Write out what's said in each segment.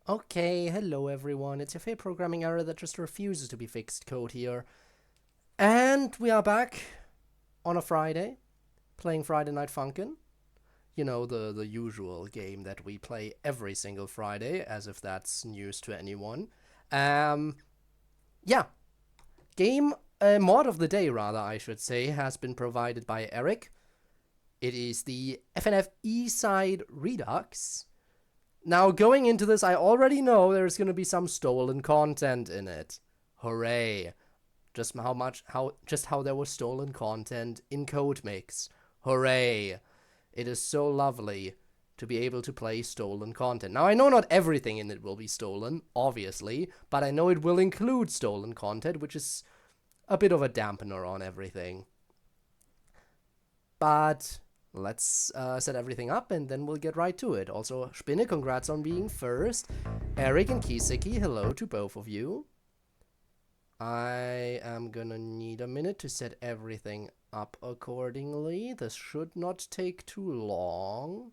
Okay, hello everyone. It's your favorite programming error that just refuses to be fixed code here. And we are back on a Friday, playing Friday Night Funkin. You know, the usual game that we play every single Friday, as if that's news to anyone. Yeah. Game, mod of the day, rather, I should say, has been provided by Eric. It is the FNF E-side Redux. Now, going into this, I already know there's going to be some stolen content in it. Hooray. Just how there was stolen content in CodeMix. Hooray. It is so lovely to be able to play stolen content. Now, I know not everything in it will be stolen, obviously, but I know it will include stolen content, which is a bit of a dampener on everything. But let's set everything up and then we'll get right to it. Also, Spinne, congrats on being first. Eric and Kiseki, hello to both of you. I am gonna need a minute to set everything up accordingly. This should not take too long.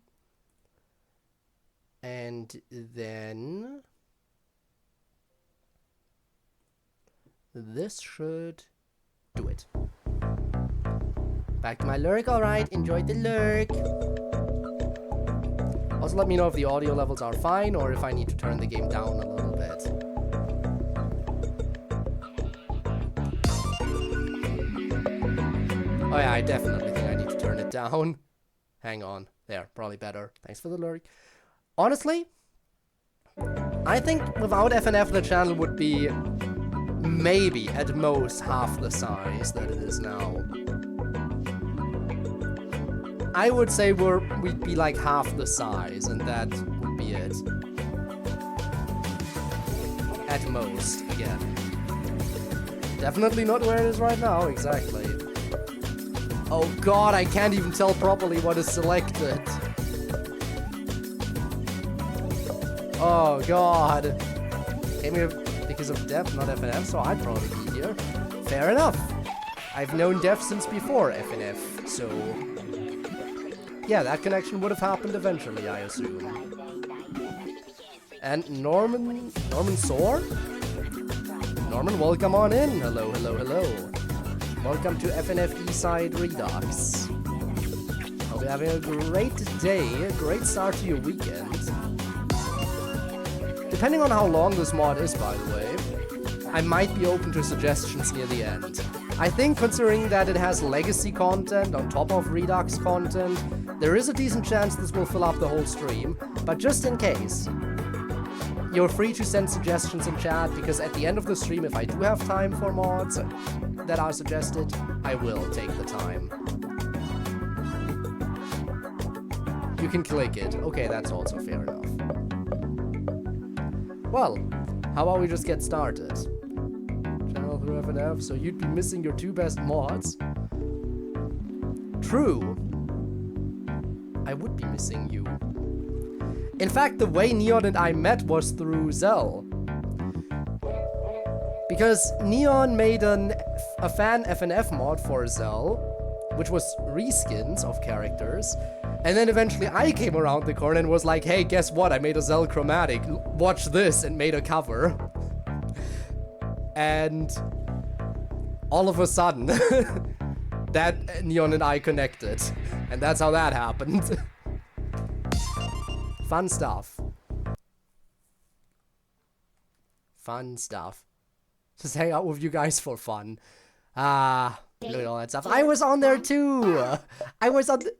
And then this should do it. Back to my lurk, alright, enjoyed the lurk. Also let me know if the audio levels are fine or if I need to turn the game down a little bit. Oh yeah, I definitely think I need to turn it down. Hang on, there, probably better. Thanks for the lurk. Honestly, I think without FNF the channel would be maybe at most half the size that it is now. I would say we'd be like half the size, and that would be it. At most, again. Definitely not where it is right now, exactly. Oh god, I can't even tell properly what is selected. Oh god. Came here because of Dev, not FNF, so I'd probably be here. Fair enough. I've known Dev since before FNF, so yeah, that connection would have happened eventually, I assume. And Norman Soar? Norman, welcome on in. Hello, hello, hello. Welcome to FNF E-side Redux. Hope you're having a great day, a great start to your weekend. Depending on how long this mod is, by the way, I might be open to suggestions near the end. I think considering that it has legacy content on top of Redux content, there is a decent chance this will fill up the whole stream, but just in case, you're free to send suggestions in chat, because at the end of the stream, if I do have time for mods that are suggested, I will take the time. You can click it. Okay, that's also fair enough. Well, how about we just get started? Channel through FNF, so you'd be missing your two best mods. True. I would be missing you. In fact, the way Neon and I met was through Zell. Because Neon made a fan FNF mod for Zell, which was reskins of characters, and then eventually I came around the corner and was like, hey, guess what? I made a Zell chromatic. Watch this, and made a cover. And all of a sudden, that Neon and I connected. And that's how that happened. Fun stuff. Fun stuff. Just hang out with you guys for fun. Look at all that stuff. I was on there too! I was on the...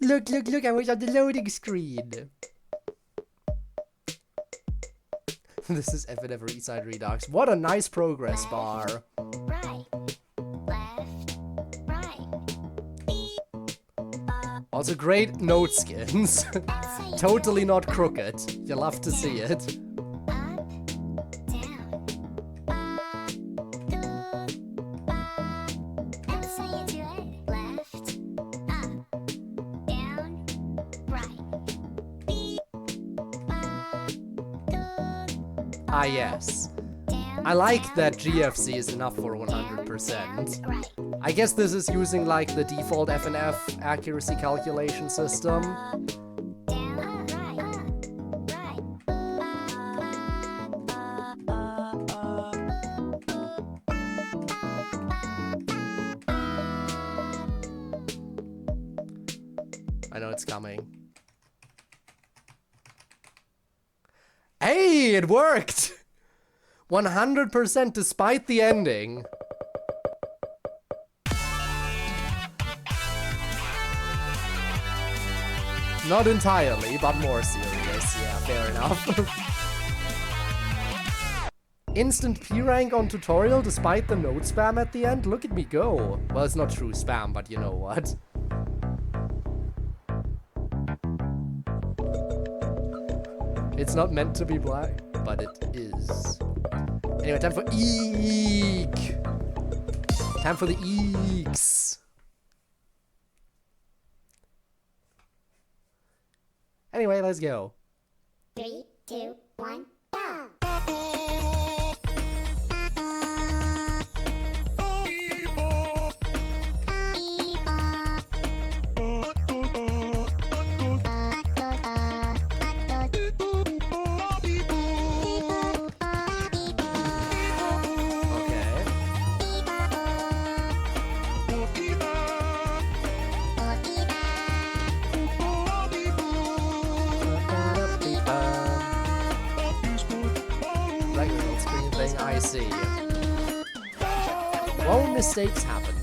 Look, I was on the loading screen. This is FNF E-side Redux. What a nice progress bar. Right, left, right. Also great note skins. Totally not crooked. You'll love to see it. Ah yes. I like that GFC is enough for 100%. I guess this is using like the default FNF accuracy calculation system. I know it's coming. Hey, it worked! 100% despite the ending. Not entirely, but more serious. Yeah, fair enough. Instant P rank on tutorial despite the note spam at the end? Look at me go. Well, it's not true spam, but you know what. It's not meant to be black, but it is. Anyway, time for eek. Time for the eeks. Anyway, let's go. 3, 2, 1, go! I see. Well, mistakes happen.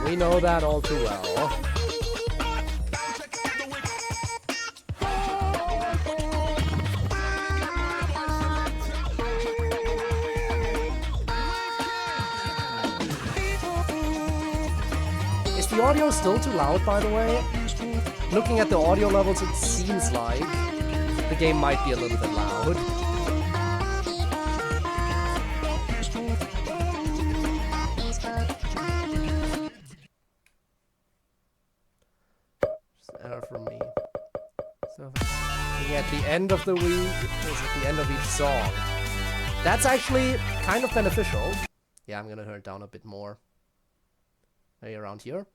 We know that all too well. Is the audio still too loud, by the way? Looking at the audio levels, it seems like the game might be a little bit loud. From me. So at the end of the week is at the end of each song. That's actually kind of beneficial. Yeah, I'm gonna turn it down a bit more. Maybe around here.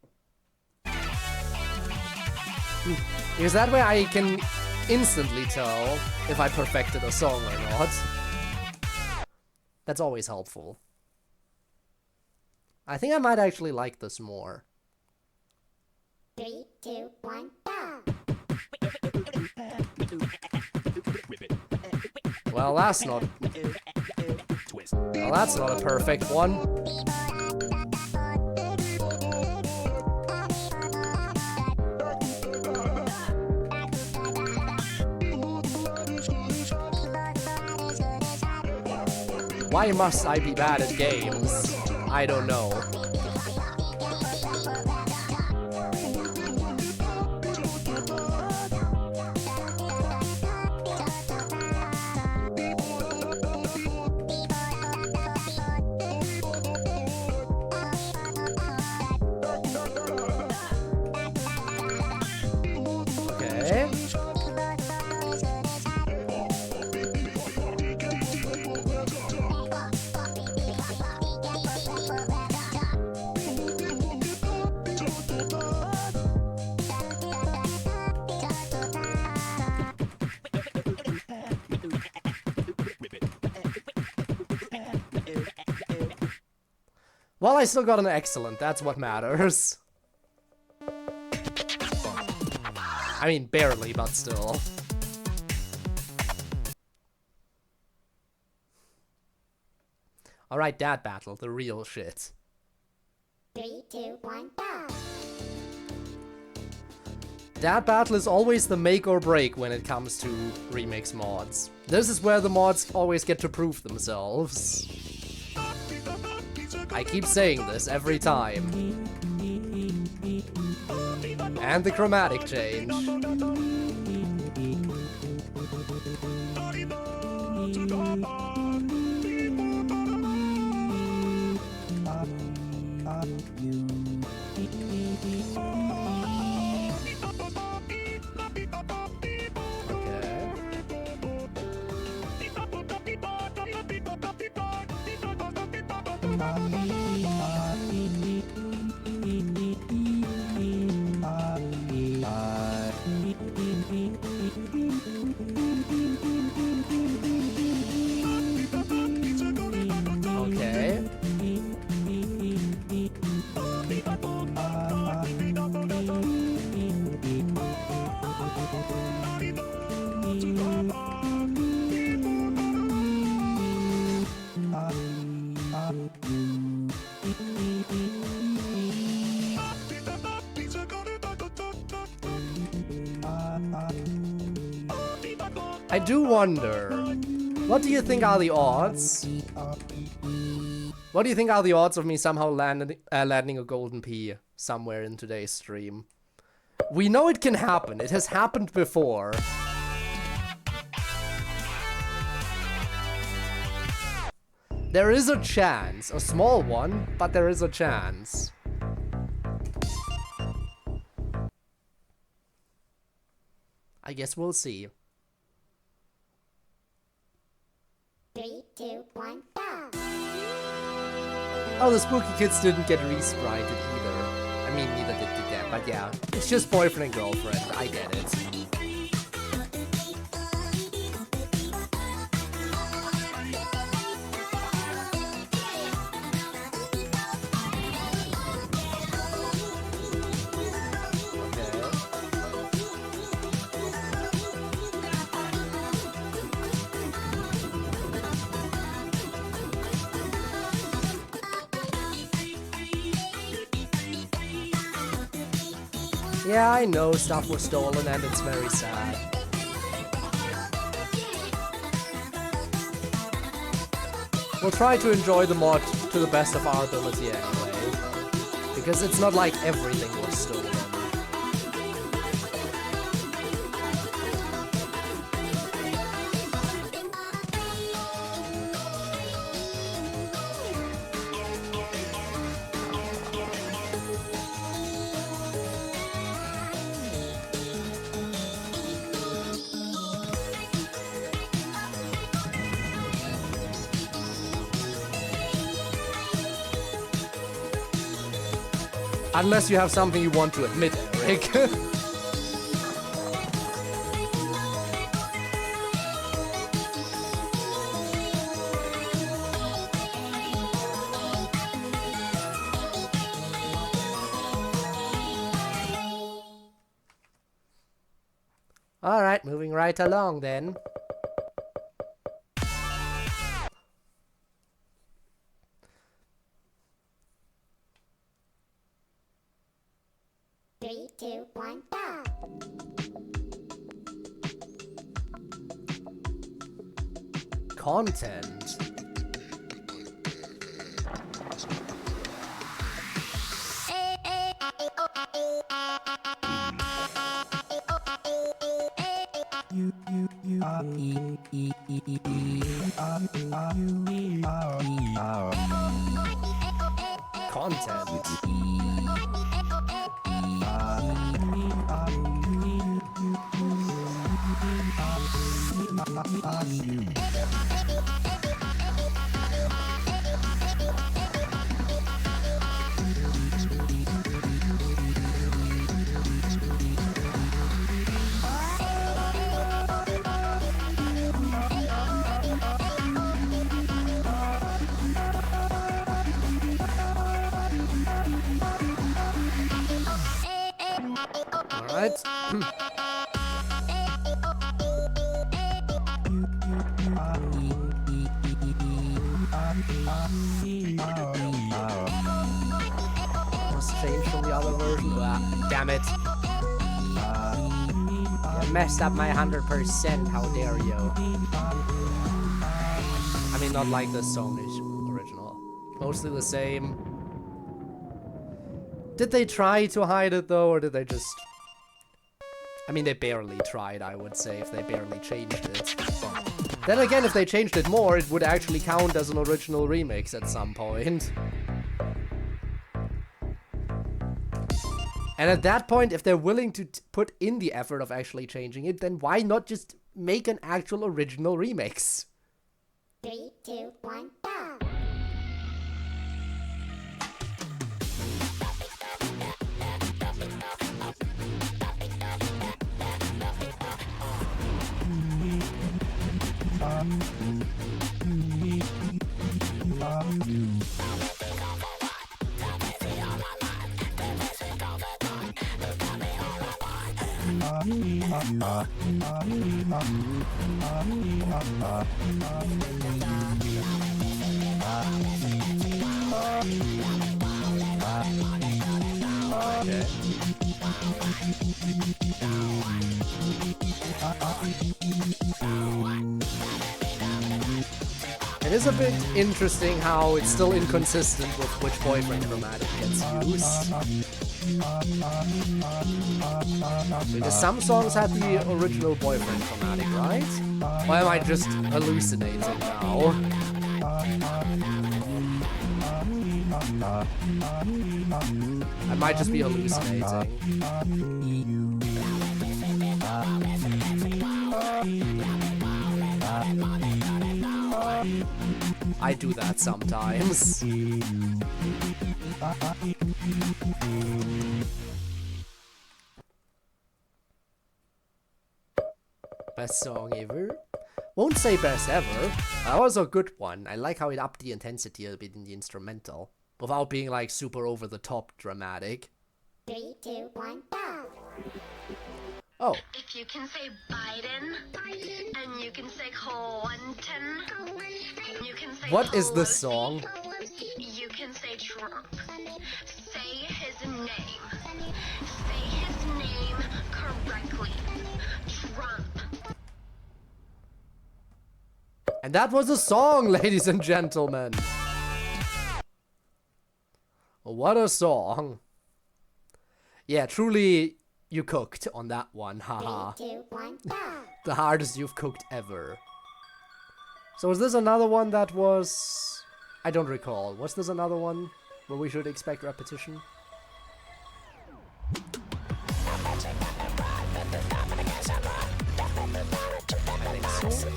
Because that way I can instantly tell if I perfected a song or not. That's always helpful. I think I might actually like this more. 3, 2, 1, go! Well, that's not... Well, that's not a perfect one. Why must I be bad at games? I don't know. Well, I still got an excellent, that's what matters. I mean, barely, but still. Alright, Dad Battle, the real shit. 3, 2, 1, go! Dad Battle is always the make or break when it comes to remix mods. This is where the mods always get to prove themselves. I keep saying this every time. And the chromatic change. I do wonder, what do you think are the odds? What do you think are the odds of me somehow landing a golden pea somewhere in today's stream? We know it can happen. It has happened before. There is a chance. A small one, but there is a chance. I guess we'll see. 3, 2, 1, go! Oh, the spooky kids didn't get re-sprited either. I mean, neither did that, but yeah. It's just boyfriend and girlfriend. I get it. Yeah, I know stuff was stolen and it's very sad. We'll try to enjoy the mod to the best of our ability anyway. Because it's not like everything was stolen. Unless you have something you want to admit, Eric. Alright, moving right along then. Three, two, one, go! Content. Content. Alright. Was changed from the other version. Ah, damn it. You messed up my 100%. How dare you? I mean, not like the Sony original. Mostly the same. Did they try to hide it though, or did they just... I mean, they barely tried, I would say, if they barely changed it. Then again, if they changed it more, it would actually count as an original remix at some point. And at that point, if they're willing to put in the effort of actually changing it, then why not just make an actual original remix? 3, 2, 1, go! It is a bit interesting how it's still inconsistent with which boyfriend chromatic gets used. Because some songs have the original boyfriend chromatic, right? Or am I just hallucinating now? I might just be hallucinating. I do that sometimes. Best song ever? Won't say best ever. That was a good one. I like how it upped the intensity a bit in the instrumental, without being like super over the top dramatic. 3, 2, 1, go! Oh. If you can say Biden, and you can say Clinton, you can say What is this Pelosi, song? You can say Trump. Say his name. Say his name correctly. Trump. And that was a song, ladies and gentlemen. What a song. Yeah, truly, you cooked on that one, haha. 3, 2, 1, go! The hardest you've cooked ever. So is this another one that was... I don't recall. Was this another one where we should expect repetition? I think so.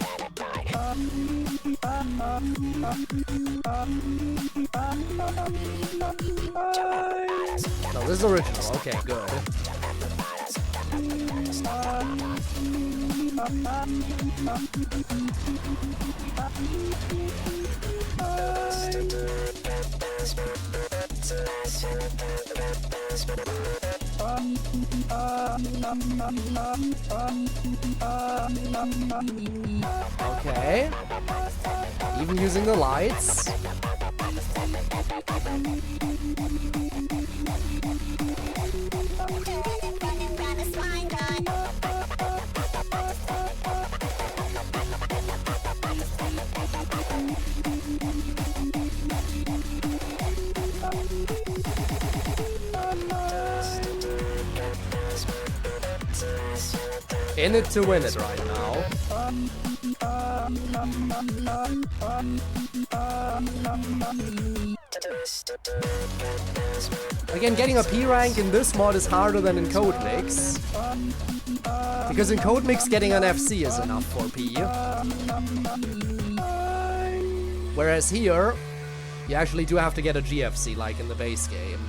No, this is original. Okay, good. Okay. Even using the lights. In it to win it right now. Again, getting a P rank in this mod is harder than in CodeMix. Because in CodeMix getting an FC is enough for P. Whereas here, you actually do have to get a GFC like in the base game.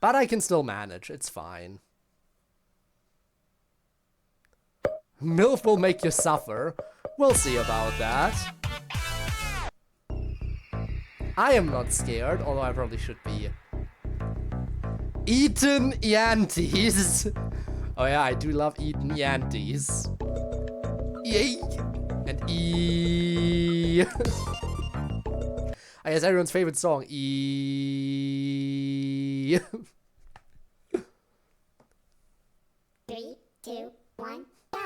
But I can still manage, it's fine. MILF will make you suffer. We'll see about that. I am not scared, although I probably should be. Eaten Yanties. Oh yeah, I do love eaten Yanties. Yay! And E. I guess everyone's favorite song. E. 3, 2, 1, go!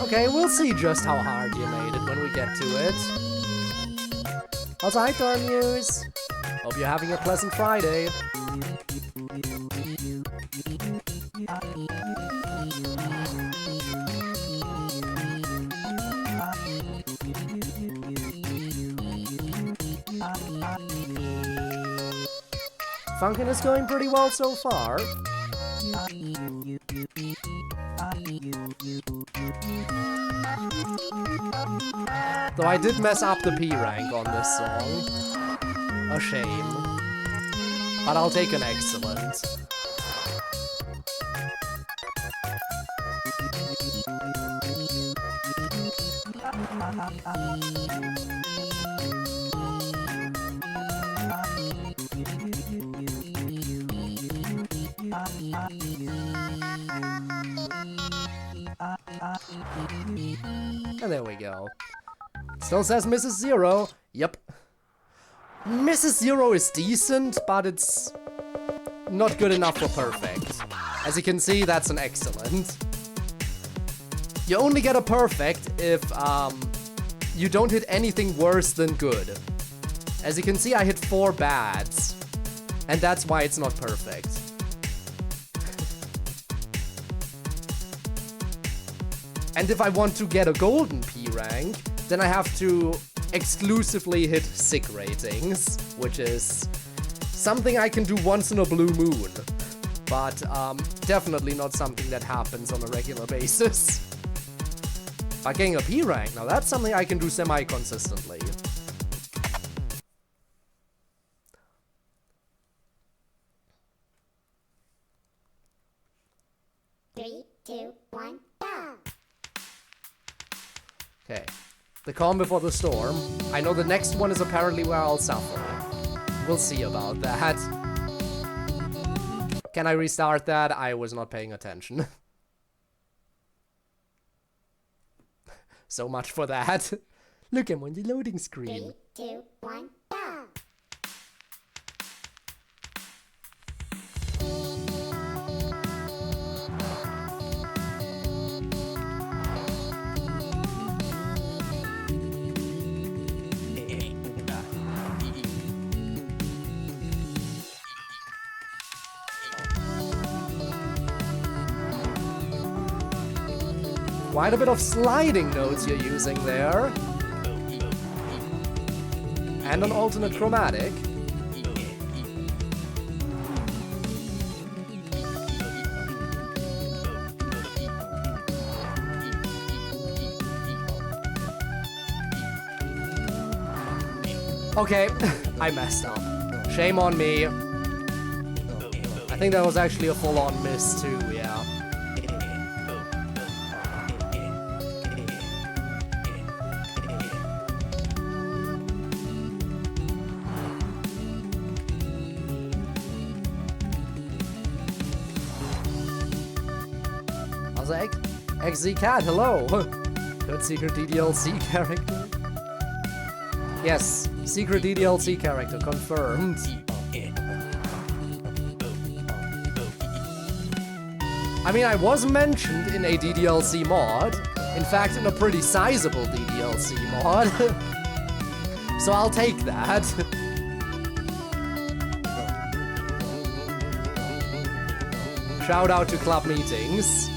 Okay, we'll see just how hard you made it when we get to it. Alright, Darn News. Hope you're having a pleasant Friday. Funkin is going pretty well so far. Though I did mess up the P rank on this song. A shame. But I'll take an excellent. And there we go. Still says Mrs. Zero. Yep. Mrs. Zero is decent, but it's not good enough for perfect. As you can see, that's an excellent. You only get a perfect if you don't hit anything worse than good. As you can see, I hit 4 bads. And that's why it's not perfect. And if I want to get a golden P rank, then I have to exclusively hit sick ratings, which is something I can do once in a blue moon. But definitely not something that happens on a regular basis. But getting a P rank, now that's something I can do semi-consistently. Three, two, one, go! Okay. The calm before the storm. I know the next one is apparently where I'll suffer. We'll see about that. Can I restart that? I was not paying attention. So much for that. Look, I'm on the loading screen. 3, 2, 1, go! Quite a bit of sliding notes you're using there. And an alternate chromatic. Okay, I messed up. Shame on me. I think that was actually a full-on miss too, yeah. I was like, XZCat, hello! Good secret DDLC character. Yes, secret DDLC character, confirmed. I mean, I was mentioned in a DDLC mod. In fact, in a pretty sizable DDLC mod. So I'll take that. Shout out to club meetings.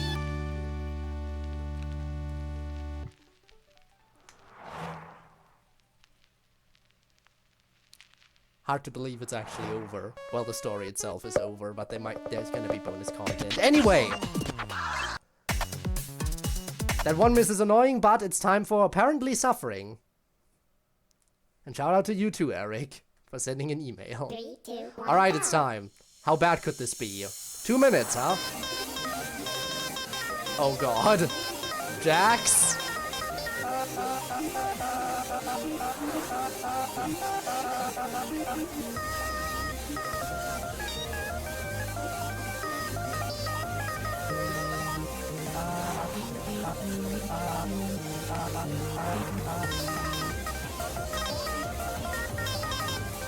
Hard to believe it's actually over. Well, the story itself is over, but there's gonna be bonus content. Anyway! That one miss is annoying, but it's time for apparently suffering. And shout out to you too, Eric, for sending an email. 3, 2, 1, Alright, it's time. How bad could this be? 2 minutes, huh? Oh god. Jax?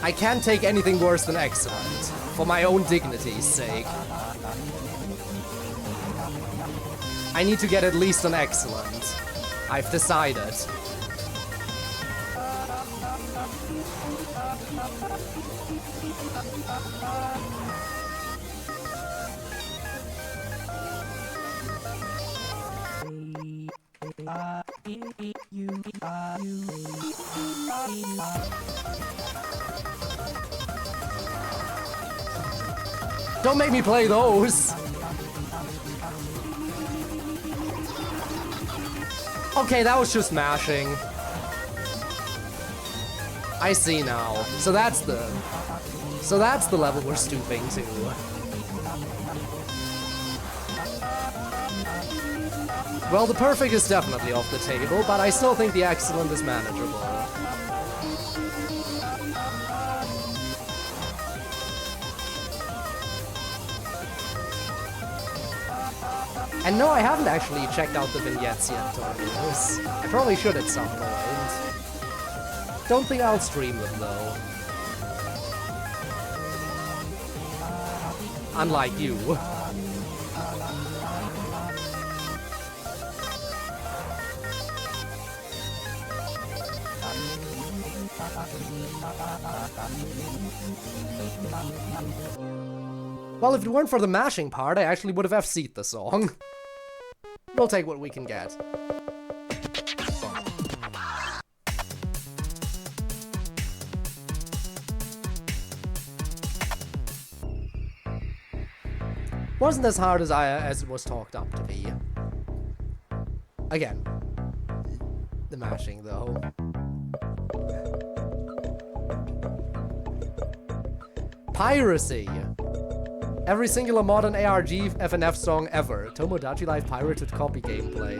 I can't take anything worse than excellent, for my own dignity's sake. I need to get at least an excellent. I've decided. Don't make me play those! Okay, that was just mashing. I see now. So that's the level we're stooping to. Well, the perfect is definitely off the table, but I still think the excellent is manageable. And no, I haven't actually checked out the vignettes yet, Tornadoes. I probably should at some point. Don't think I'll stream them, though. Unlike you. Well, if it weren't for the mashing part, I actually would have FC'd the song. We'll take what we can get. Wasn't as hard as it was talked up to be. Again, the mashing though. Piracy. Every singular modern ARG FNF song ever. Tomodachi Life pirated copy gameplay.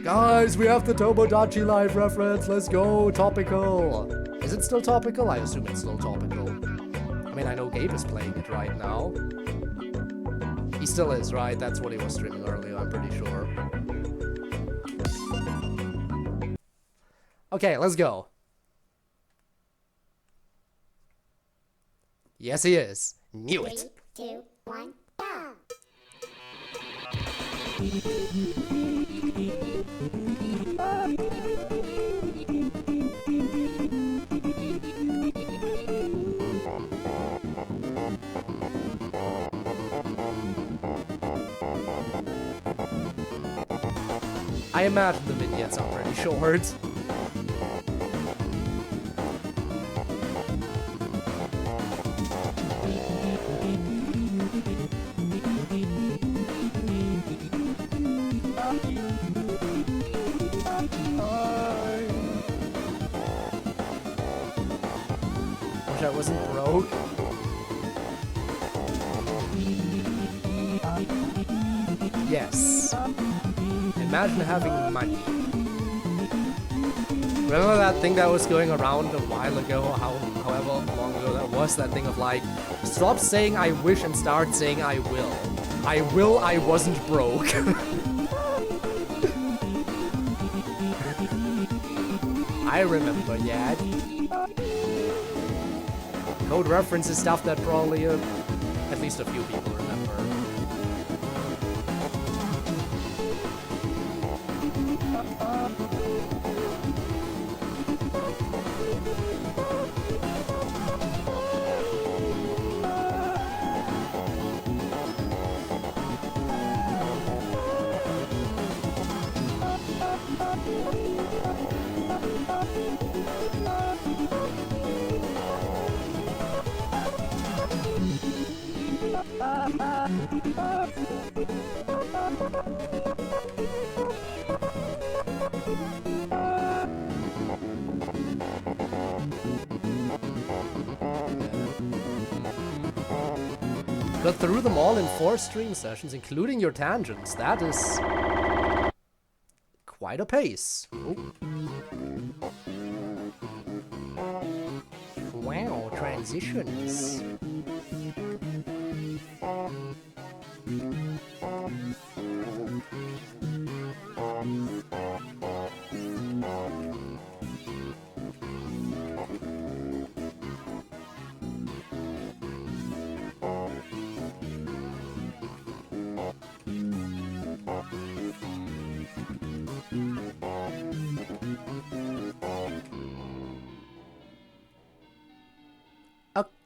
Guys, we have the Tomodachi Life reference. Let's go. Topical. Is it still topical? I assume it's still topical. I mean, I know Gabe is playing it right now. He still is, right? That's what he was streaming earlier, I'm pretty sure. Okay, let's go. Yes, he is. Knew it. 3, 2, 1, go! I imagine the vignettes are pretty short. Wish I wasn't broke. Yes. Imagine having money. Remember that thing that was going around a while ago, however long ago that was, that thing of like, stop saying I wish and start saying I will. I wasn't broke. I remember, yeah. Code references stuff that probably at least a few people remember. Got through them all in 4 stream sessions, including your tangents. That is quite a pace. Ooh. Wow, transitions.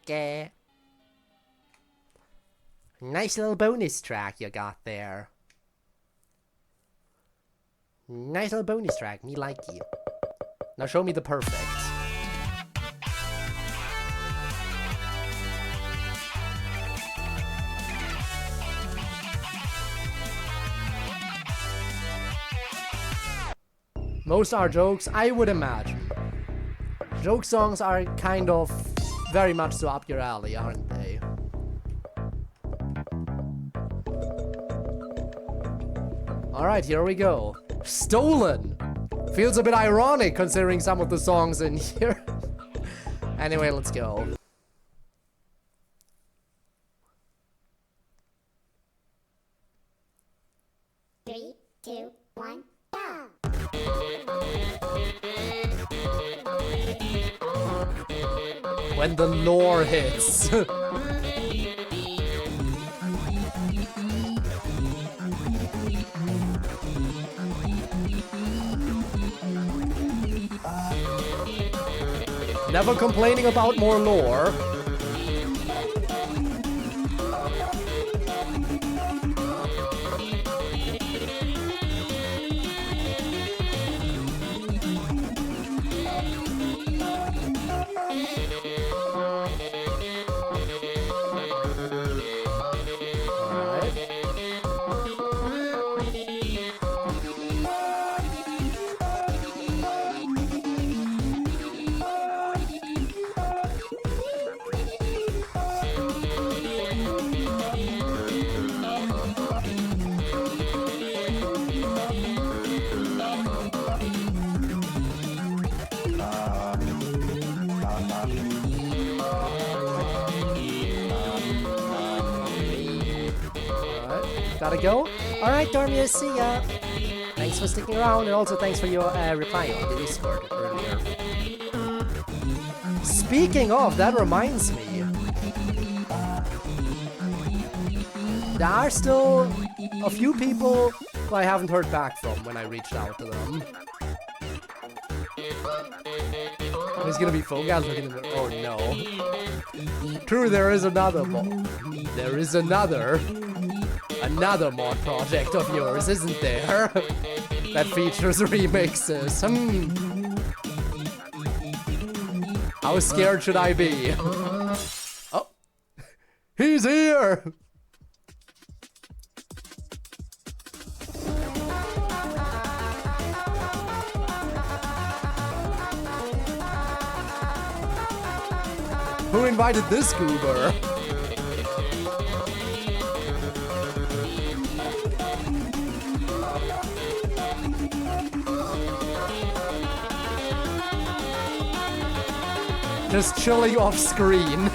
Okay. Nice little bonus track you got there. Nice little bonus track, me like you. Now show me the perfect. Most are jokes, I would imagine. Joke songs are kind of very much so up your alley, aren't they? Alright, here we go. Stolen! Feels a bit ironic considering some of the songs in here. Anyway, let's go. Three, two, one, go! When the lore hits. Never complaining about more lore. Gotta go. Alright, Dormio, see ya. Thanks for sticking around, and also thanks for your reply on the Discord earlier. Speaking of, that reminds me. There are still a few people who I haven't heard back from when I reached out to them. There's gonna be Fogas looking at me. Oh no. True, there is another mod. There is another mod project of yours, isn't there? That features remixes. How scared should I be? Oh, he's here! Who invited this goober? Just chilling off screen.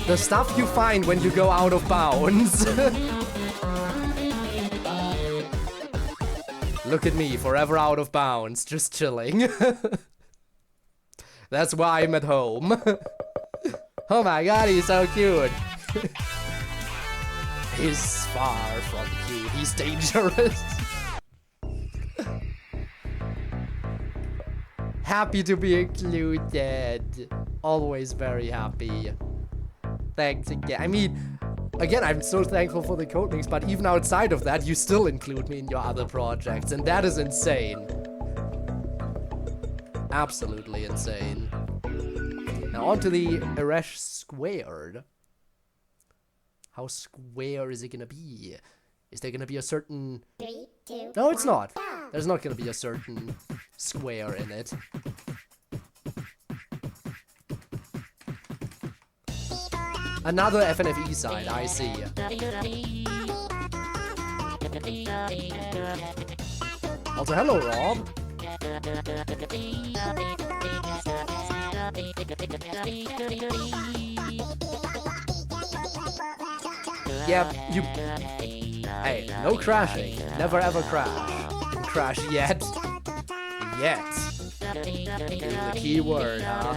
The stuff you find when you go out of bounds. Look at me, forever out of bounds, just chilling. That's why I'm at home. Oh my god, he's so cute. He's far from cute, he's dangerous. Happy to be included. Always very happy. Thanks again. I mean, again, I'm so thankful for the code links, but even outside of that, you still include me in your other projects, and that is insane. Absolutely insane. Now on to the Eresh Squared. How square is it gonna be? Is there gonna be a certain... 3, 2, No, it's 1, not. go! There's not gonna be a certain square in it. Another FNF side, I see. Also, hello, Rob. Yep, you... Hey, no crashing. Never ever crash. Didn't crash yet. Yet. The key word, huh?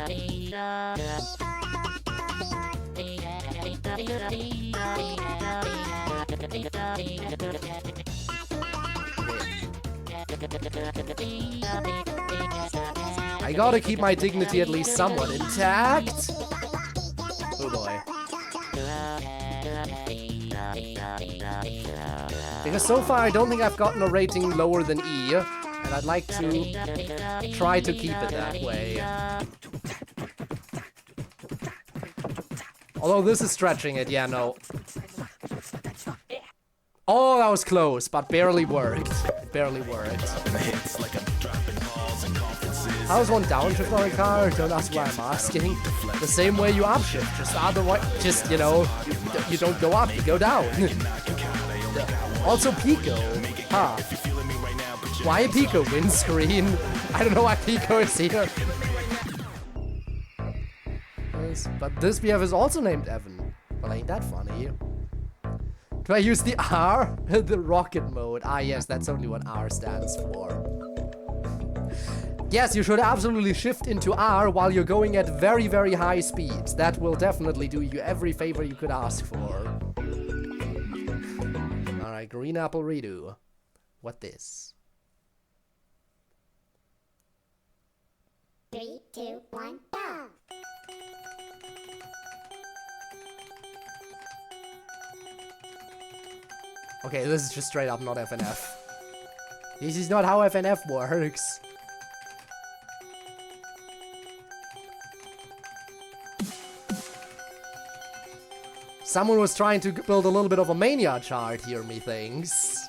I gotta keep my dignity at least somewhat intact. Oh boy. Because so far I don't think I've gotten a rating lower than E, and I'd like to try to keep it that way. Although this is stretching it, yeah, no. Oh, that was close, but barely worked. It barely worked. How is one downshift on a car? Don't ask why I'm asking. The same way you upshift, just otherwise, just, you know, you don't go up, you go down. Also Pico. Huh. Why Pico windscreen? I don't know why Pico is here. Yes, but this BF is also named Evan. Well, ain't that funny? Do I use the R? The rocket mode. Ah, yes, that's only what R stands for. Yes, you should absolutely shift into R while you're going at very, very high speeds. That will definitely do you every favor you could ask for. Alright, green apple redo. What this? 3, 2, 1, go! Okay, this is just straight up not FNF. This is not how FNF works. Someone was trying to build a little bit of a mania chart here, methinks.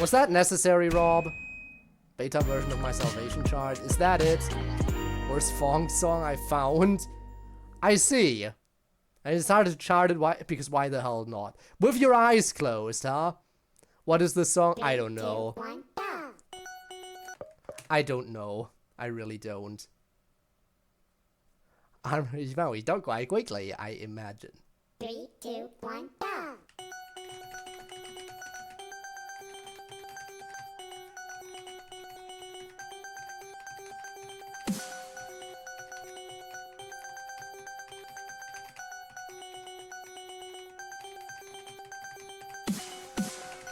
Was that necessary, Rob? Beta version of my salvation chart. Is that it? Worst funk song I found? I see. I decided to chart it because why the hell not? With your eyes closed, huh? What is the song? I don't know. 3, 2, 1, go! I don't know. I really don't. Well, we don't quite quickly, I imagine. 3, 2, 1, go!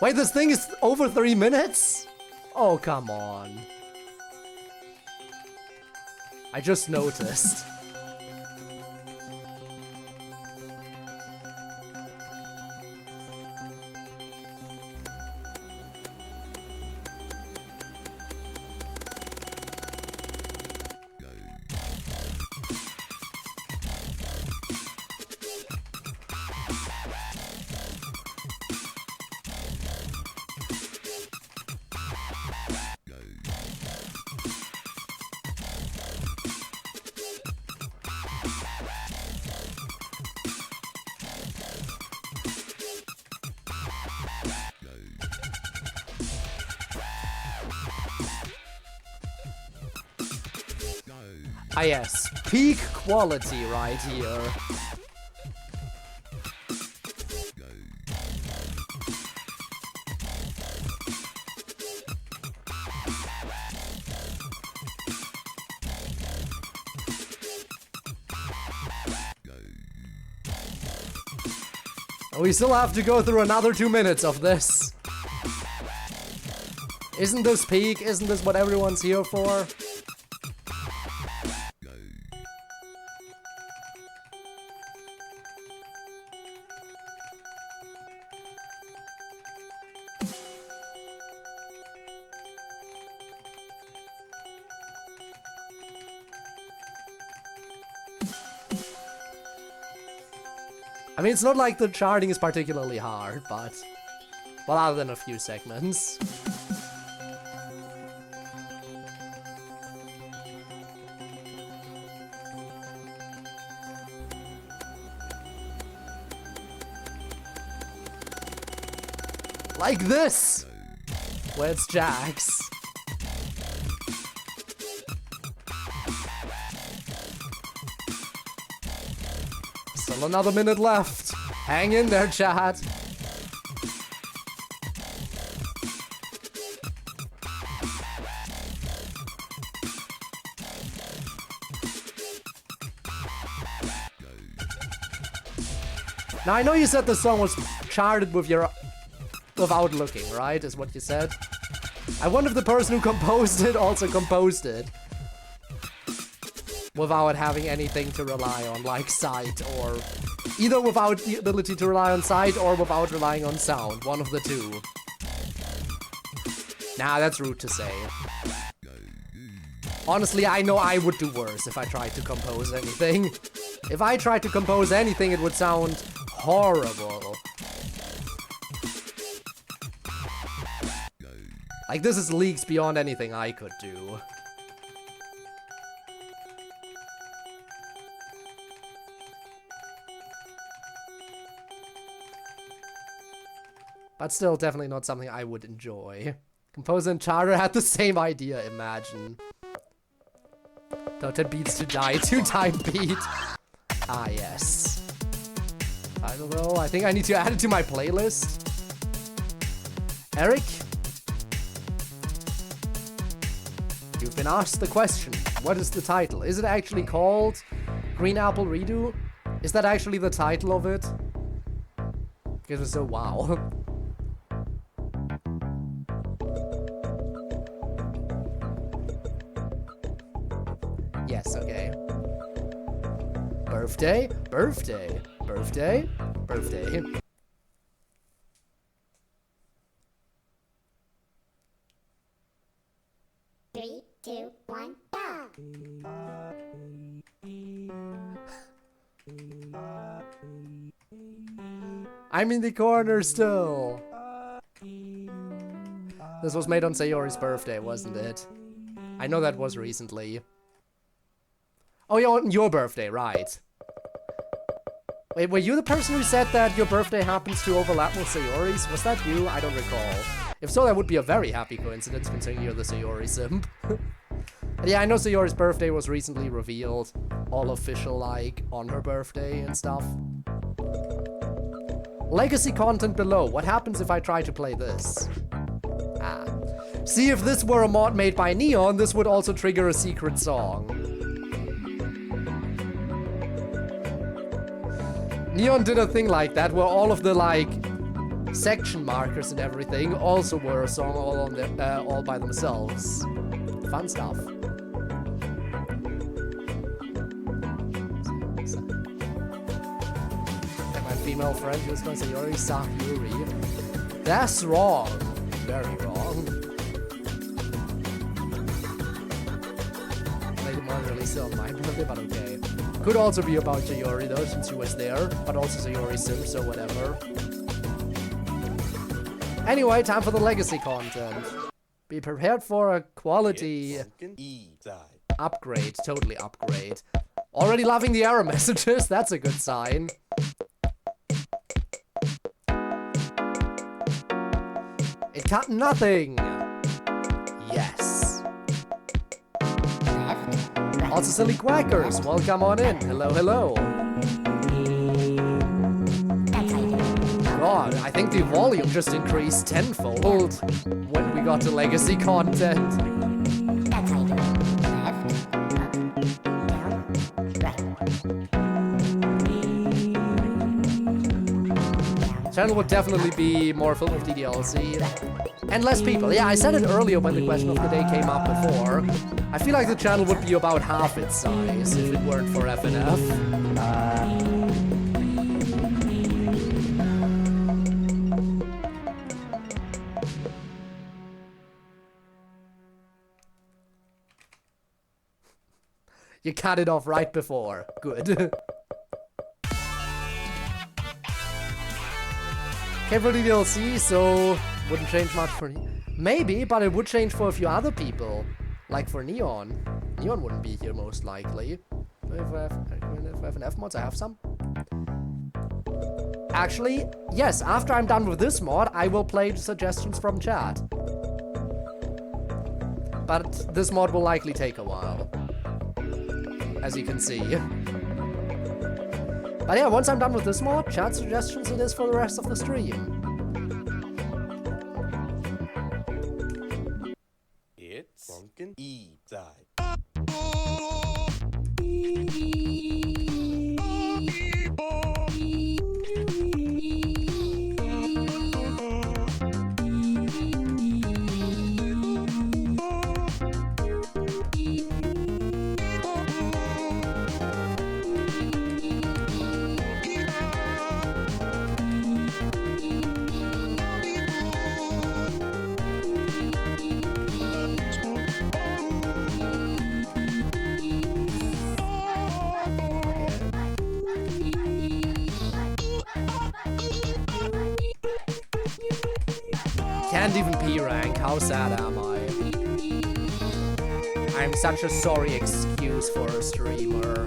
Wait, this thing is over 3 minutes? Oh, come on. I just noticed. Ah yes, peak quality right here. We still have to go through another 2 minutes of this. Isn't this peak? Isn't this what everyone's here for? I mean, it's not like the charting is particularly hard, but... well, other than a few segments. Like this! Where it's Jax. Still another minute left. Hang in there, chat. Now, I know you said the song was charted with your... without looking, right? Is what you said. I wonder if the person who composed it also composed it without having anything to rely on, like sight, or... either without the ability to rely on sight or without relying on sound. One of the two. Nah, that's rude to say. Honestly, I know I would do worse if I tried to compose anything. If I tried to compose anything, it would sound horrible. Like, this is leagues beyond anything I could do. But still, definitely not something I would enjoy. Composer and Charter had the same idea, imagine. Total beats to die, 2-time beat. Ah, yes. Title though, I think I need to add it to my playlist. Eric? You've been asked the question. What is the title? Is it actually called Green Apple Redo? Is that actually the title of it? Because it's so wow. Yes, okay. Birthday, birthday, birthday, birthday. Three, two, one, go! I'm in the corner still. This was made on Sayori's birthday, wasn't it? I know that was recently. Oh, yeah, on your birthday, right. Wait, were you the person who said that your birthday happens to overlap with Sayori's? Was that you? I don't recall. If so, that would be a very happy coincidence, considering you're the Sayori simp. But yeah, I know Sayori's birthday was recently revealed. All official, like, on her birthday and stuff. Legacy content below. What happens if I try to play this? Ah. See, if this were a mod made by Neon, this would also trigger a secret song. Neon did a thing like that, where all of the, like, section markers and everything also were a song all by themselves. Fun stuff. And my female friend who was going to say Sayori Sayuri. That's wrong. Very wrong. Made it more released on my birthday, but okay. Could also be about Sayori though, since she was there, but also Sayori Sim, so whatever. Anyway, time for the legacy content. Be prepared for a quality upgrade, totally upgrade. Already loving the error messages, that's a good sign. It cut nothing! Yes. Also silly quackers, welcome on in. Hello, hello. God, I think the volume just increased tenfold when we got to legacy content. Channel would definitely be more filled with DDLC. And less people. Yeah, I said it earlier when the question of the day came up before. I feel like the channel would be about half its size if it weren't for FNF. You cut it off right before. Good. Came for DDLC, so wouldn't change much for maybe, but it would change for a few other people. Like for Neon. Neon wouldn't be here most likely. If I have FNF mods, I have some. Actually, yes, after I'm done with this mod, I will play suggestions from chat. But this mod will likely take a while. As you can see. But yeah, once I'm done with this mod, chat suggestions it is for the rest of the stream. It's Funkin' E-Side. And even P rank, how sad am I? I'm such a sorry excuse for a streamer.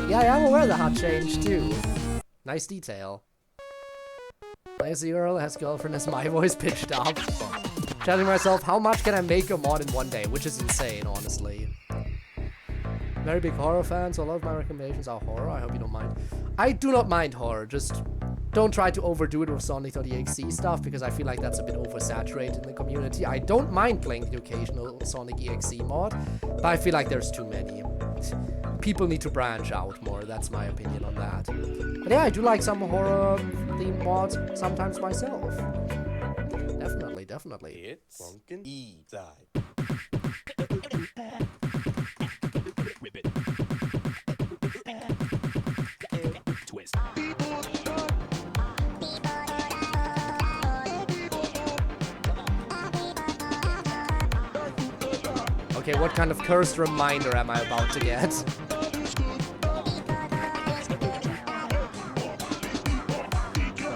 Yeah, I am aware the HUD changed too. Nice detail. Lazy Earl has girlfriend as my voice pitched up. Telling myself, how much can I make a mod in one day? Which is insane, honestly. Very big horror fan, so a lot of my recommendations are horror. I hope you don't mind. I do not mind horror, just don't try to overdo it with Sonic.exe stuff, because I feel like that's a bit oversaturated in the community. I don't mind playing the occasional Sonic.exe mod, but I feel like there's too many. People need to branch out more, that's my opinion on that. But yeah, I do like some horror-themed mods sometimes myself. Definitely, definitely. It's Funkin' E-side. Twist. Okay, what kind of cursed reminder am I about to get?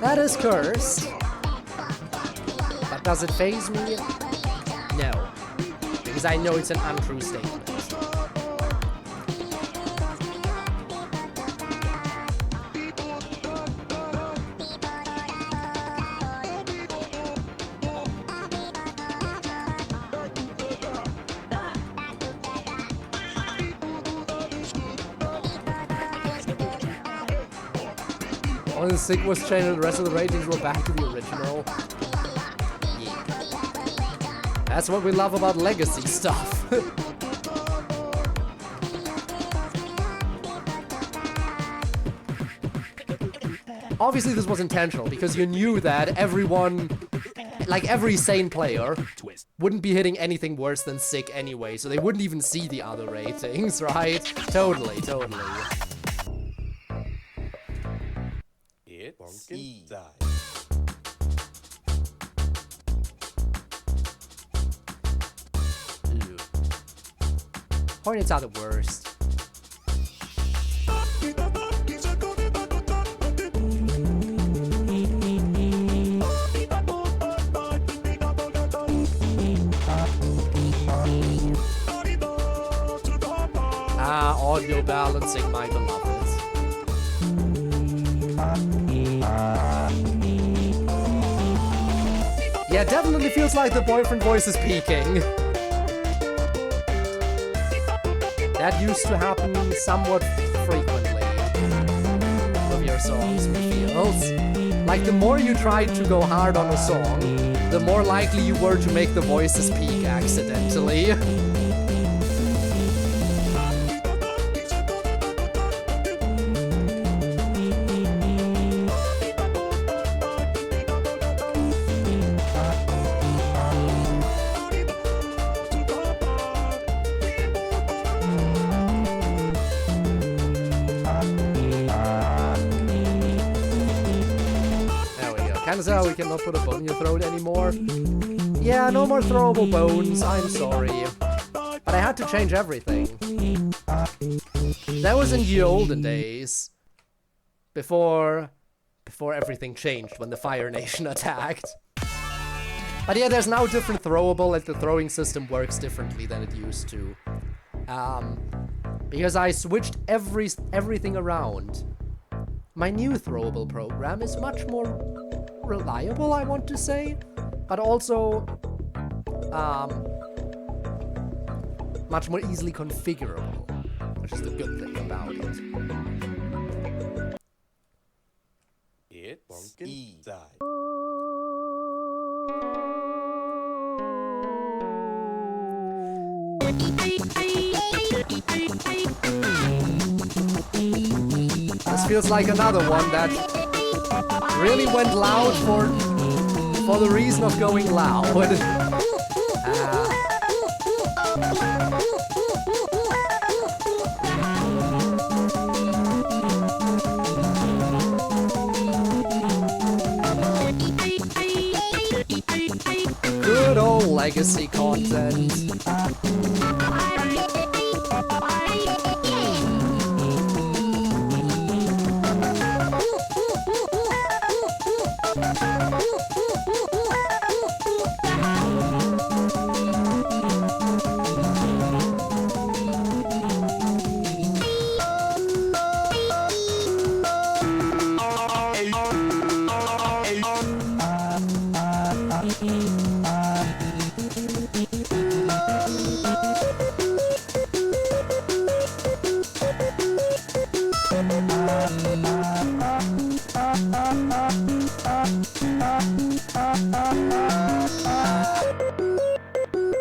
That is cursed. But does it faze me? No. Because I know it's an untrue statement. Only the Sig was changed and the rest of the ratings were back to the original. Yeah. That's what we love about legacy stuff. Obviously this was intentional, because you knew that everyone, like every sane player, wouldn't be hitting anything worse than Sig anyway, so they wouldn't even see the other ratings, right? Totally, totally. Funkin' E-side. Ew. Hornets are the worst. Audio balancing, my beloved. Yeah, definitely feels like the boyfriend voice is peaking. That used to happen somewhat frequently with your songs, it feels. Like, the more you tried to go hard on a song, the more likely you were to make the voices peak accidentally. So we cannot put a bone in your throat anymore. Yeah, no more throwable bones, I'm sorry. But I had to change everything. That was in the olden days. Before everything changed, when the Fire Nation attacked. But yeah, there's now different throwable, and the throwing system works differently than it used to. Because I switched everything around. My new throwable program is much more reliable, I want to say, but also much more easily configurable, which is the good thing about it. It's Funkin' E-side. This feels like another one that really went loud for the reason of going loud. Good old legacy content.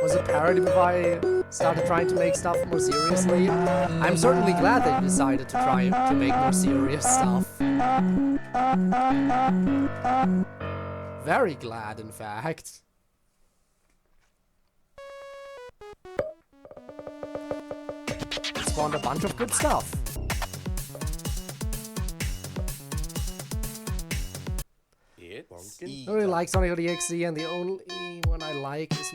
Was it parody before I started trying to make stuff more seriously? I'm certainly glad that you decided to try to make more serious stuff. Very glad, in fact. It spawned a bunch of good stuff. I really like Sonic.exe, and the only one I like is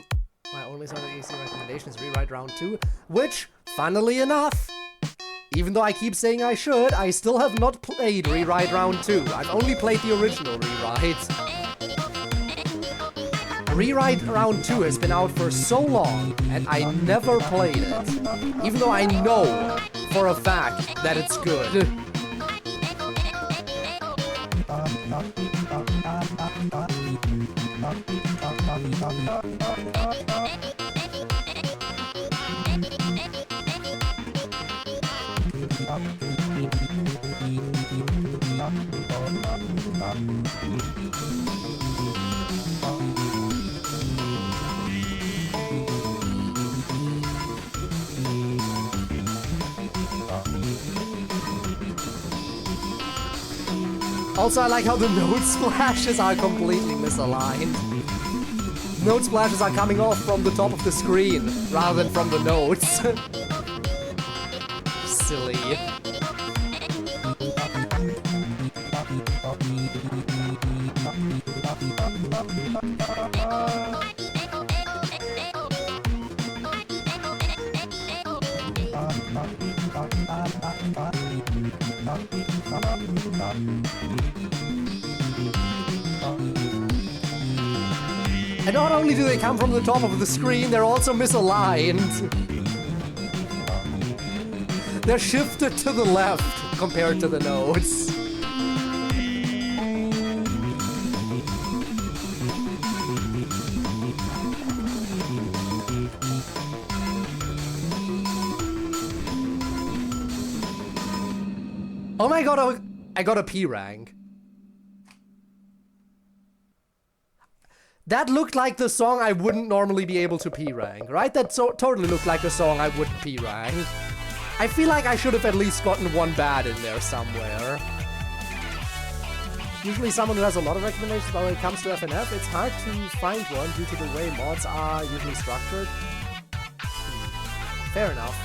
my only Sonic.exe recommendation is Rewrite Round 2, which, funnily enough, even though I keep saying I should, I still have not played Rewrite Round 2. I've only played the original Rewrite. Rewrite Round 2 has been out for so long, and I never played it, even though I know for a fact that it's good. Also, I like how the node splashes are completely misaligned. Node splashes are coming off from the top of the screen rather than from the nodes. Silly. And not only do they come from the top of the screen, they're also misaligned. They're shifted to the left compared to the nodes. Oh my god, I got a P rank. That looked like the song I wouldn't normally be able to P rank, right? That totally looked like a song I wouldn't P rank. I feel like I should have at least gotten one bad in there somewhere. Usually someone who has a lot of recommendations, but when it comes to FNF, it's hard to find one due to the way mods are usually structured. Fair enough.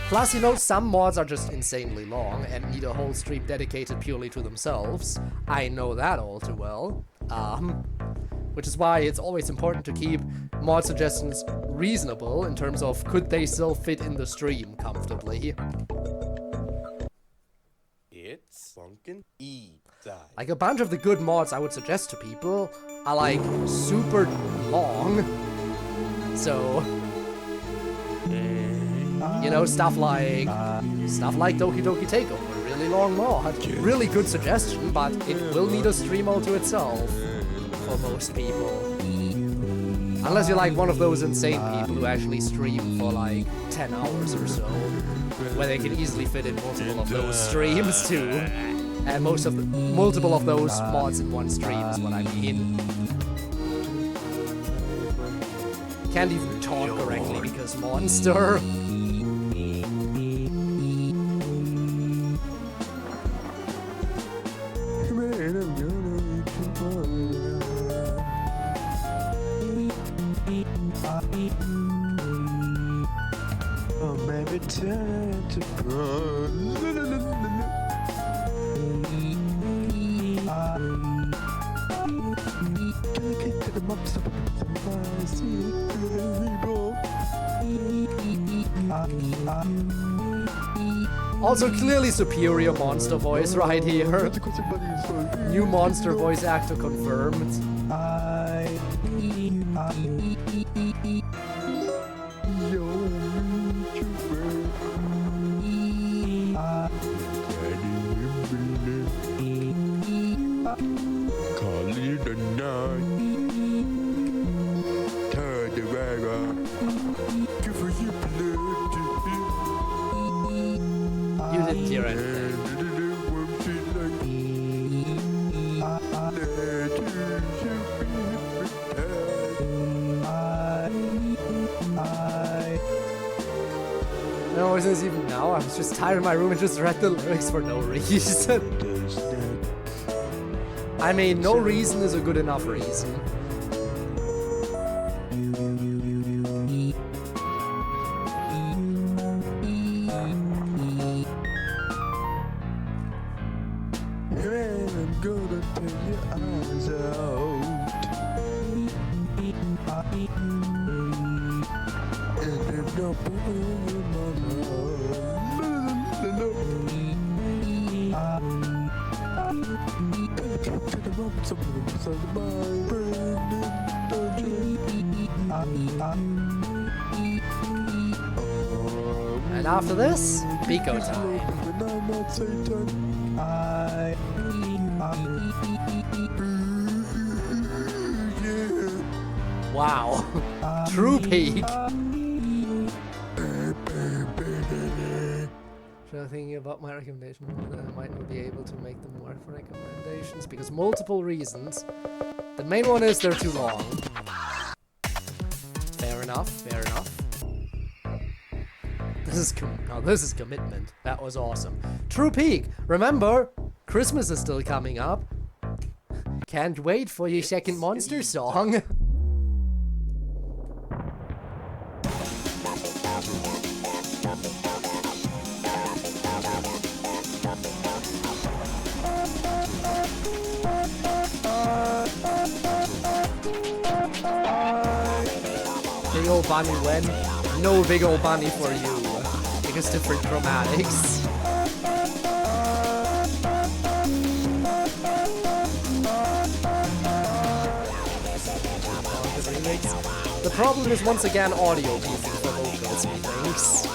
Plus, you know, some mods are just insanely long and need a whole stream dedicated purely to themselves. I know that all too well. Which is why it's always important to keep mod suggestions reasonable in terms of could they still fit in the stream comfortably. It's Funkin' E-Side. Like a bunch of the good mods I would suggest to people are like super long. So, you know, stuff like Doki Doki Takeover, really long mod, really good suggestion, but it will need a stream all to itself for most people. Unless you're like one of those insane people who actually stream for like 10 hours or so, where they can easily fit in multiple of those streams too. And multiple of those mods in one stream is what I mean. Can't even talk correctly because monster. Also, clearly superior monster voice right here. New monster voice actor confirmed. You didn't hear anything. No, since even now, I was just tired in my room and just read the lyrics for no reason. I mean, no reason is a good enough reason. And after this, Pico time. Wow. True peak. Thinking about my recommendation, I might not be able to make them work for recommendations because multiple reasons. The main one is they're too long. Fair enough, fair enough. This is commitment. That was awesome. True peak. Remember, Christmas is still coming up. Can't wait for your second monster song. Big ol' bunny when? No big ol' bunny for you. Because different chromatics. The problem is once again audio beefing for vocals, methinks.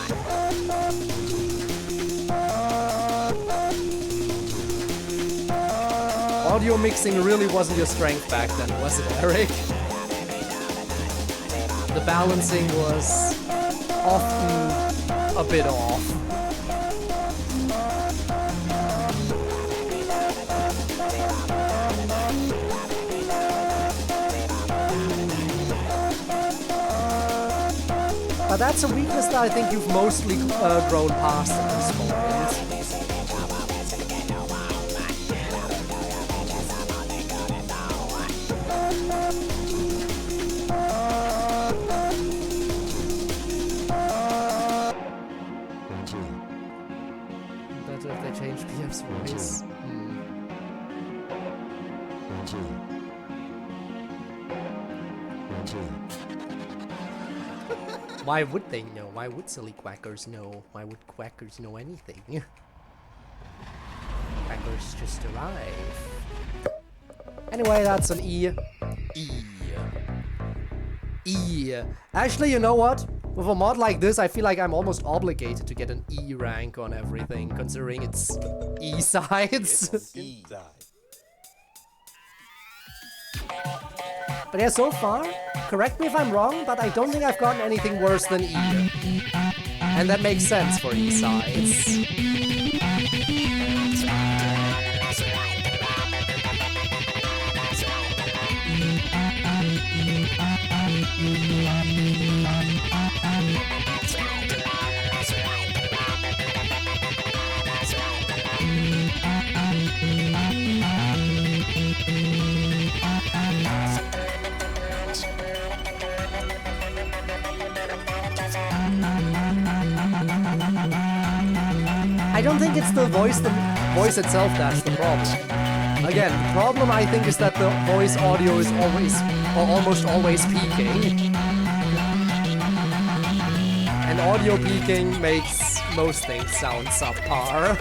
Audio mixing really wasn't your strength back then, was it, Eric? The balancing was often a bit off. But that's a weakness that I think you've mostly grown past at this point. Better if they change PF's voice. Why would they know? Why would silly quackers know? Why would quackers know anything? Quackers just arrive. Anyway, that's an E. E. Actually, you know what? With a mod like this, I feel like I'm almost obligated to get an E rank on everything, considering it's E sides. But yeah, so far, correct me if I'm wrong, but I don't think I've gotten anything worse than E. And that makes sense for E sides. I don't think it's the voice itself that's the problem. Again, the problem I think is that the voice audio is always, or almost always peaking. And audio peaking makes most things sound subpar.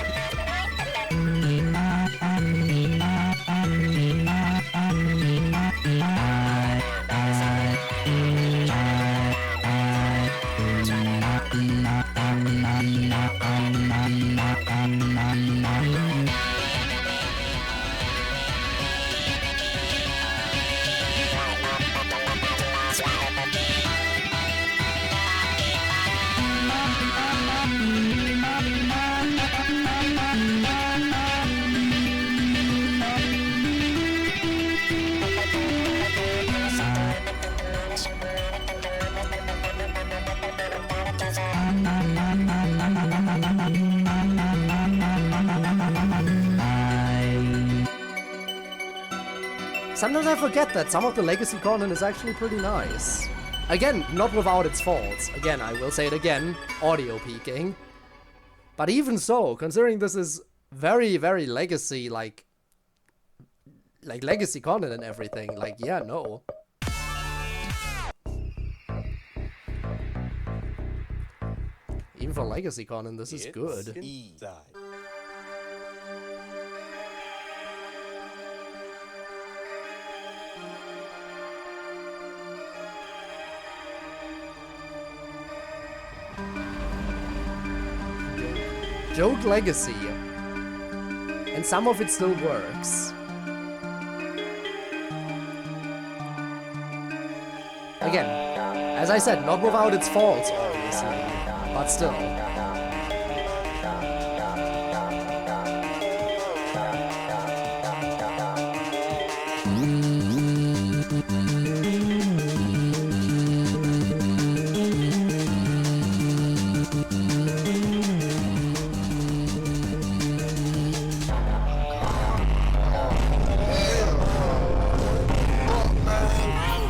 Sometimes I forget that some of the legacy content is actually pretty nice. Again, not without its faults. Again, I will say it again, audio peaking. But even so, considering this is very, very legacy, like legacy content and everything, like, yeah, no. Even for legacy content, this is good. E side. Joke legacy. And some of it still works. Again, as I said, not without its faults, obviously, but still.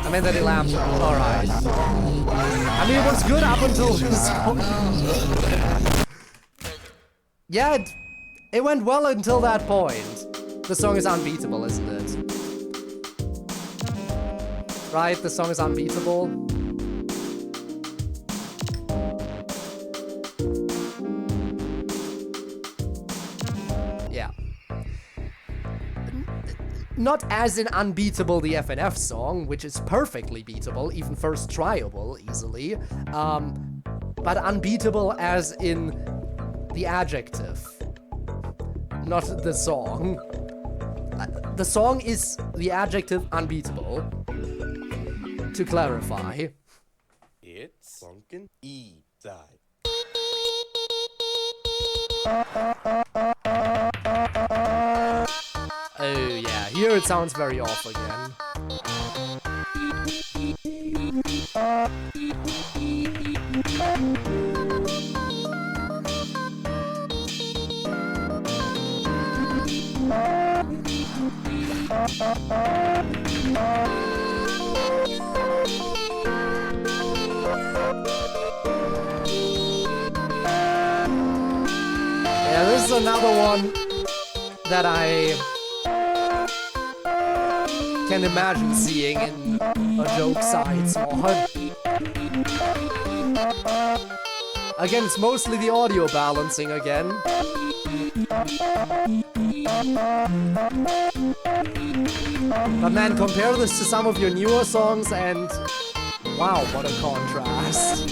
I mean that it lamped. Alright. I mean, it was good up until this point. Yeah, it went well until that point. The song is unbeatable, isn't it? Right, the song is unbeatable. Yeah. Not as in unbeatable the FNF song, which is perfectly beatable, even first tryable easily, but unbeatable as in the adjective, not the song. The song is the adjective unbeatable, to clarify. It's Funkin' E side. Oh yeah, here it sounds very off again. Yeah, this is another one that I can imagine seeing in a joke side mod. Again, it's mostly the audio balancing again. But man, compare this to some of your newer songs and wow, what a contrast.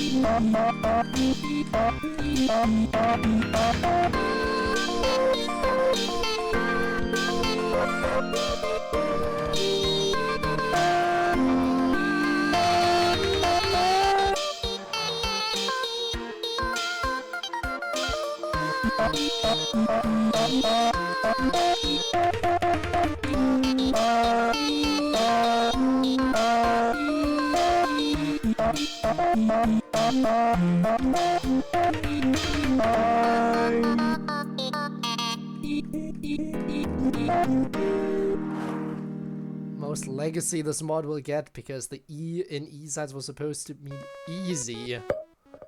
Most legacy this mod will get because the E in E-sides was supposed to mean easy.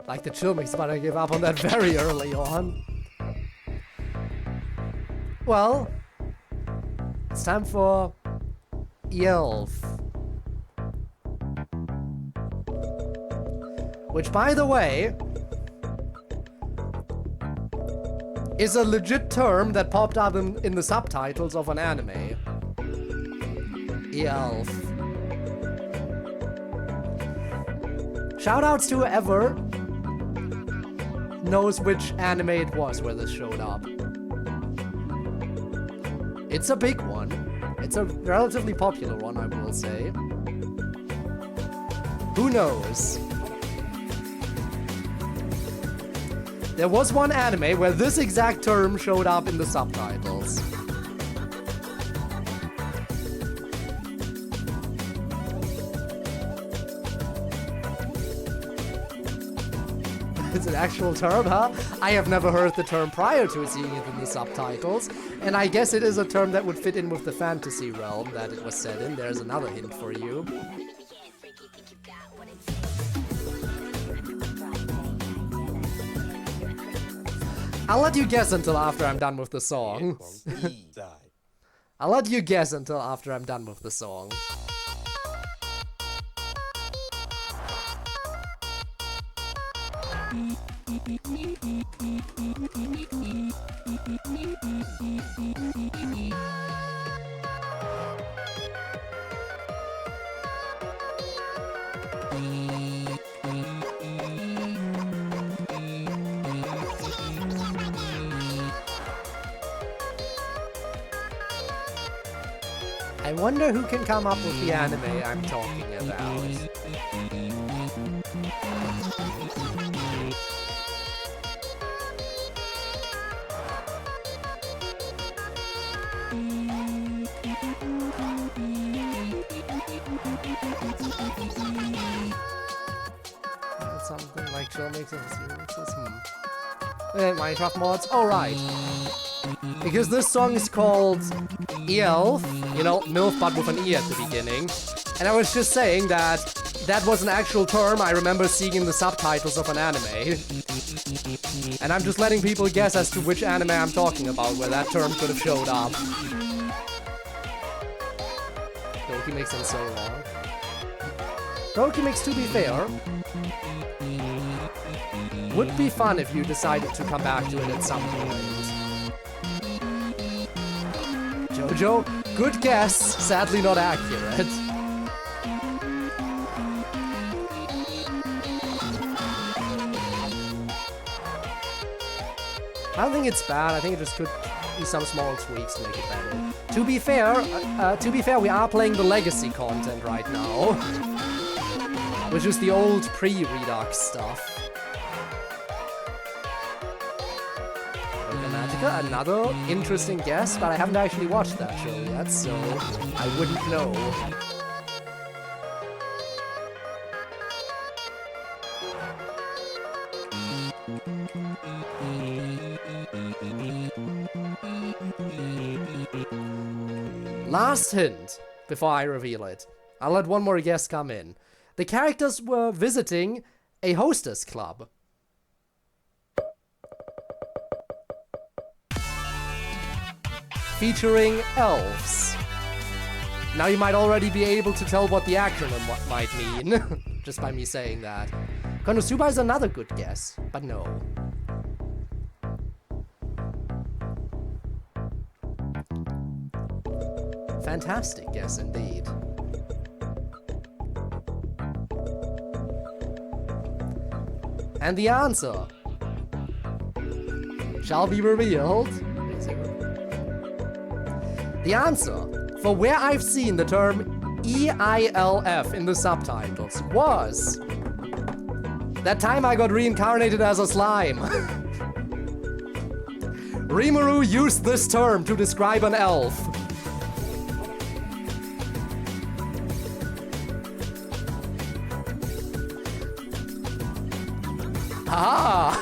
Like the chill mix, but I gave up on that very early on. Well, It's time for Elf. Which, by the way, is a legit term that popped up in the subtitles of an anime. Elf. Shoutouts to whoever knows which anime it was where this showed up. It's a big one. It's a relatively popular one, I will say. Who knows? There was one anime where this exact term showed up in the subtitles. It's an actual term, huh? I have never heard the term prior to seeing it in the subtitles, and I guess it is a term that would fit in with the fantasy realm that it was set in. There's another hint for you. I'll let you guess until after I'm done with the song. I'll let you guess until after I'm done with the song. I wonder who can come up with the anime I'm talking about. Something like Chill makes it Minecraft mods? Alright. Because this song is called Elf, you know, MILF but with an E at the beginning. And I was just saying that that was an actual term I remember seeing in the subtitles of an anime. And I'm just letting people guess as to which anime I'm talking about, where that term could have showed up. Doki makes them so long. Doki makes, to be fair, would be fun if you decided to come back to it at some point. Jojo, good guess, sadly not accurate. I don't think it's bad. I think it just could be some small tweaks to make it better. To be fair, we are playing the legacy content right now, which is the old pre-Redux stuff. Another interesting guess, but I haven't actually watched that show yet, so I wouldn't know. Last hint, before I reveal it. I'll let one more guess come in. The characters were visiting a hostess club. Featuring elves. Now you might already be able to tell what the acronym might mean, just by me saying that. Konosuba is another good guess, but no. Fantastic guess indeed. And the answer shall be revealed. The answer for where I've seen the term EILF in the subtitles was that time I got reincarnated as a slime. Rimuru used this term to describe an elf. Ah!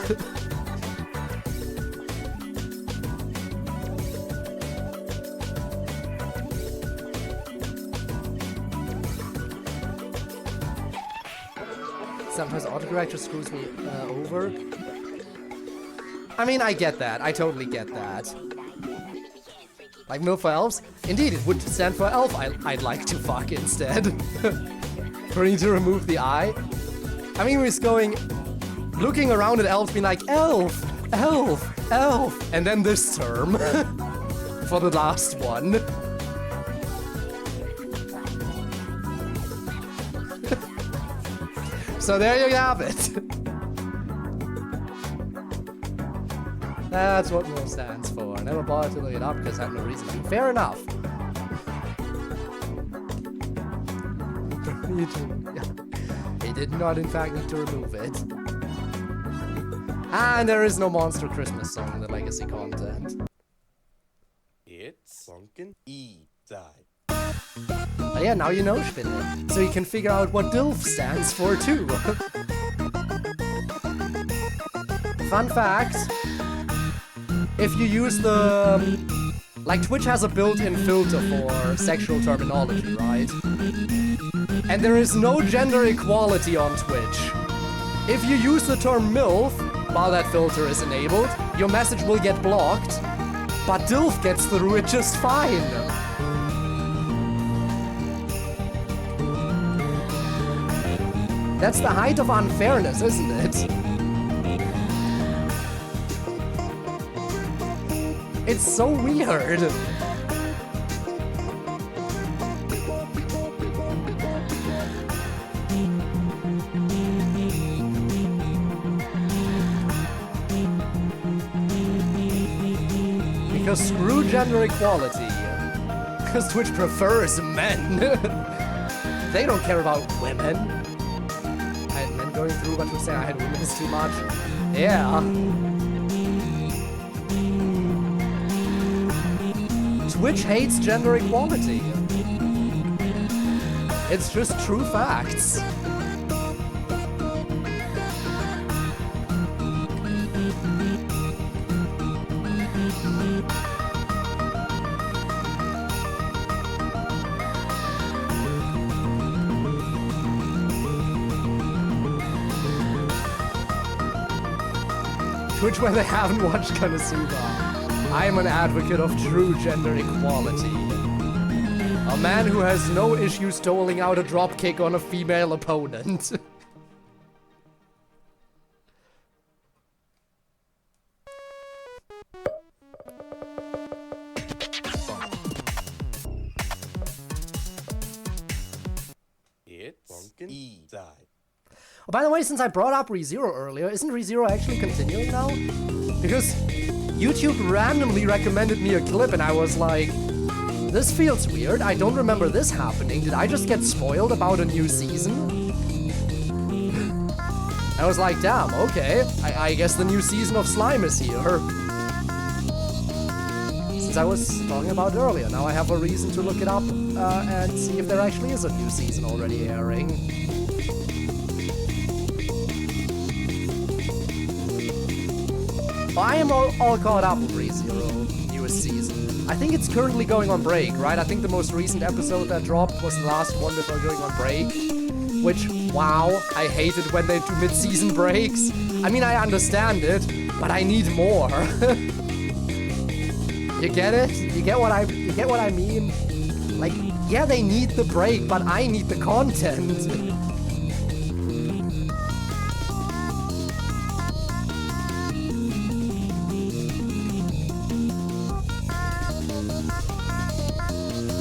Sometimes autocorrect just screws me over. I mean, I get that. I totally get that. Like MILF for elves? Indeed, it would stand for elf I'd like to fuck instead. For me to remove the I. I mean, we're going, looking around at elves being like, elf, elf, elf, and then this term for the last one. So there you have it. That's what MILF stands for. I never bothered to look it up because I had no reason to. Fair enough. He did not, in fact, need to remove it. And there is no Monster Christmas song in the Legacy content. It's Funkin' E-side. But yeah, now you know, Spinne. So you can figure out what DILF stands for, too. Fun fact. If you use the... Like, Twitch has a built-in filter for sexual terminology, right? And there is no gender equality on Twitch. If you use the term MILF while that filter is enabled, your message will get blocked, but DILF gets through it just fine. That's the height of unfairness, isn't it? It's so weird. Because screw gender equality. Because Twitch prefers men. They don't care about women. I had men going through what was saying I had women is too much. Yeah. Twitch hates gender equality. It's just true facts. Twitch when they haven't watched Konosuba. I am an advocate of true gender equality. A man who has no issues doling out a dropkick on a female opponent. It's Funkin' E-side. Oh, by the way, since I brought up ReZero earlier, isn't ReZero actually continuing now? Because YouTube randomly recommended me a clip and I was like, this feels weird, I don't remember this happening, did I just get spoiled about a new season? I was like, damn, okay, I guess the new season of Slime is here. Since I was talking about it earlier, now I have a reason to look it up and see if there actually is a new season already airing. I am all caught up with ReZero, newest season. I think it's currently going on break, right? I think the most recent episode that dropped was the last one before going on break. Which, wow, I hate it when they do mid-season breaks. I mean, I understand it, but I need more. You get it? You get what I mean? Like, yeah, they need the break, but I need the content.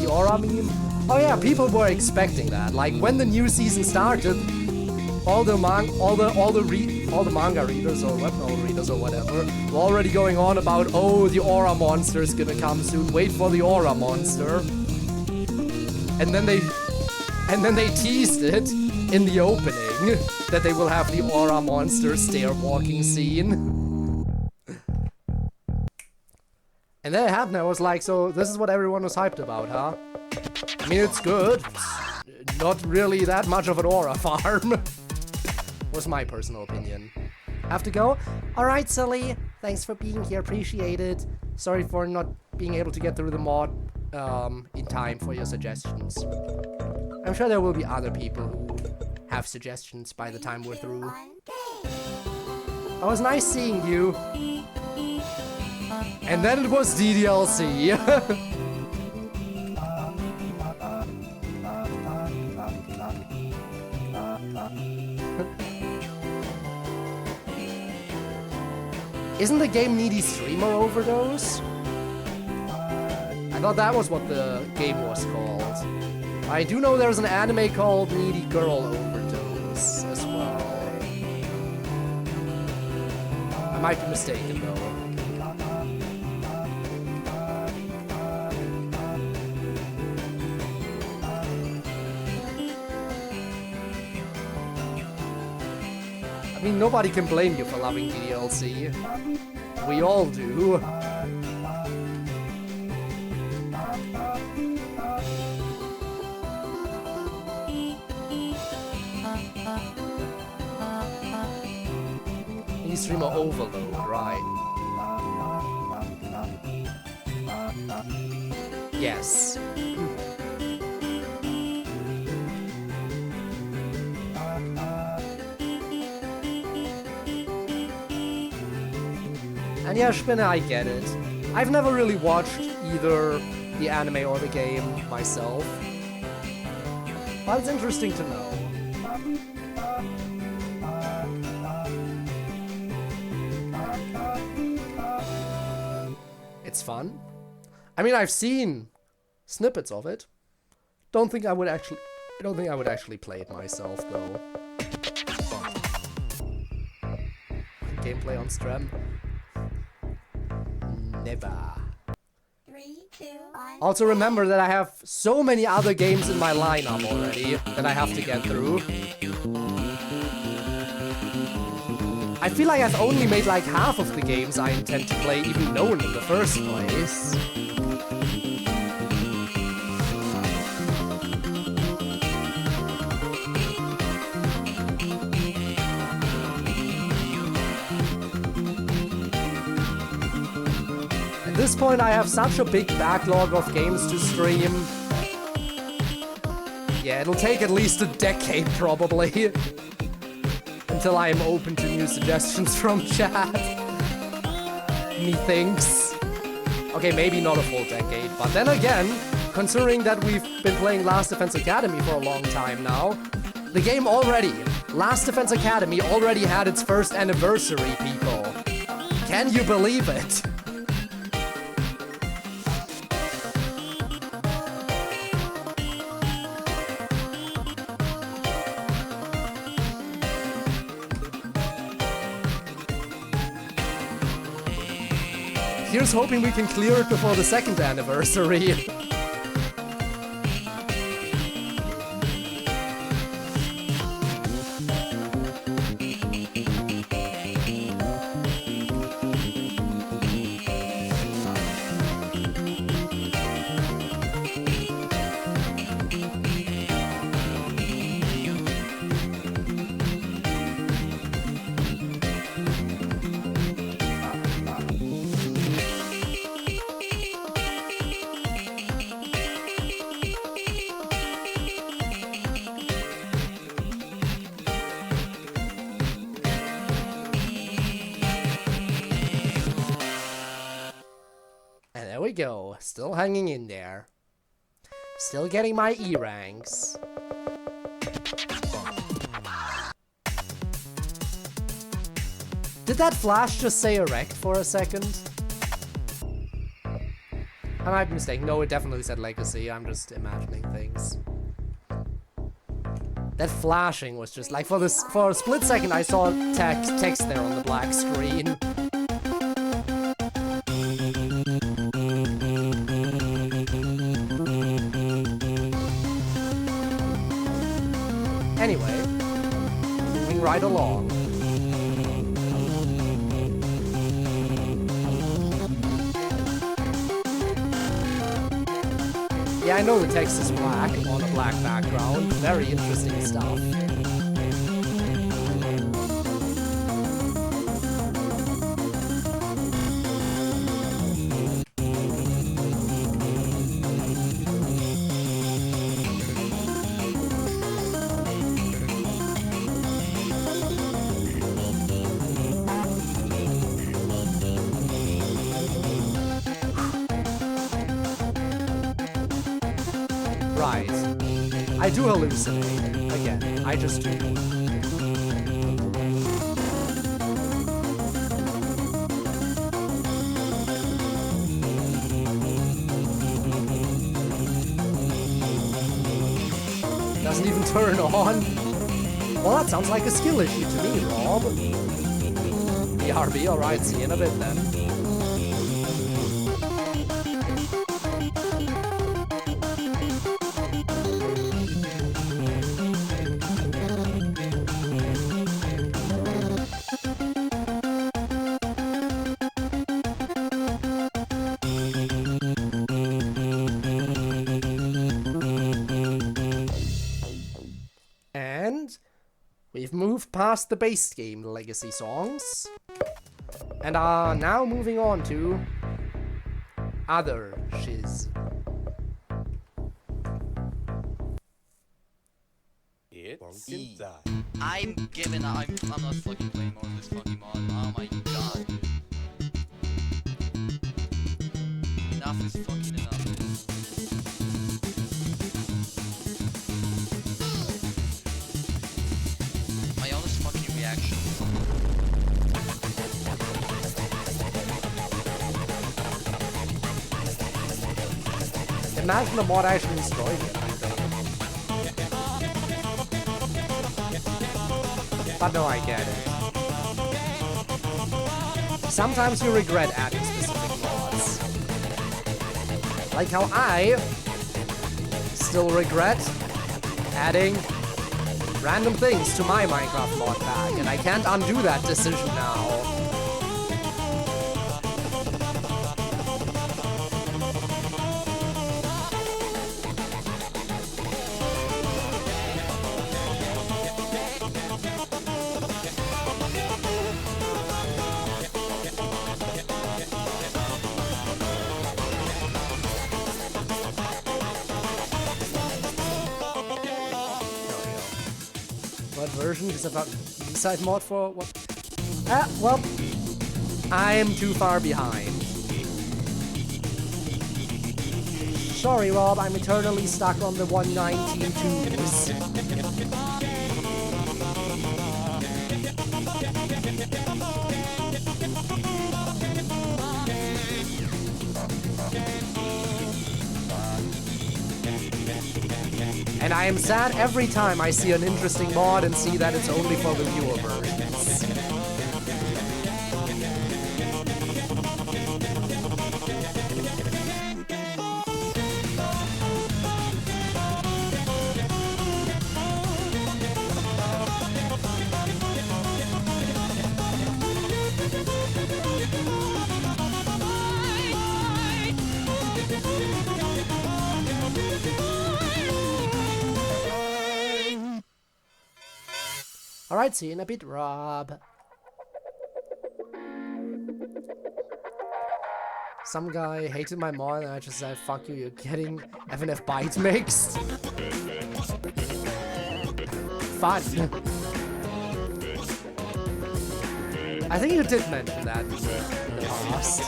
Aura meme? Oh yeah, people were expecting that. Like when the new season started, all the manga readers or web novel readers or whatever were already going on about, oh, the Aura monster is gonna come soon. Wait for the Aura monster. And then they teased it in the opening that they will have the Aura monster stair walking scene. And then it happened, I was like, so this is what everyone was hyped about, huh? I mean, it's good. It's not really that much of an aura farm. Was my personal opinion. Have to go? Alright, Sully. Thanks for being here, appreciate it. Sorry for not being able to get through the mod in time for your suggestions. I'm sure there will be other people who have suggestions by the time we're through. It was nice seeing you. And then it was DDLC. Isn't the game Needy Streamer Overdose? I thought that was what the game was called. I do know there's an anime called Needy Girl Overdose as well. I might be mistaken though. I mean, nobody can blame you for loving DLC. We all do. Streamer overload, right? Yes. And yeah, Spinner, I get it. I've never really watched either the anime or the game myself. But it's interesting to know. It's fun. I mean, I've seen snippets of it. I don't think I would actually play it myself, though. Gameplay on stream? Never. 3, 2, 1. Also remember that I have so many other games in my lineup already that I have to get through. I feel like I've only made like half of the games I intend to play even known in the first place. At this point I have such a big backlog of games to stream. Yeah, it'll take at least a decade probably. Until I am open to new suggestions from chat. Methinks. Okay, maybe not a full decade, but then again, considering that we've been playing Last Defense Academy for a long time now, the game already, Last Defense Academy already had its first anniversary, people. Can you believe it? Here's hoping we can clear it before the second anniversary. There we go, still hanging in there. Still getting my E ranks. Did that flash just say erect for a second? I might be mistaken. No, it definitely said legacy. I'm just imagining things. That flashing was just like for a split second I saw text there on the black screen. Anyway, moving right along. Yeah, I know the text is black on a black background. Very interesting stuff. Right. I do hallucinate. Again, I just do. doesn't even turn on. Well, that sounds like a skill issue to me, Rob. BRB, alright, see you in a bit then. We've moved past the base game legacy songs and are now moving on to other shiz. It's Funkin' die. I'm giving up. I'm not fucking playing more of this fucking mod. Oh my god. Enough is fucking enough. My honest fucking reaction. Imagine the mod actually destroyed it. But no, I get it. Sometimes you regret adding specific mods. Like how I still regret adding random things to my Minecraft mod pack, and I can't undo that decision now. What version is about B-side mod for what? Ah, well, I'm too far behind. Sorry, Rob, I'm eternally stuck on the 119.2s. And I am sad every time I see an interesting mod and see that it's only for the newer versions. Alright, see you in a bit, Rob. Some guy hated my mod and I just said, fuck you, you're getting FNF byte mixed. Fun. I think you did mention that in the past.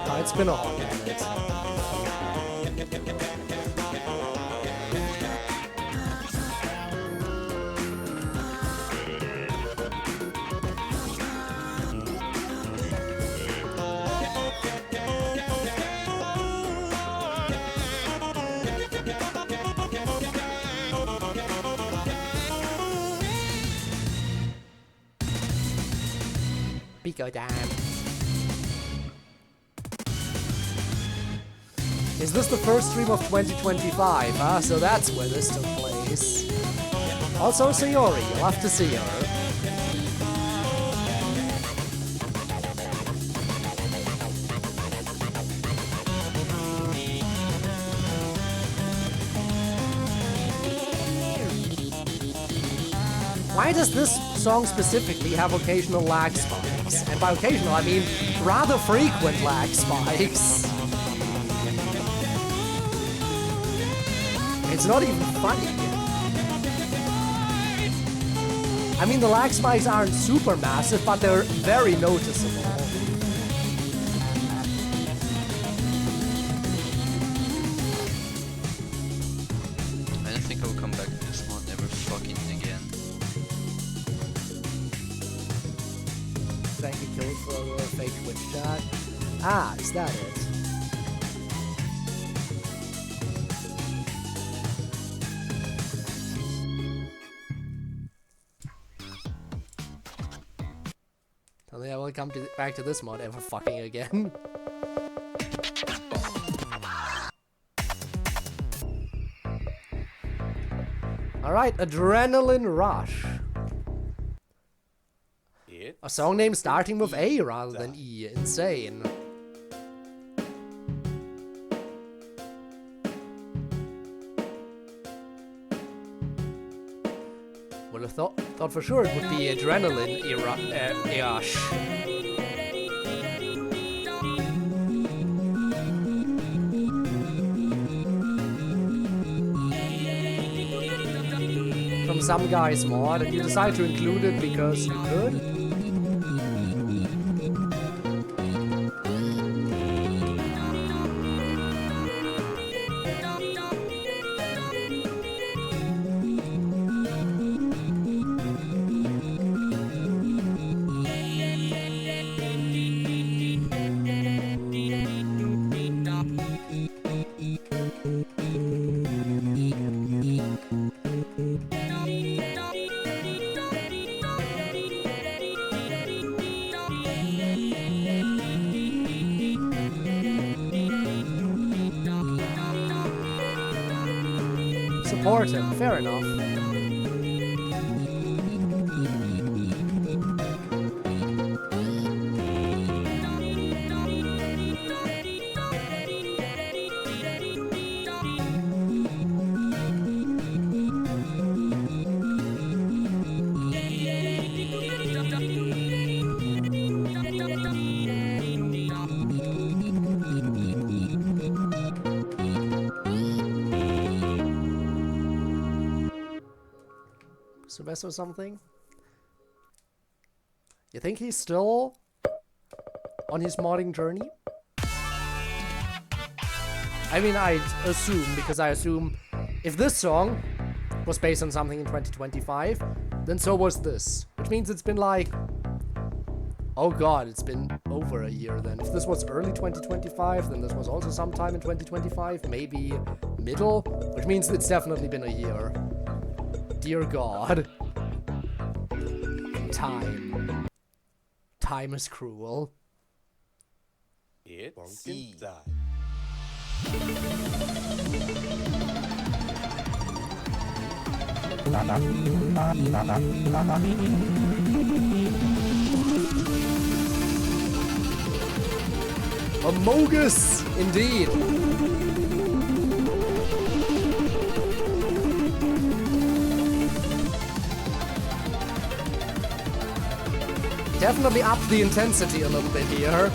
Oh, it's been a hot minute. Go down. Is this the first stream of 2025? Ah, so that's where this took place. Also, Sayori, you'll have to see her. Why does this song specifically have occasional lag spikes? And by occasional, I mean rather frequent lag spikes. It's not even funny. I mean, the lag spikes aren't super massive, but they're very noticeable. I don't think I will come back to this mod ever fucking again. Thank you, Code, for the fake Twitch chat. Ah, is that it? And then I will come back to this mod ever fucking again. Alright, Adrenaline Rush. A song name starting with A rather than E. Insane. Would have thought for sure it would be Adrenaline Rush. From some guy's mod, and you decide to include it because you could? Support him, fair enough. Sylvester or something? You think he's still on his modding journey? I mean, I'd assume, because I assume if this song was based on something in 2025, then so was this. Which means it's been like... Oh god, it's been over a year then. If this was early 2025, then this was also sometime in 2025, maybe middle, which means it's definitely been a year. Dear God. Time. Time is cruel. It's C. Funkin' time. Amogus, indeed. Definitely up the intensity a little bit here.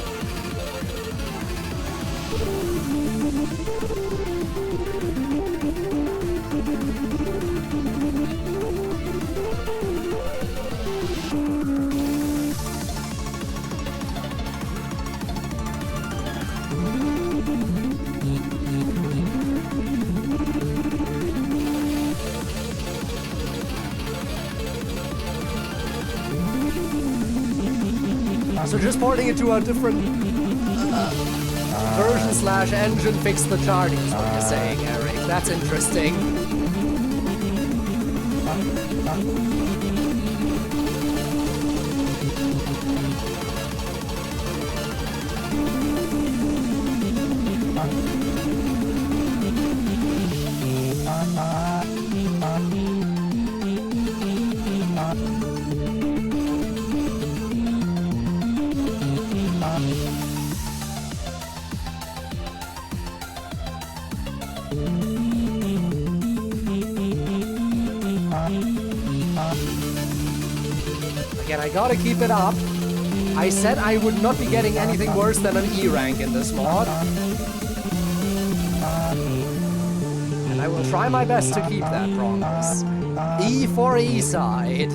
So just porting it to a different version slash engine fixed the charting is what you're saying, Eric. That's interesting. Again, I gotta keep it up. I said I would not be getting anything worse than an E rank in this mod. And I will try my best to keep that promise. E for E-side.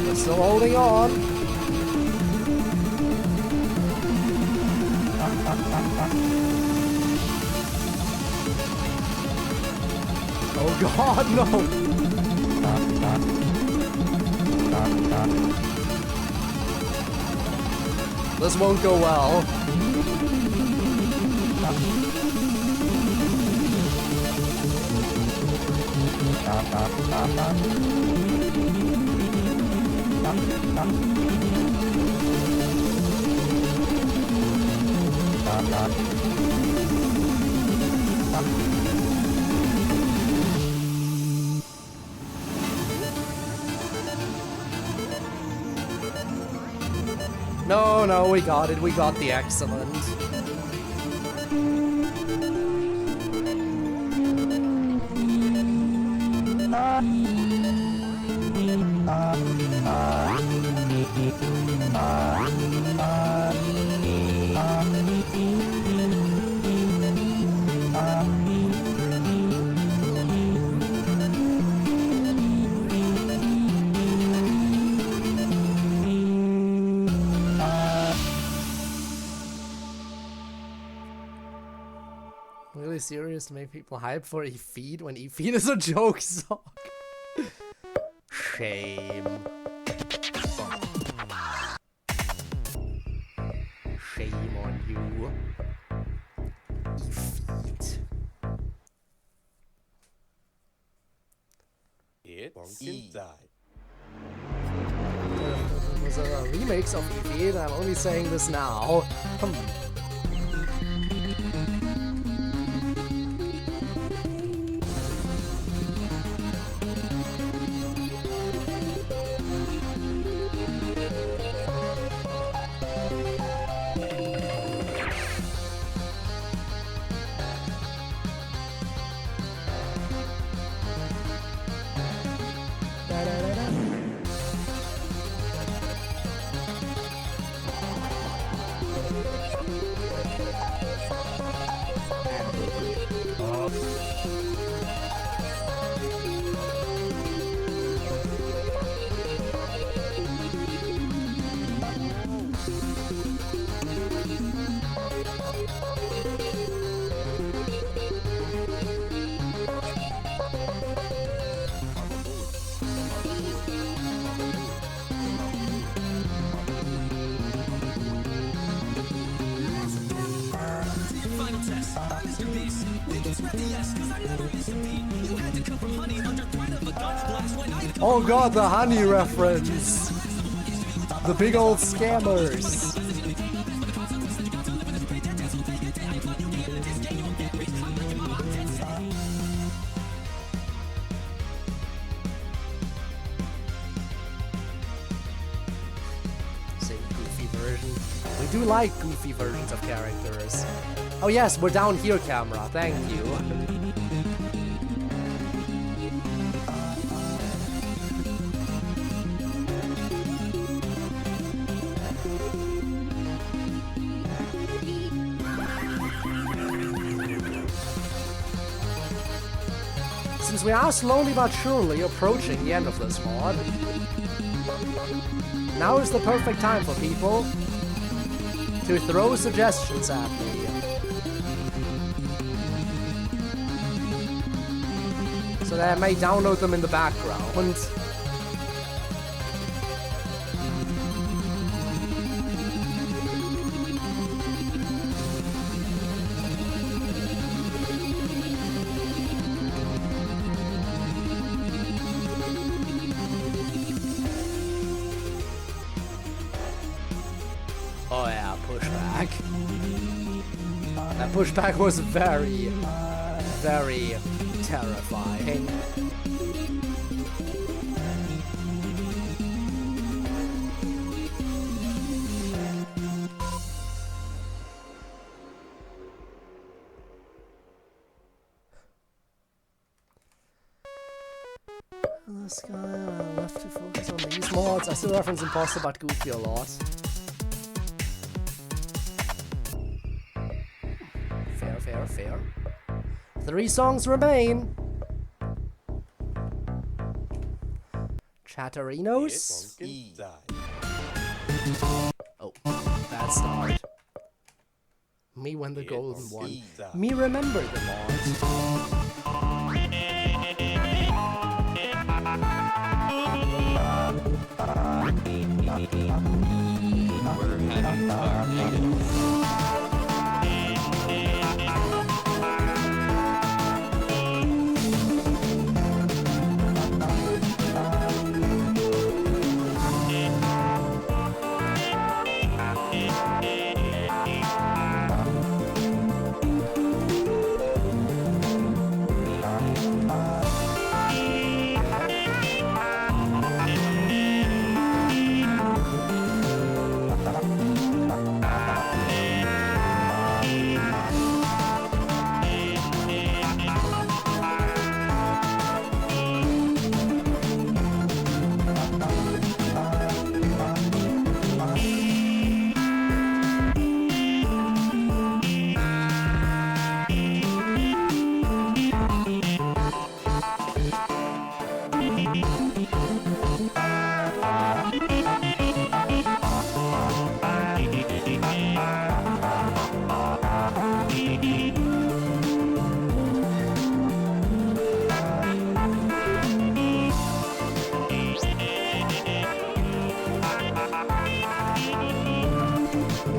We're still holding on. Oh god, no! This won't go well. No, no, we got it. We got the excellent. Really serious to make people hype for E-Feed when E-Feed is a joke song. Shame. Shame on you. E-Feed. It's Funkin' time. Those are remakes of E-Feed. I'm only saying this now. Oh god, the honey reference! The big old scammers! Same goofy version. We do like goofy versions of characters. Oh yes, we're down here, camera. Thank you. Since we are slowly but surely approaching the end of this mod, now is the perfect time for people to throw suggestions at me. So that I may download them in the background. pushback was very, very terrifying. This guy, I'll have to focus on these mods. I still reference Imposter but Goofy a lot. Fair, fair, fair. 3 songs remain. Chatterinos. Funkin' die. Oh, bad start. Me when the golden one. Die. Me remember the mods. We're having fun.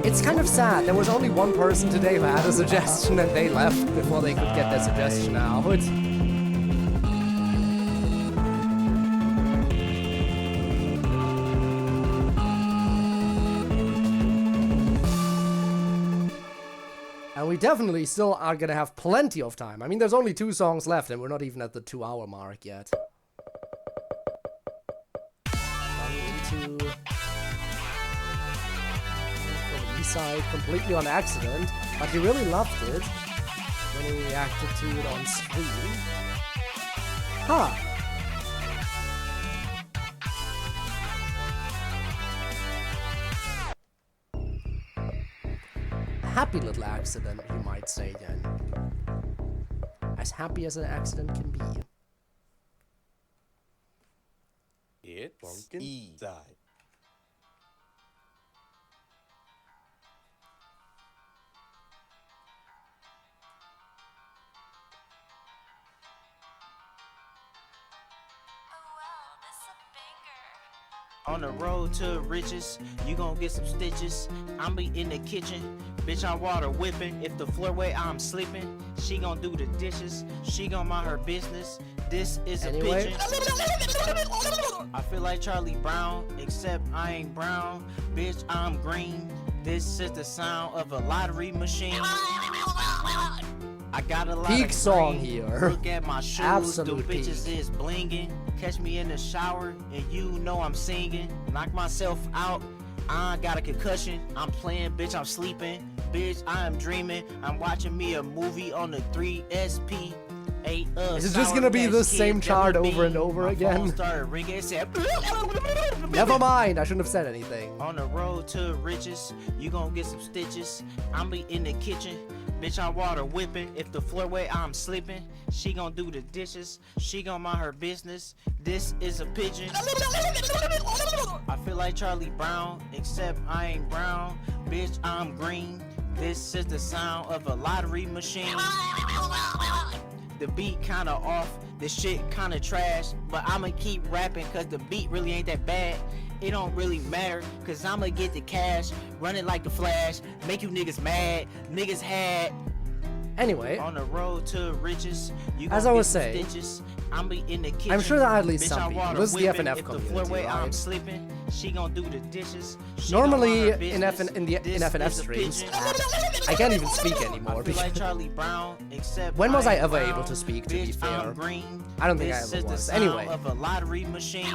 It's kind of sad. There was only one person today who had a suggestion and they left before they could get their suggestion out. And we definitely still are gonna have plenty of time. I mean, there's only 2 songs left and we're not even at the 2-hour mark yet. Into side completely on accident, but he really loved it when he reacted to it on stream. Huh. A happy little accident, you might say then. As happy as an accident can be. It's Funkin' die. On the road to riches, you gon' get some stitches. I'm be in the kitchen, bitch, I'm water whipping. If the floor way I'm sleeping, she gon' do the dishes. She gon' mind her business. This is a Anyway. pigeon. I feel like Charlie Brown, except I ain't brown. Bitch, I'm green. This is the sound of a lottery machine. I got a lot Peak of song green. here. Look at my shoes, Absolute the bitches peak. is blinging. Catch me in the shower and you know I'm singing. Knock myself out, I got a concussion. I'm playing, bitch, I'm sleeping. Bitch, I am dreaming. I'm watching me a movie on the 3SP. Is it just gonna be the same chart over and over again? Ringing, said, Never mind, I shouldn't have said anything. on the road to riches, you gon' get some stitches. I'm be in the kitchen, bitch, I'm water whipping. If the floor way I'm sleeping, she gon' do the dishes. She gon' mind her business. This is a pigeon. I feel like Charlie Brown, except I ain't brown. Bitch, I'm green. This is the sound of a lottery machine. The beat kinda off, the shit kinda trash, but I'ma keep rapping cause the beat really ain't that bad. It don't really matter, cause I'ma get the cash, running like the Flash, make you niggas mad, niggas had. Anyway, On the road to riches, you As gon' I was get some saying, stitches. I'm be in the kitchen. I'm sure that at least Bitch, some I'm people. water This is the whipping. FNF If the community, floor way I'm right? sleeping, She gon' do the dishes. She Normally, gon' mind her in business. FNF This is a streams, pigeon. I can't even speak I anymore. feel like Charlie Brown, except When was I ain't ever brown. able to speak, to be Bitch, fair? I'm green. I don't think I This ever is the was. sound Anyway. of a lottery machine.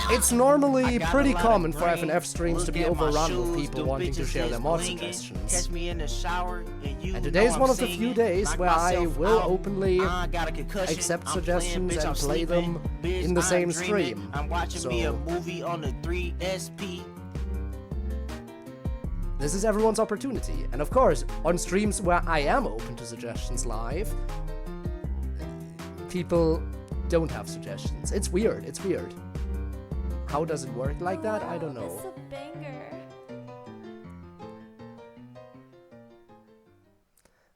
It's normally I got pretty a lot common of for green. FNF streams to Look be at my overrun with shoes, people them wanting to bitches share their is mod blinging. suggestions. Catch me in the shower, and you And know today's I'm one of the few singing. days Knock where I myself will out. openly I got a concussion. accept I'm suggestions playing, bitch, and I'm play sleeping. them Bitch, in the I'm same dreaming. stream. I'm watching me a So- movie on the 3SP. This is everyone's opportunity. And of course, on streams where I am open to suggestions live, people don't have suggestions. It's weird. It's weird. How does it work like that? I don't This know. is a banger.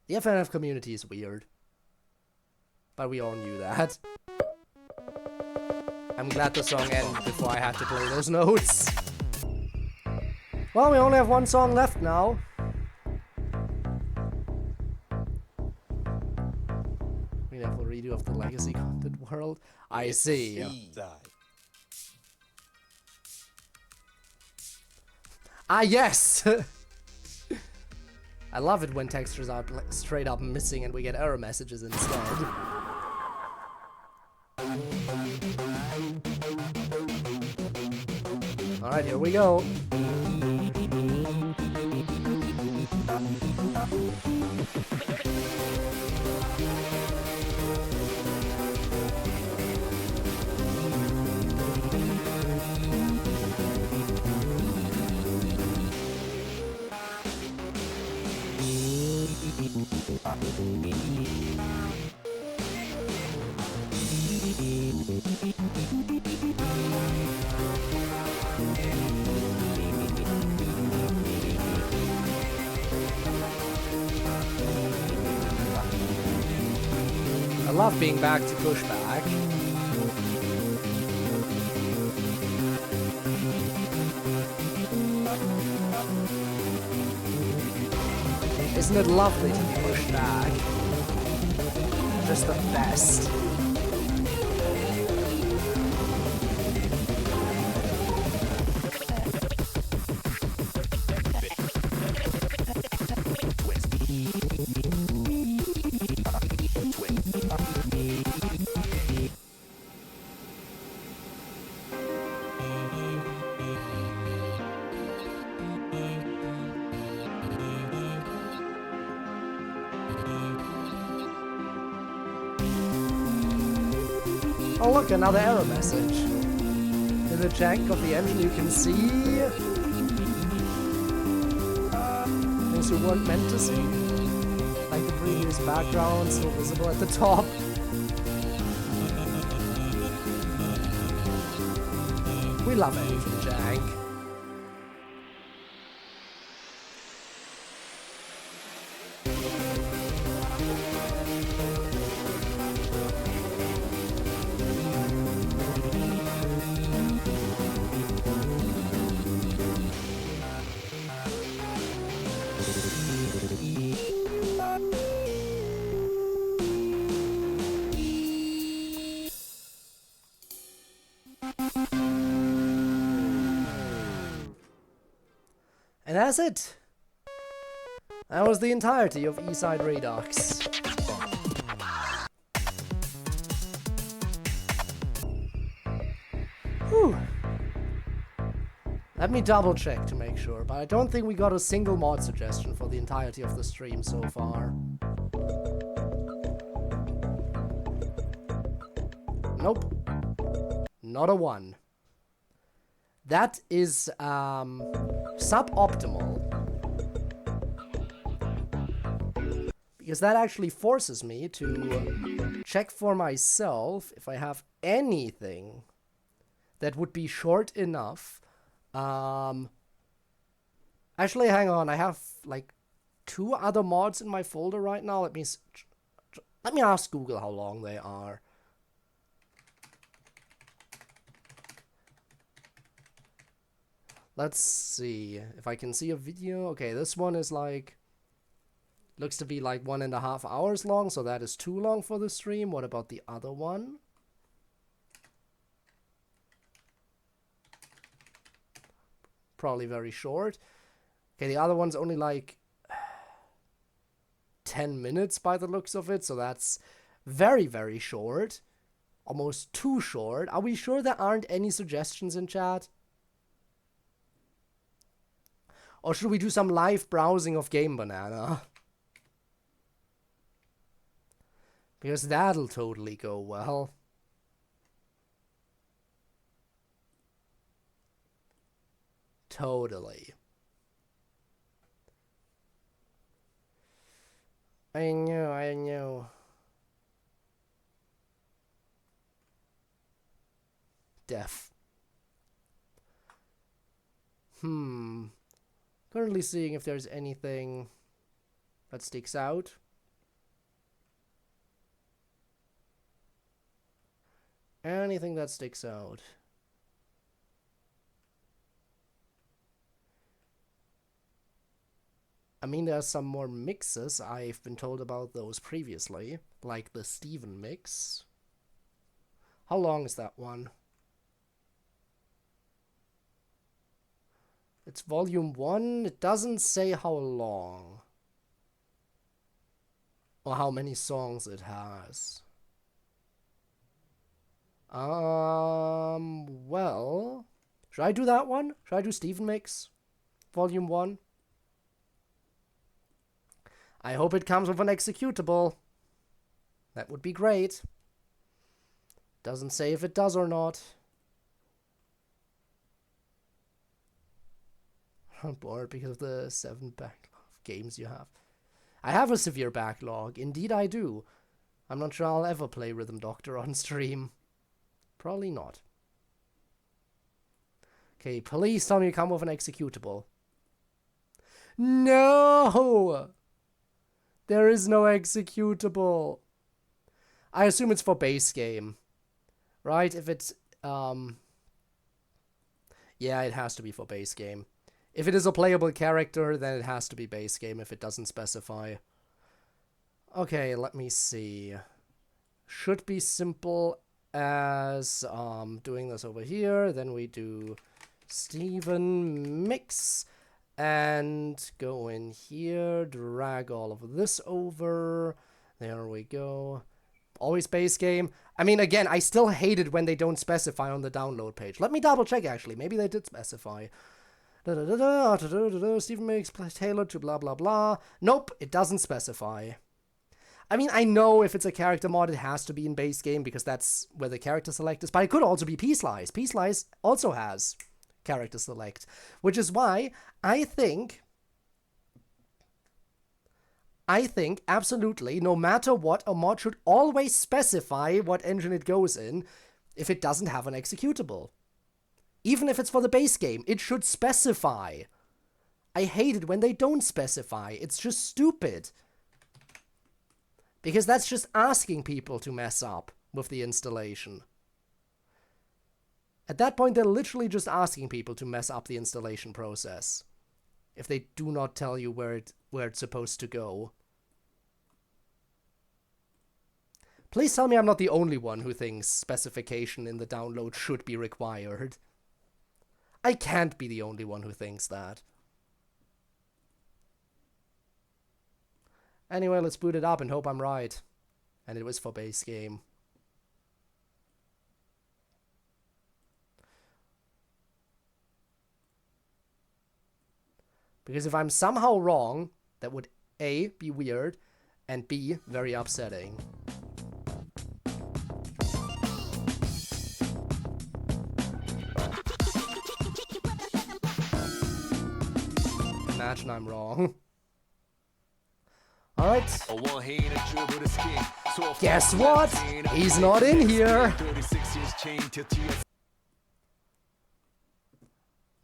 The FNF community is weird. But we all knew that. I'm glad the song ended before I had to play those notes. Well, we only have one song left now. We have a redo of the legacy content world. I see. Side. Ah, yes! I love it when textures are straight up missing and we get error messages instead. Alright, here we go. I love being back to pushback. Isn't it lovely to be pushed back? Just the best. Oh look, another error message. In the jank of the engine you can see things you weren't meant to see. Like the previous background still visible at the top. We love engine jank. And that's it. That was the entirety of Eastside Redux. Whew. Let me double check to make sure, but I don't think we got a single mod suggestion for the entirety of the stream so far. Nope. Not a one. That is suboptimal. Because that actually forces me to check for myself if I have anything that would be short enough. Actually, hang on. I have like 2 other mods in my folder right now. Let me ask Google how long they are. Let's see if I can see a video. Okay, this one is like, looks to be like 1.5 hours long, so that is too long for the stream. What about the other one? Probably very short. Okay, the other one's only like 10 minutes by the looks of it, so that's very, very short. Almost too short. Are we sure there aren't any suggestions in chat? Or should we do some live browsing of Game Banana? Because that'll totally go well. Totally. I know. Deaf. Currently seeing if there's anything that sticks out. Anything that sticks out. I mean, there's some more mixes. I've been told about those previously, like the Steven mix. How long is that one? It's volume 1. It doesn't say how long. Or how many songs it has. Well, should I do that one? Should I do Steven mix? Volume 1? I hope it comes with an executable. That would be great. Doesn't say if it does or not. I'm bored because of the 7 backlog of games you have. I have a severe backlog. Indeed I do. I'm not sure I'll ever play Rhythm Doctor on stream. Probably not. Okay, please tell me you come with an executable. No! There is no executable. I assume it's for base game. Right? If it's, yeah, it has to be for base game. If it is a playable character, then it has to be base game if it doesn't specify. Okay, let me see. Should be simple as doing this over here. Then we do Steven mix. And go in here, drag all of this over. There we go. Always base game. I mean, again, I still hate it when they don't specify on the download page. Let me double check, actually. Maybe they did specify. Steven makes tailored to blah, blah, blah. Nope, it doesn't specify. I mean, I know if it's a character mod, it has to be in base game because that's where the character select is. But it could also be P-Slice. P-Slice also has character select, which is why I think absolutely no matter what, a mod should always specify what engine it goes in if it doesn't have an executable. Even if it's for the base game, it should specify. I hate it when they don't specify. It's just stupid. Because that's just asking people to mess up with the installation. At that point, they're literally just asking people to mess up the installation process. If they do not tell you where it's supposed to go. Please tell me I'm not the only one who thinks specification in the download should be required. I can't be the only one who thinks that. Anyway, let's boot it up and hope I'm right. And it was for base game. Because if I'm somehow wrong, that would A, be weird, and B, very upsetting. Imagine I'm wrong. Alright. Guess what? He's not in here.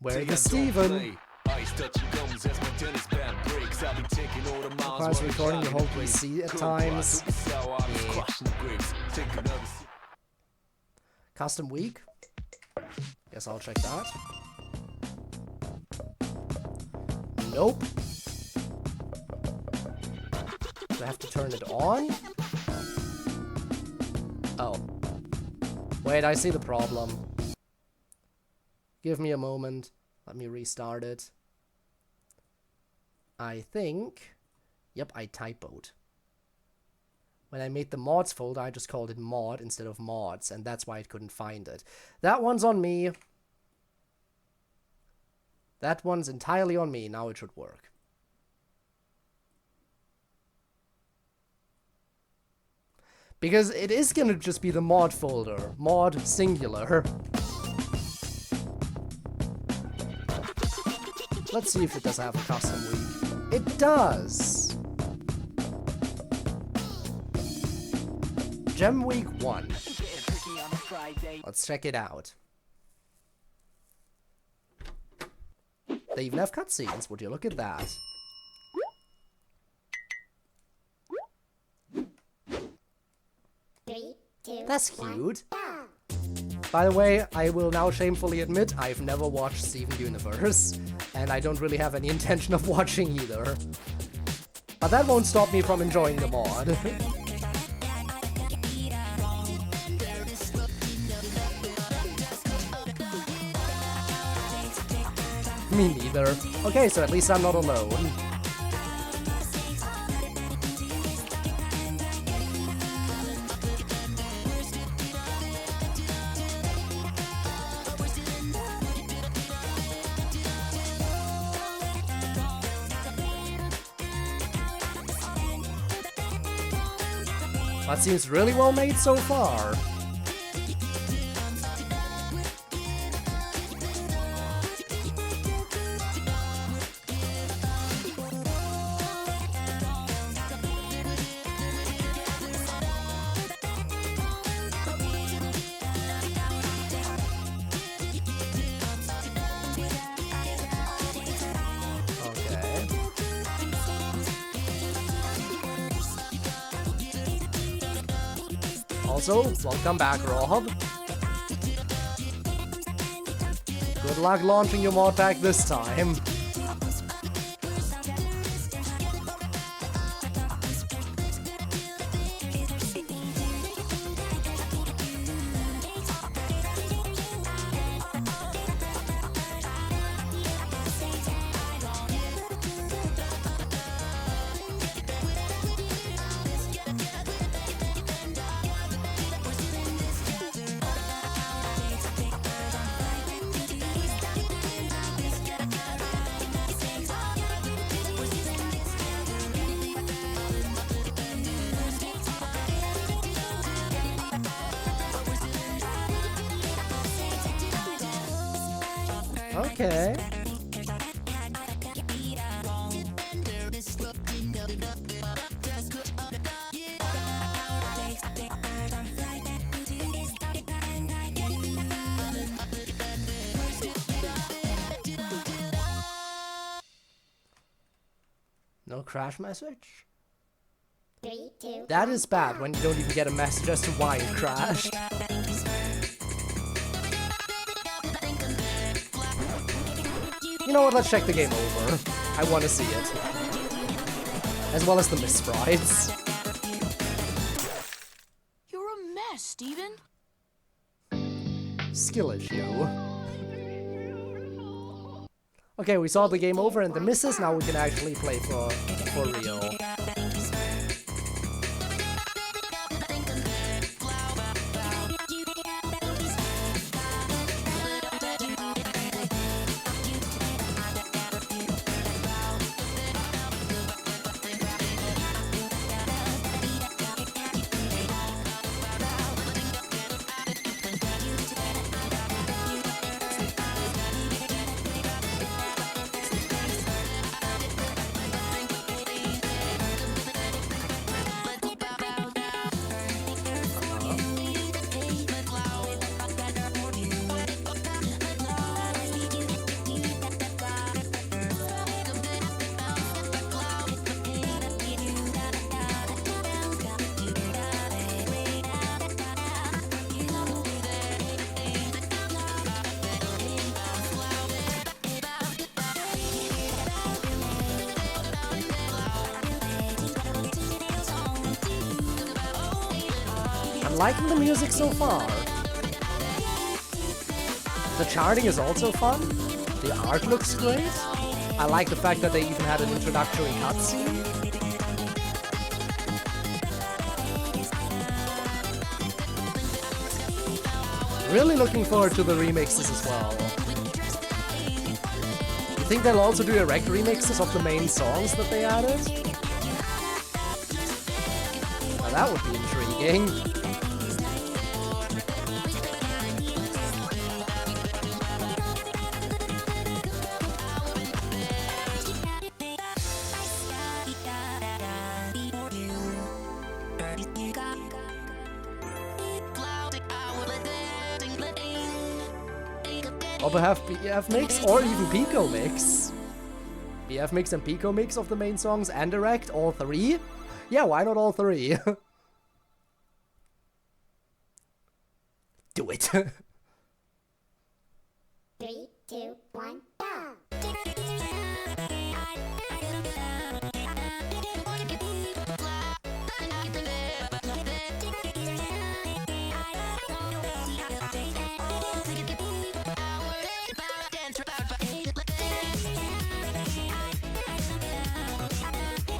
Where's the Steven? Requires recording your whole PC at times. Yeah. Custom week? Guess I'll check that. Nope. Do I have to turn it on? Oh. Wait, I see the problem. Give me a moment. Let me restart it. I think... Yep, I typoed. When I made the mods folder, I just called it mod instead of mods, and that's why it couldn't find it. That one's on me. That one's entirely on me. Now it should work. Because it is gonna just be the mod folder. Mod singular. Let's see if it does have a custom week. It does! Gem Week 1. Let's check it out. They even have cutscenes. Would you look at that? That's cute. By the way, I will now shamefully admit I've never watched Steven Universe, and I don't really have any intention of watching either. But that won't stop me from enjoying the mod. Me neither. Okay, so at least I'm not alone. That seems really well made so far. Also, welcome back, Rob. Good luck launching your mod pack this time. Okay. No crash message? 3, 2, That is bad when you don't even get a message as to why it crashed. You know what, let's check the game over. I want to see it. As well as the missprites. You're a mess, Steven. Skill issue. Okay, we saw the game over and the misses, now we can actually play for real. I'm liking the music so far. The charting is also fun. The art looks great. I like the fact that they even had an introductory cutscene. Really looking forward to the remixes as well. You think they'll also do direct remixes of the main songs that they added? Now that would be intriguing. Or perhaps BF mix, or even Pico mix. BF mix and Pico mix of the main songs and direct, all three? Yeah, why not all three? Do it. 3, 2, 1, go!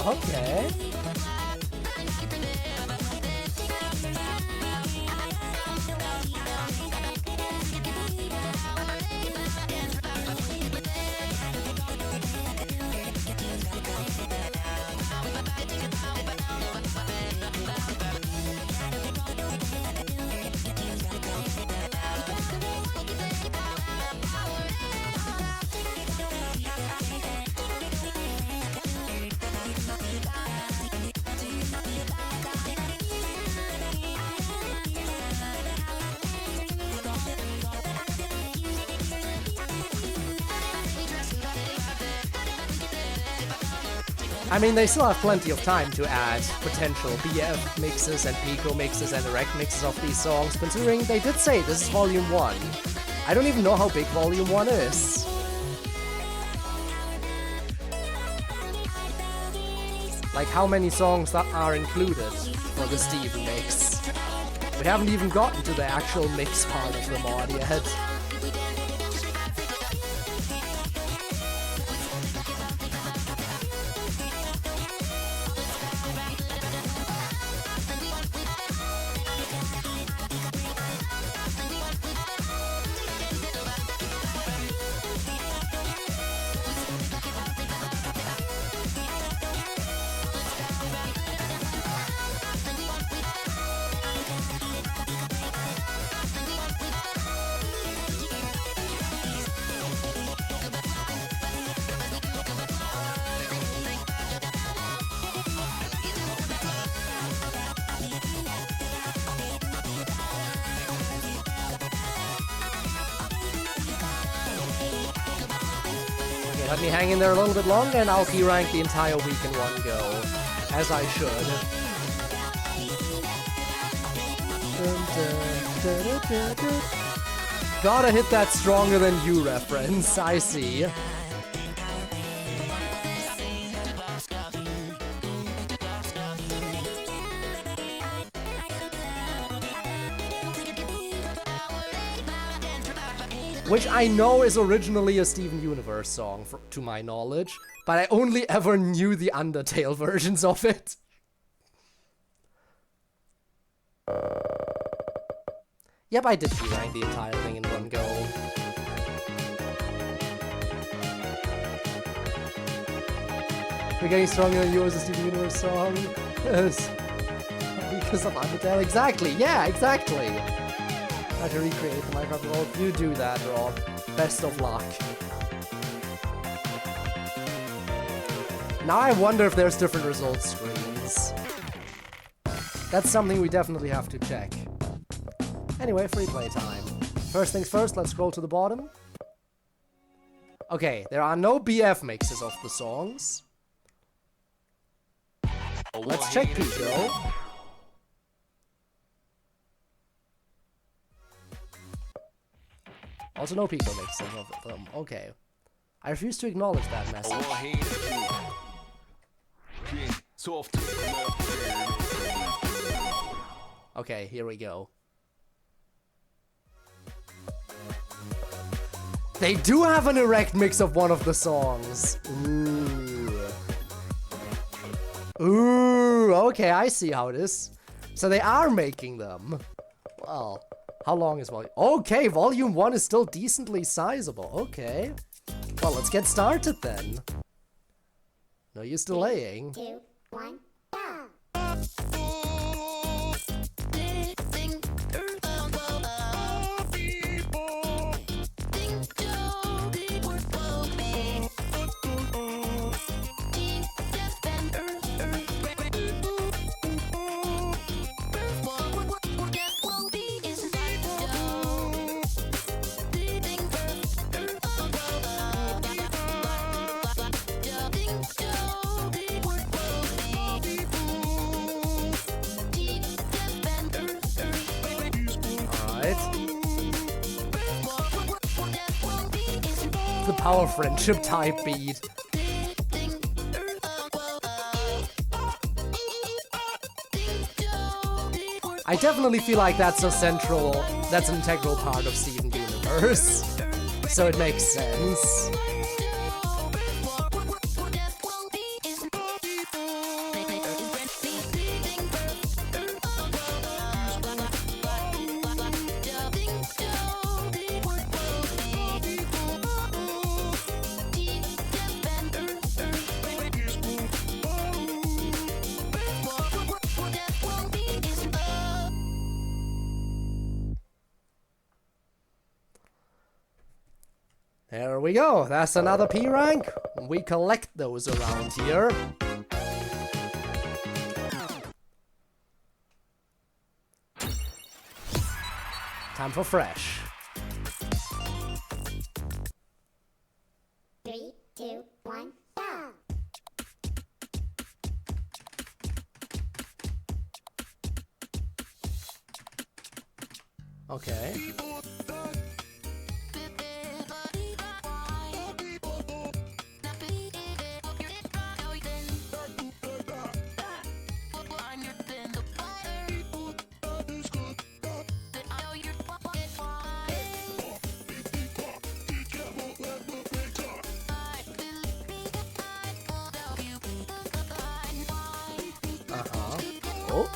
Okay. I mean, they still have plenty of time to add potential BF mixes and Pico mixes and direct mixes of these songs, considering they did say this is Volume 1. I don't even know how big Volume 1 is. Like, how many songs that are included for the Steven mix. We haven't even gotten to the actual mix part of the mod yet. Let me hang in there a little bit longer and I'll key rank the entire week in one go. As I should. Gotta hit that stronger than you reference, I see. Which I know is originally a Steven Universe song, to my knowledge, but I only ever knew the Undertale versions of it. Yep, I did rank the entire thing in one go. We're getting stronger than you as a Steven Universe song. Yes. Because of Undertale. Exactly, yeah, exactly. Try to recreate the Minecraft world. You do that, Rob. Best of luck. Now I wonder if there's different results screens. That's something we definitely have to check. Anyway, free play time. First things first, let's scroll to the bottom. Okay, there are no BF mixes of the songs. Let's check Pico. Also no Pico mixes of them. Okay. I refuse to acknowledge that message. Okay, here we go. They do have an erect mix of one of the songs. Ooh. Ooh, okay, I see how it is. So they are making them. Well, how long is volume? Okay, volume 1 is still decently sizable. Okay. Well, let's get started then. No use delaying. 2, 1, go! The power friendship type beat. I definitely feel like that's an integral part of Steven Universe. So it makes sense. There we go, that's another P rank. We collect those around here. Time for fresh. 3, 2, 1, go! Okay. Oh.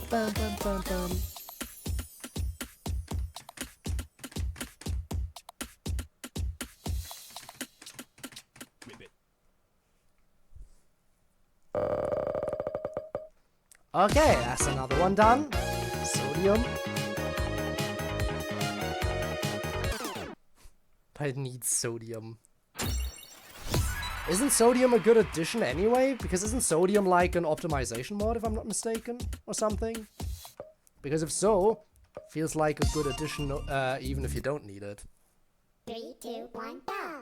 Bum, bum, bum, bum. Okay, that's another one done. Sodium. But it needs sodium. Isn't sodium a good addition anyway? Because isn't sodium like an optimization mod, if I'm not mistaken? Or something? Because if so, feels like a good addition even if you don't need it. 3, 2, 1, go!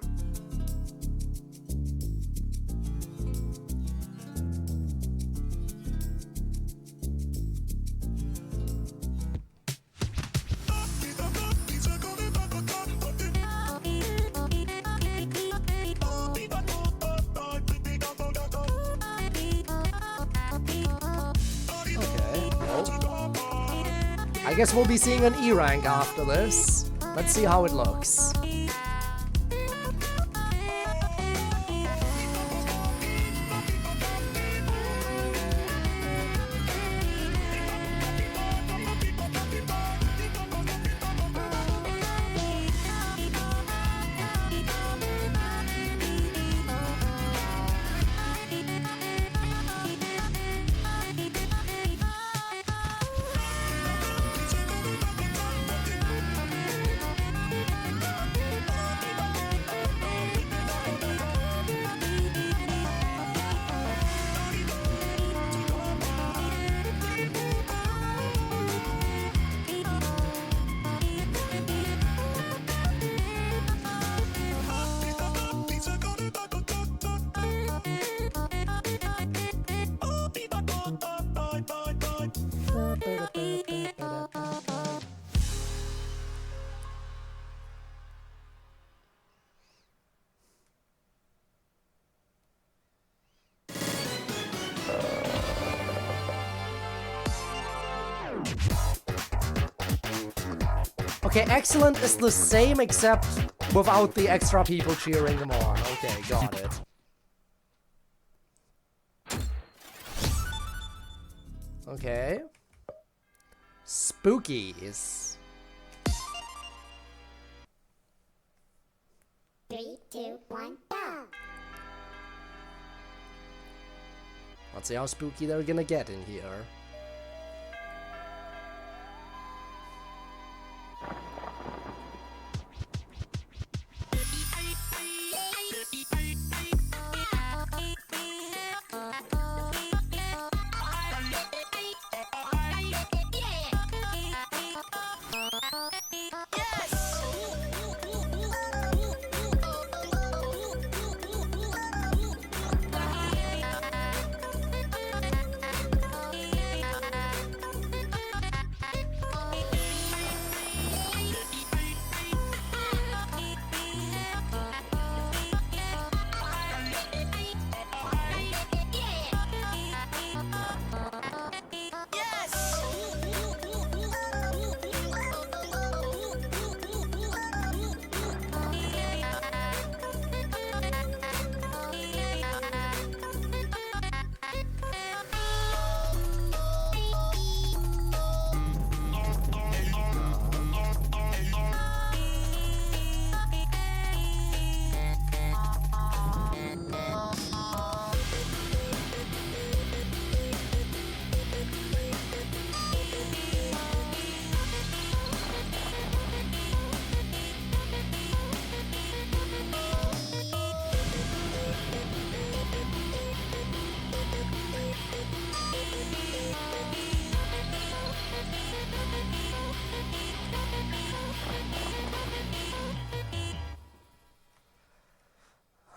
I guess we'll be seeing an E rank after this. Let's see how it looks. Okay, excellent is the same except without the extra people cheering them on. Okay, got it. Okay. Spookies. 3, 2, 1, go! Let's see how spooky they're gonna get in here.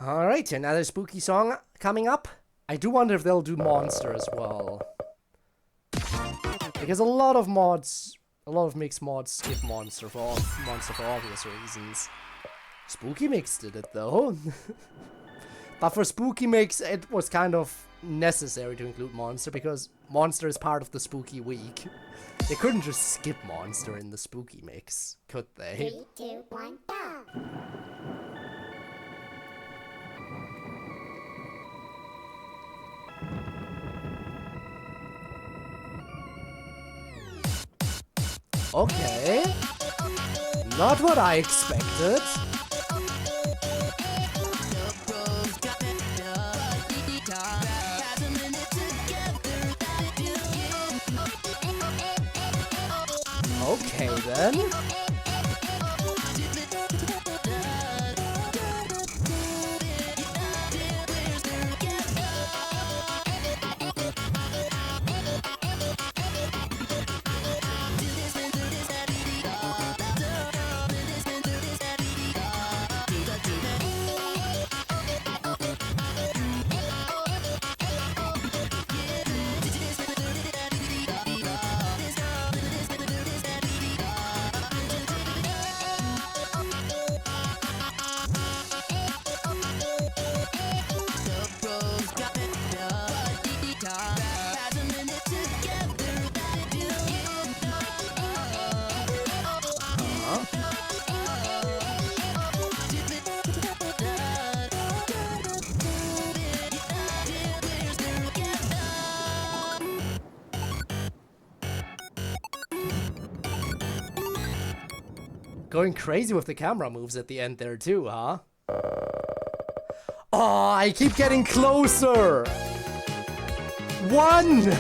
Alright, another spooky song coming up. I do wonder if they'll do Monster as well. Because a lot of mixed mods skip Monster for obvious reasons. Spooky Mix did it though. But for Spooky Mix, it was kind of necessary to include Monster because Monster is part of the Spooky Week. They couldn't just skip Monster in the Spooky Mix, could they? 3, 2, 1, go! Okay. Not what I expected. Okay then. Going crazy with the camera moves at the end there too, huh? Oh, I keep getting closer! 1!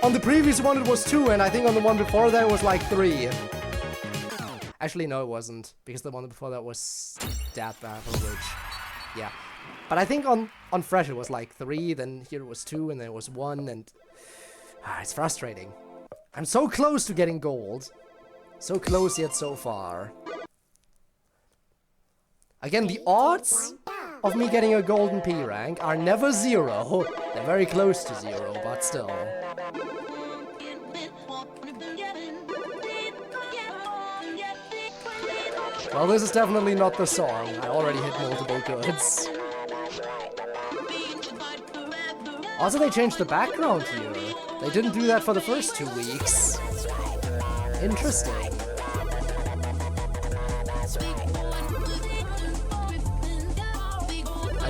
On the previous one it was 2, and I think on the one before that it was like 3. Actually, no, it wasn't, because the one before that was that bad, which... yeah. But I think on Fresh it was like 3, then here it was 2, and then it was 1, and... it's frustrating. I'm so close to getting gold. So close yet so far. Again, the odds of me getting a golden P rank are never 0. They're very close to 0, but still. Well, this is definitely not the song. I already hit multiple goods. Also, they changed the background here. They didn't do that for the first 2 weeks. Interesting.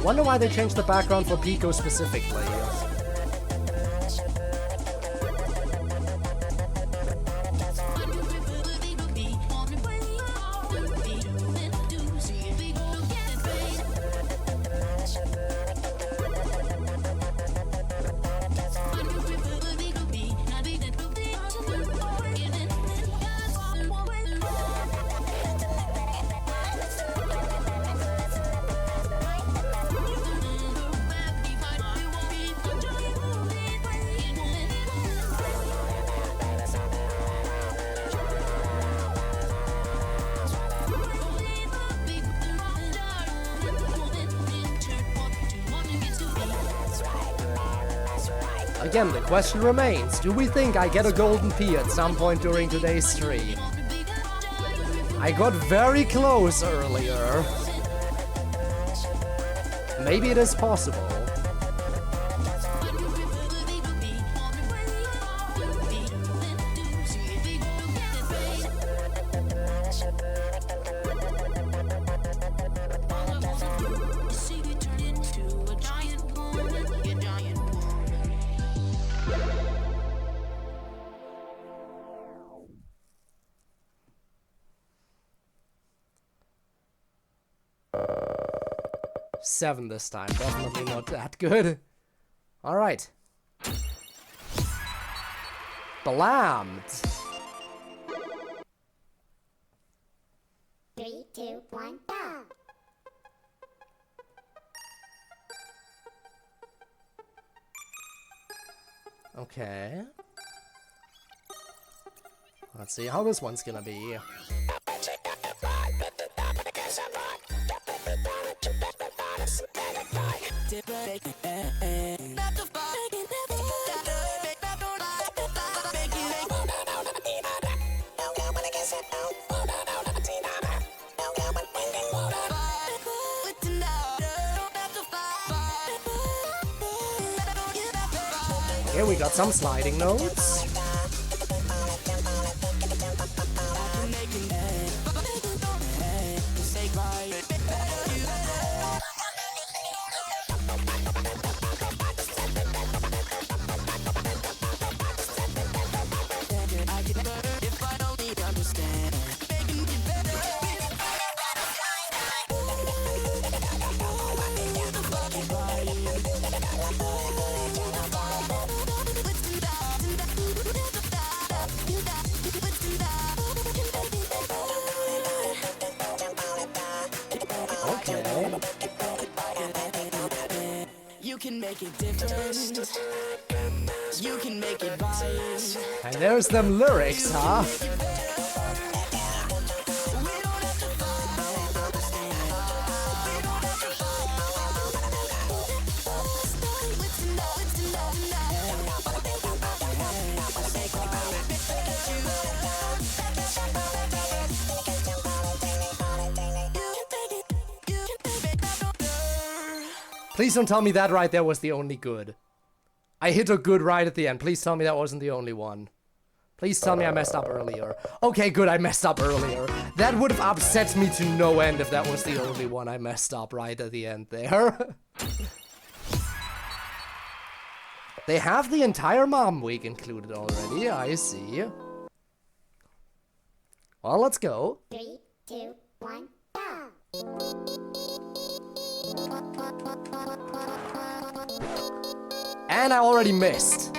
Wonder why they changed the background for Pico specifically. Again, the question remains, do we think I get a golden P at some point during today's stream? I got very close earlier. Maybe it is possible. Seven this time, definitely not that good. Alright. Blammed. 3, 2, 1, go. Okay. Let's see how this one's gonna be. Here we got some sliding notes. You can make it different. You can make it violent. And there's them lyrics, huh? Please don't tell me that right there was the only good. I hit a good right at the end. Please tell me that wasn't the only one. Please tell me I messed up earlier. Okay, good, I messed up earlier. That would have upset me to no end if that was the only one I messed up right at the end there. They have the entire Mom Week included already, I see. Well, let's go. 3, 2, 1, go. And I already missed.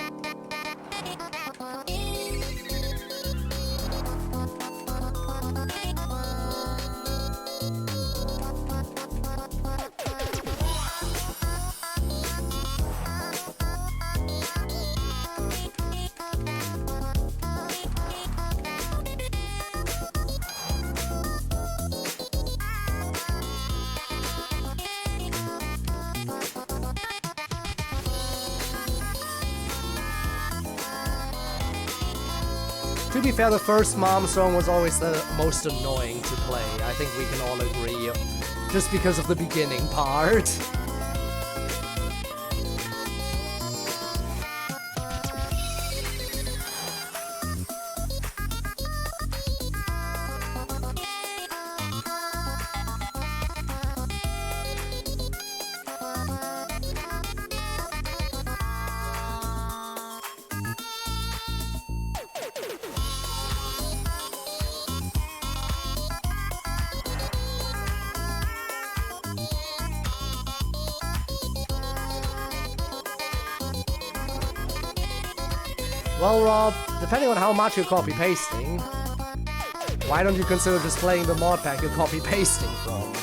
To be fair, the first Mom song was always the most annoying to play. I think we can all agree. Just because of the beginning part. Well, Rob, depending on how much you're copy-pasting, why don't you consider just playing the mod pack you're copy-pasting from?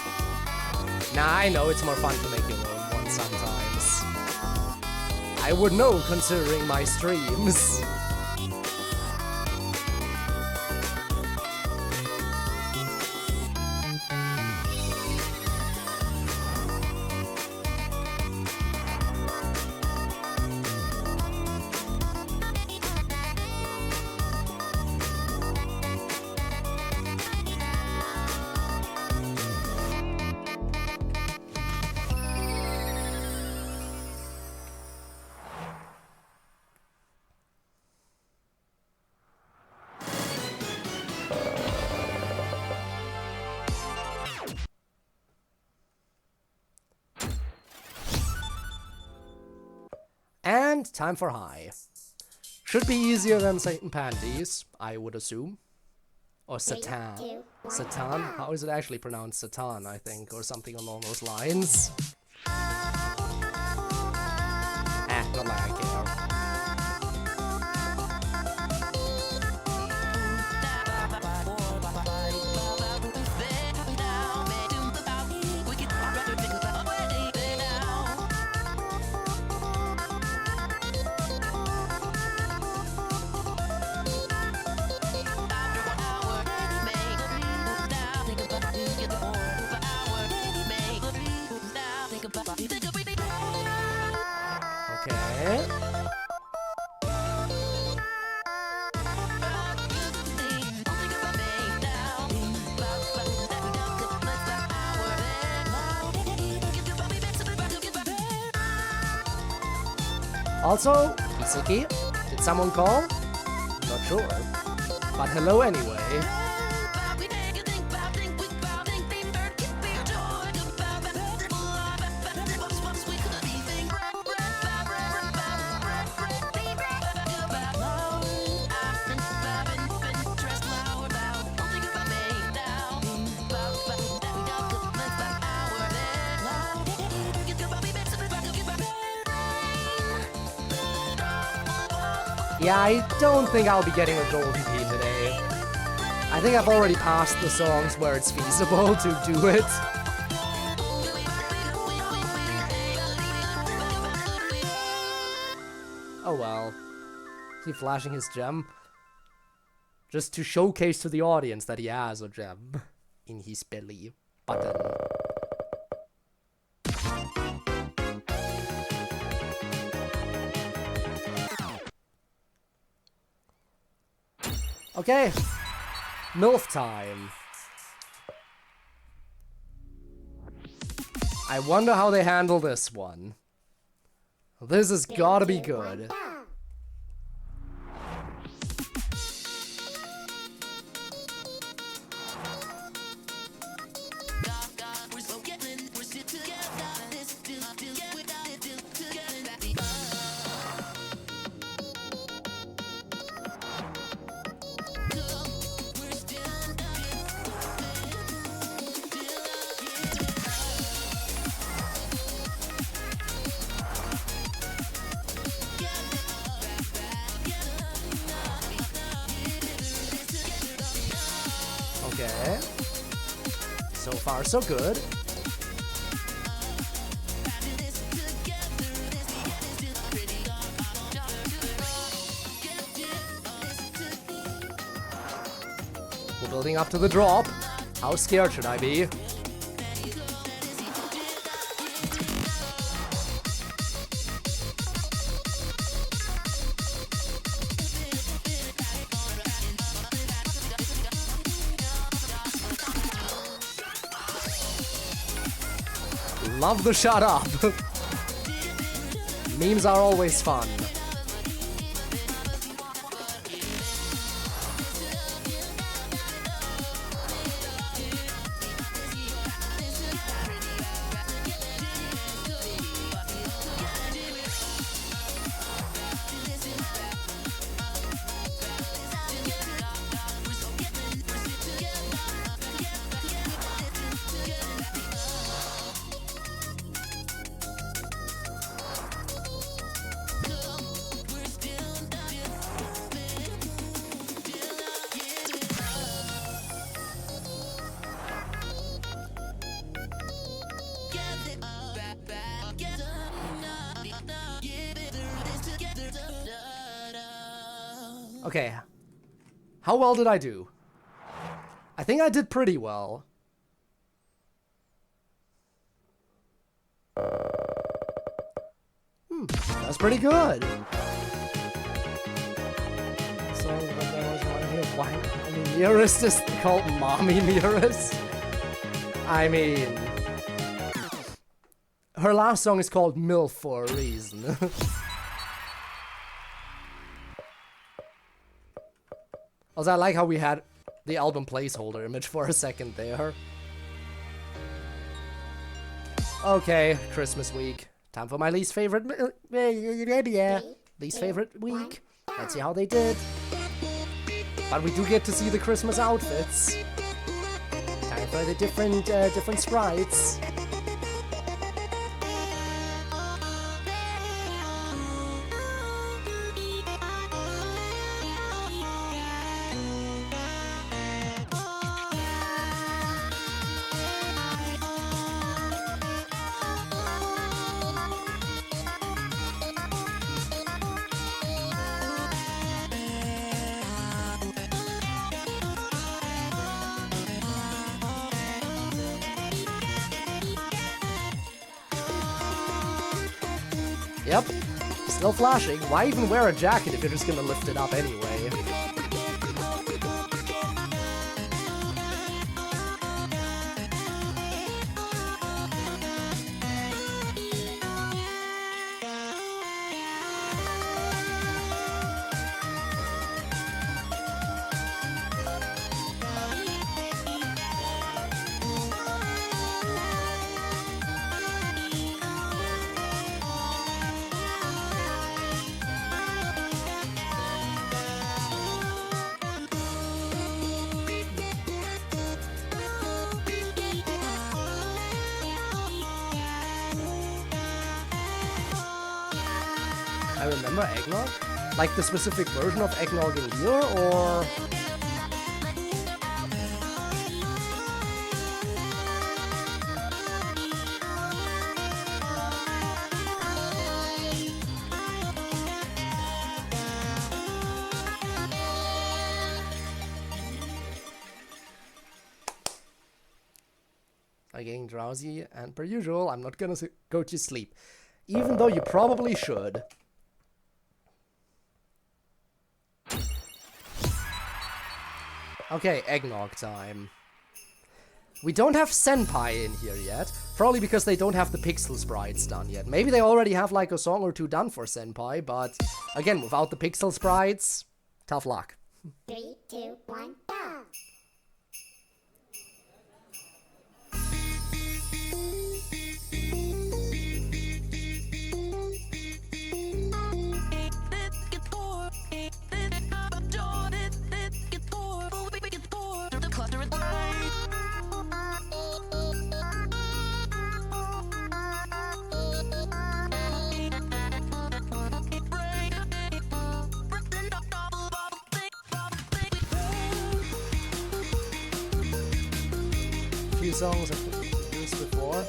Nah, I know it's more fun to make your own one sometimes. I would know considering my streams. And time for high. Should be easier than Satan Panties, I would assume. Or Satan. Satan? How is it actually pronounced? Satan, I think, or something along those lines. Not like I care. Okay. Also, Kiseki, did someone call? Not sure. But hello anyway. Yeah, I don't think I'll be getting a gold EP today. I think I've already passed the songs where it's feasible to do it. Oh well. Is he flashing his gem? Just to showcase to the audience that he has a gem in his belly button. Okay, MILF time. I wonder how they handle this one. This has gotta be good. Okay. So far, so good. We're building up to the drop. How scared should I be? Love the shut up. Memes are always fun. Okay. How well did I do? I think I did pretty well. That's pretty good. So, why? I mean, Nearest is called Mommy Nearest. I mean, her last song is called MILF for a reason. Also, I like how we had the album placeholder image for a second there. Okay, Christmas week. Time for my least favorite, least favorite week. Let's see how they did. But we do get to see the Christmas outfits. Time for the different sprites. Yep, still flashing. Why even wear a jacket if you're just gonna lift it up anyway? I remember eggnog? Like the specific version of eggnog in here, or...? I'm getting drowsy, and per usual, I'm not gonna go to sleep. Even though you probably should. Okay, eggnog time. We don't have Senpai in here yet, probably because they don't have the pixel sprites done yet. Maybe they already have like a song or two done for Senpai, but again, without the pixel sprites, tough luck. 3, 2, 1, go! Few songs I've used before.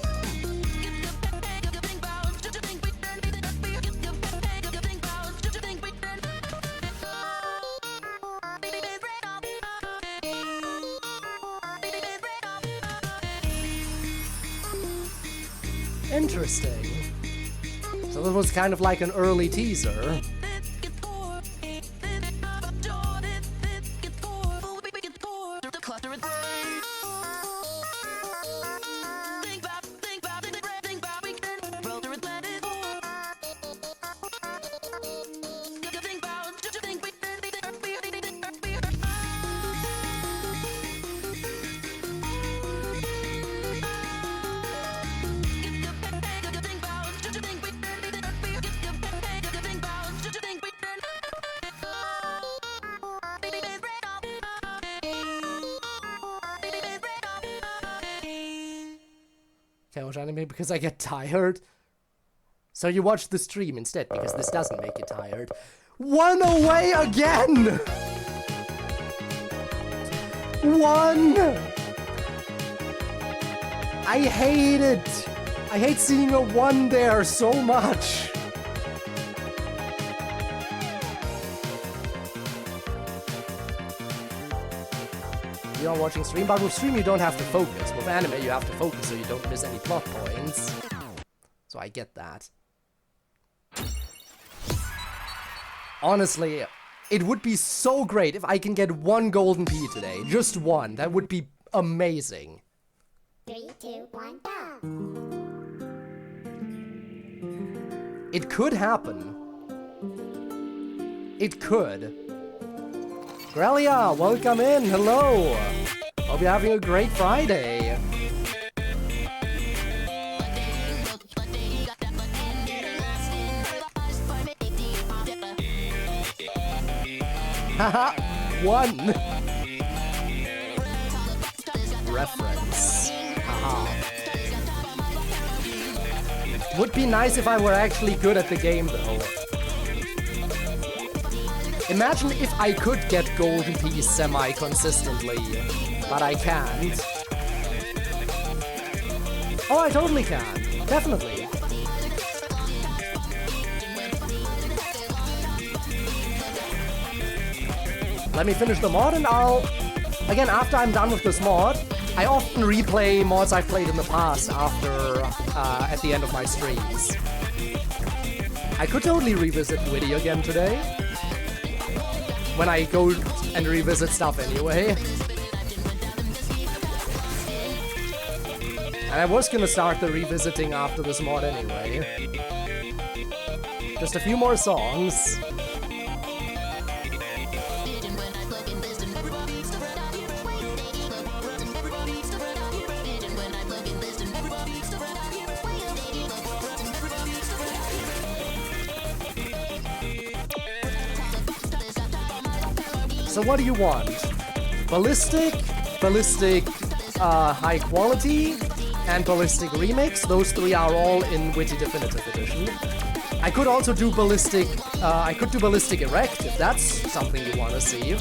Interesting. So that was kind of like an early teaser. Can't watch anime because I get tired. So you watch the stream instead because this doesn't make you tired. One away again! One! I hate it! I hate seeing a one there so much. you're not watching stream, but with stream you don't have to focus. With anime you have to focus so you don't miss any plot points. So I get that. Honestly, it would be so great if I can get 1 golden pea today. Just 1. That would be amazing. 3, 2, 1, go! It could happen. It could. Grelia, welcome in. Hello. Hope you're having a great Friday. Haha, 1. Reference. Haha. Would be nice if I were actually good at the game though. Imagine if I could get golden peas semi-consistently, but I can't. Oh, I totally can. Definitely. Let me finish the mod and I'll... Again, after I'm done with this mod, I often replay mods I've played in the past after, at the end of my streams. I could totally revisit Witty again today. When I go and revisit stuff anyway. And I was gonna start the revisiting after this mod anyway. Just a few more songs. So what do you want? Ballistic, high quality, and ballistic remix. Those 3 are all in Witty Definitive Edition. I could also do ballistic, erect if that's something you want to see.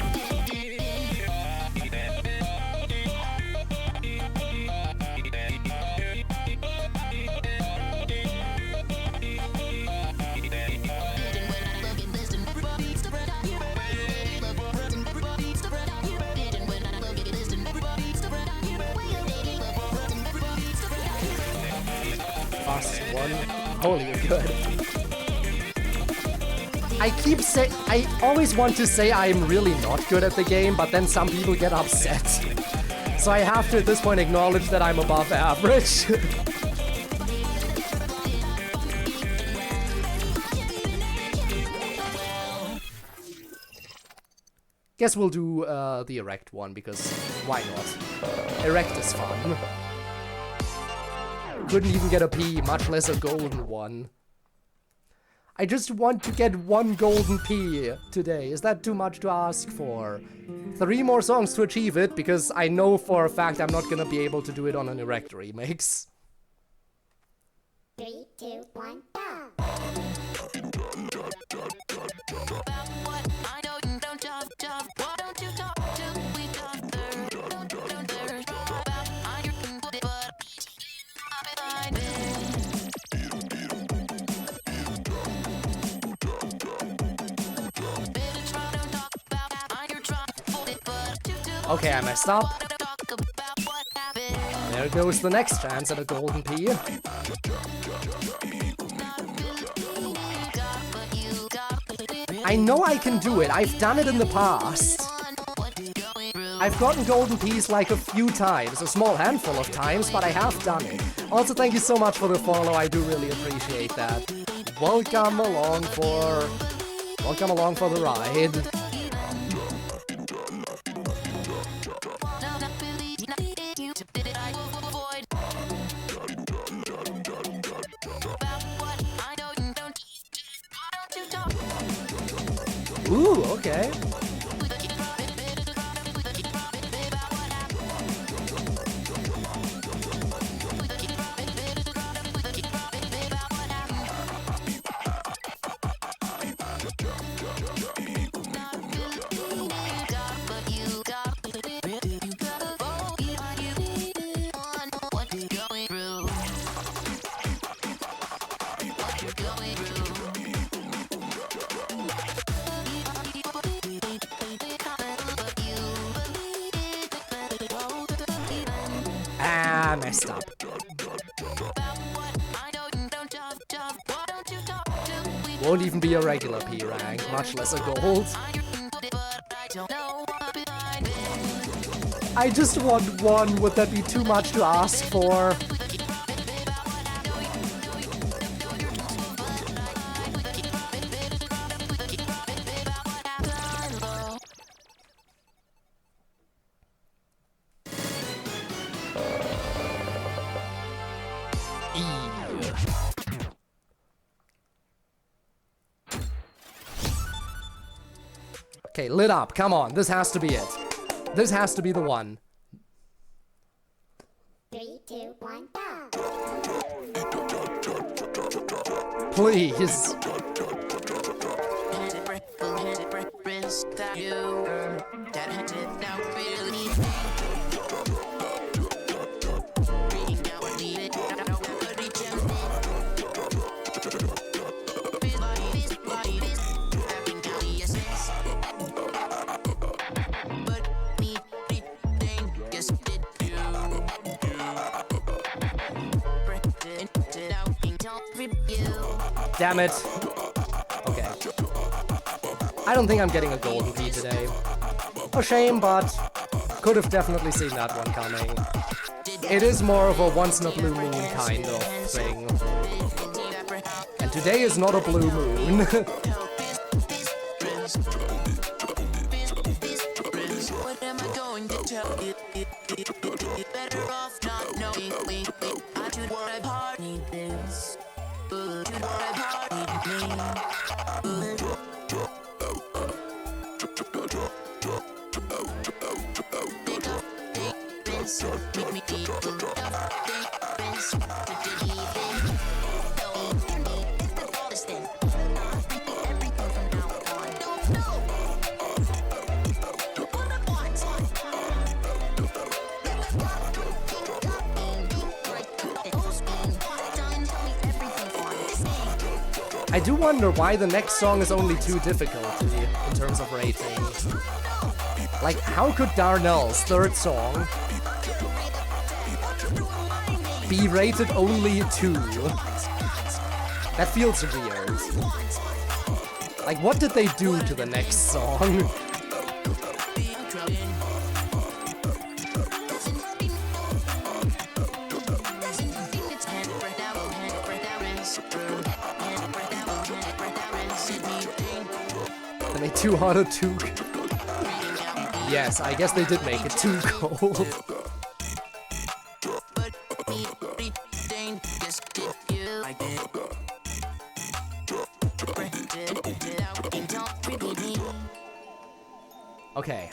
Holy, you're good. I always want to say I'm really not good at the game, but then some people get upset. So I have to at this point acknowledge that I'm above average. Guess we'll do the erect one, because why not? Erect is fun. Couldn't even get a P, much less a golden one. I just want to get 1 golden P today. Is that too much to ask for? 3 more songs to achieve it, because I know for a fact I'm not gonna be able to do it on an erect remix. 3, 2, 1, go! Okay, I messed up. There goes the next chance at a golden P. I know I can do it. I've done it in the past. I've gotten golden Ps like a few times, a small handful of times, but I have done it. Also, thank you so much for the follow. I do really appreciate that. Welcome along for the ride. Ooh, okay. I messed up. Won't even be a regular P rank, much less a gold. I just want one. Would that be too much to ask for? Okay, lit up. Come on, this has to be it. This has to be the one. 3, 2, 1, go. Please. Damn it. Okay. I don't think I'm getting a golden P today. A shame, but could have definitely seen that one coming. It is more of a once in a blue moon kind of thing. And today is not a blue moon. I do wonder why the next song is only 2 difficulty in terms of rating. Like, how could Darnell's third song be rated only 2? That feels weird. Like, what did they do to the next song? They made too hot a toque. Yes, I guess they did make it too cold. Okay.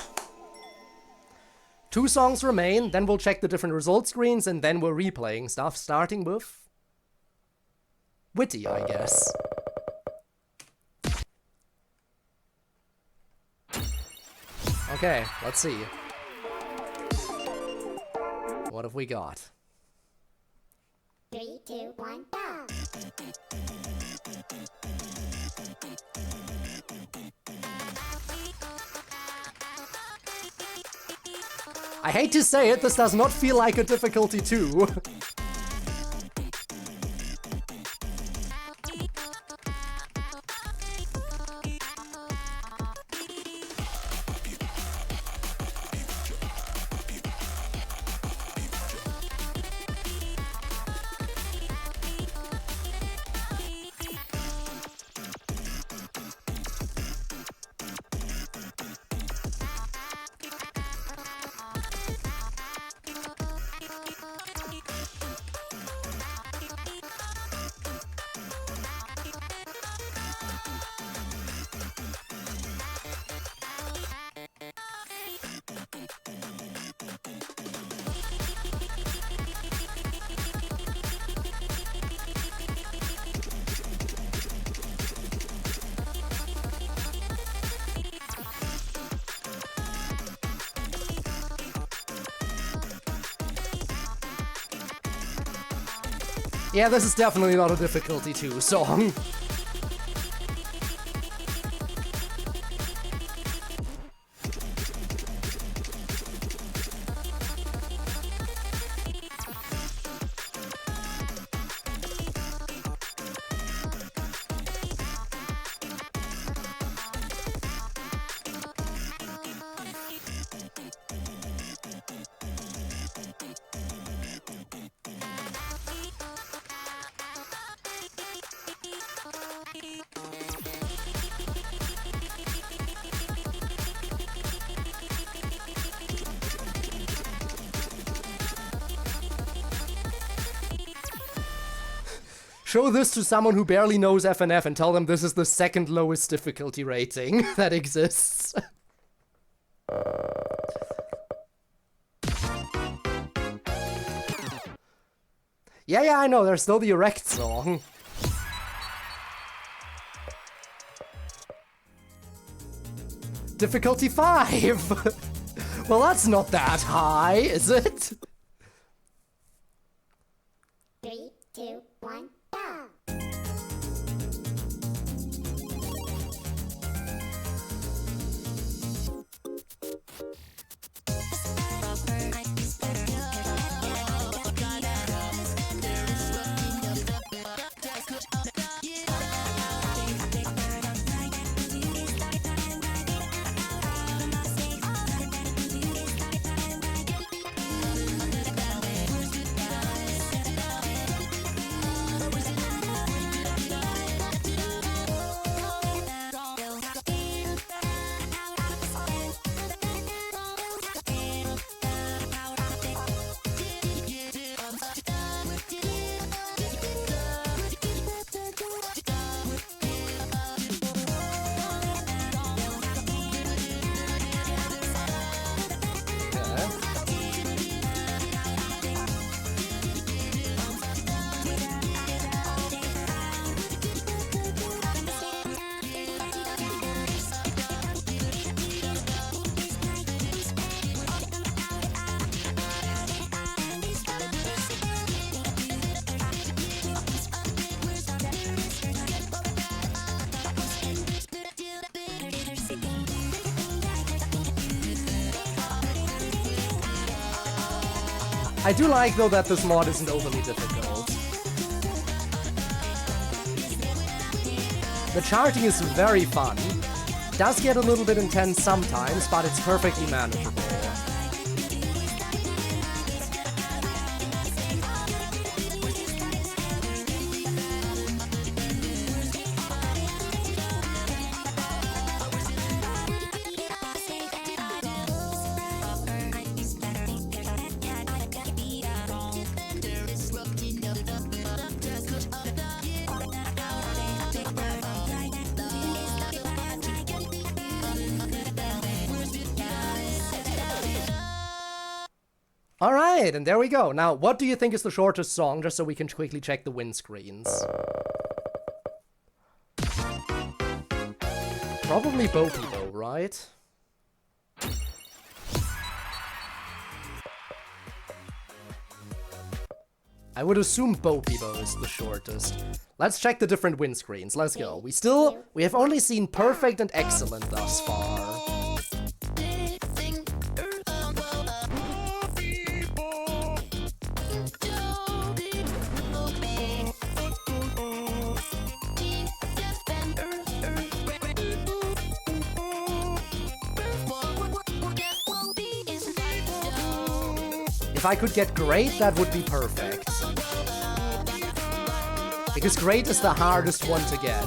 2 songs remain, then we'll check the different result screens, and then we're replaying stuff, starting with Witty, I guess. Okay, let's see. What have we got? 3, 2, 1, go. I hate to say it, this does not feel like a difficulty 2. Yeah, this is definitely not a difficulty 2 song. Show this to someone who barely knows FNF and tell them this is the second lowest difficulty rating that exists. Yeah, I know, there's still the Erect song. Difficulty 5! Well, that's not that high, is it? 3, 2, 1, go! I do like, though, that this mod isn't overly difficult. The charting is very fun. Does get a little bit intense sometimes, but it's perfectly manageable. Alright, and there we go. Now, what do you think is the shortest song, just so we can quickly check the win screens? Probably Bo Peep, right? I would assume Bo Peep is the shortest. Let's check the different win screens. Let's go. We have only seen perfect and excellent thus far. If I could get great, that would be perfect. Because great is the hardest one to get.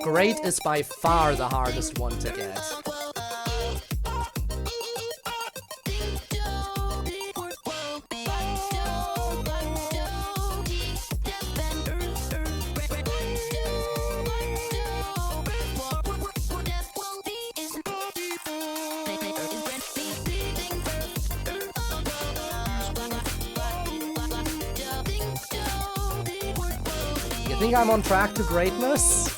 Great is by far the hardest one to get. You think I'm on track to greatness?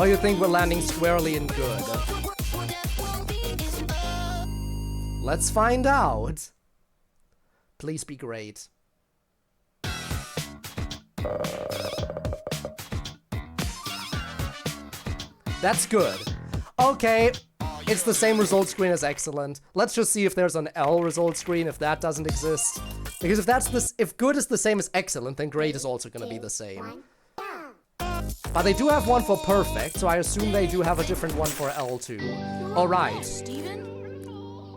Or you think we're landing squarely in good? Let's find out. Please be great. That's good. Okay, it's the same result screen as excellent. Let's just see if there's an L result screen, if that doesn't exist. Because if good is the same as excellent, then great is also gonna be the same. But they do have one for perfect, so I assume they do have a different one for L too. Alright.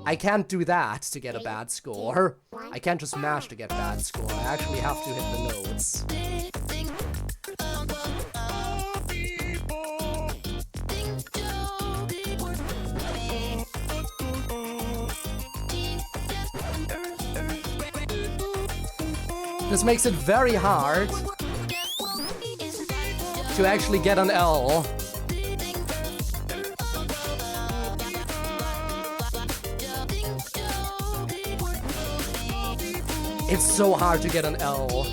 I can't do that to get a bad score. I can't just mash to get bad score. I actually have to hit the notes. This makes it very hard to actually get an L. It's so hard to get an L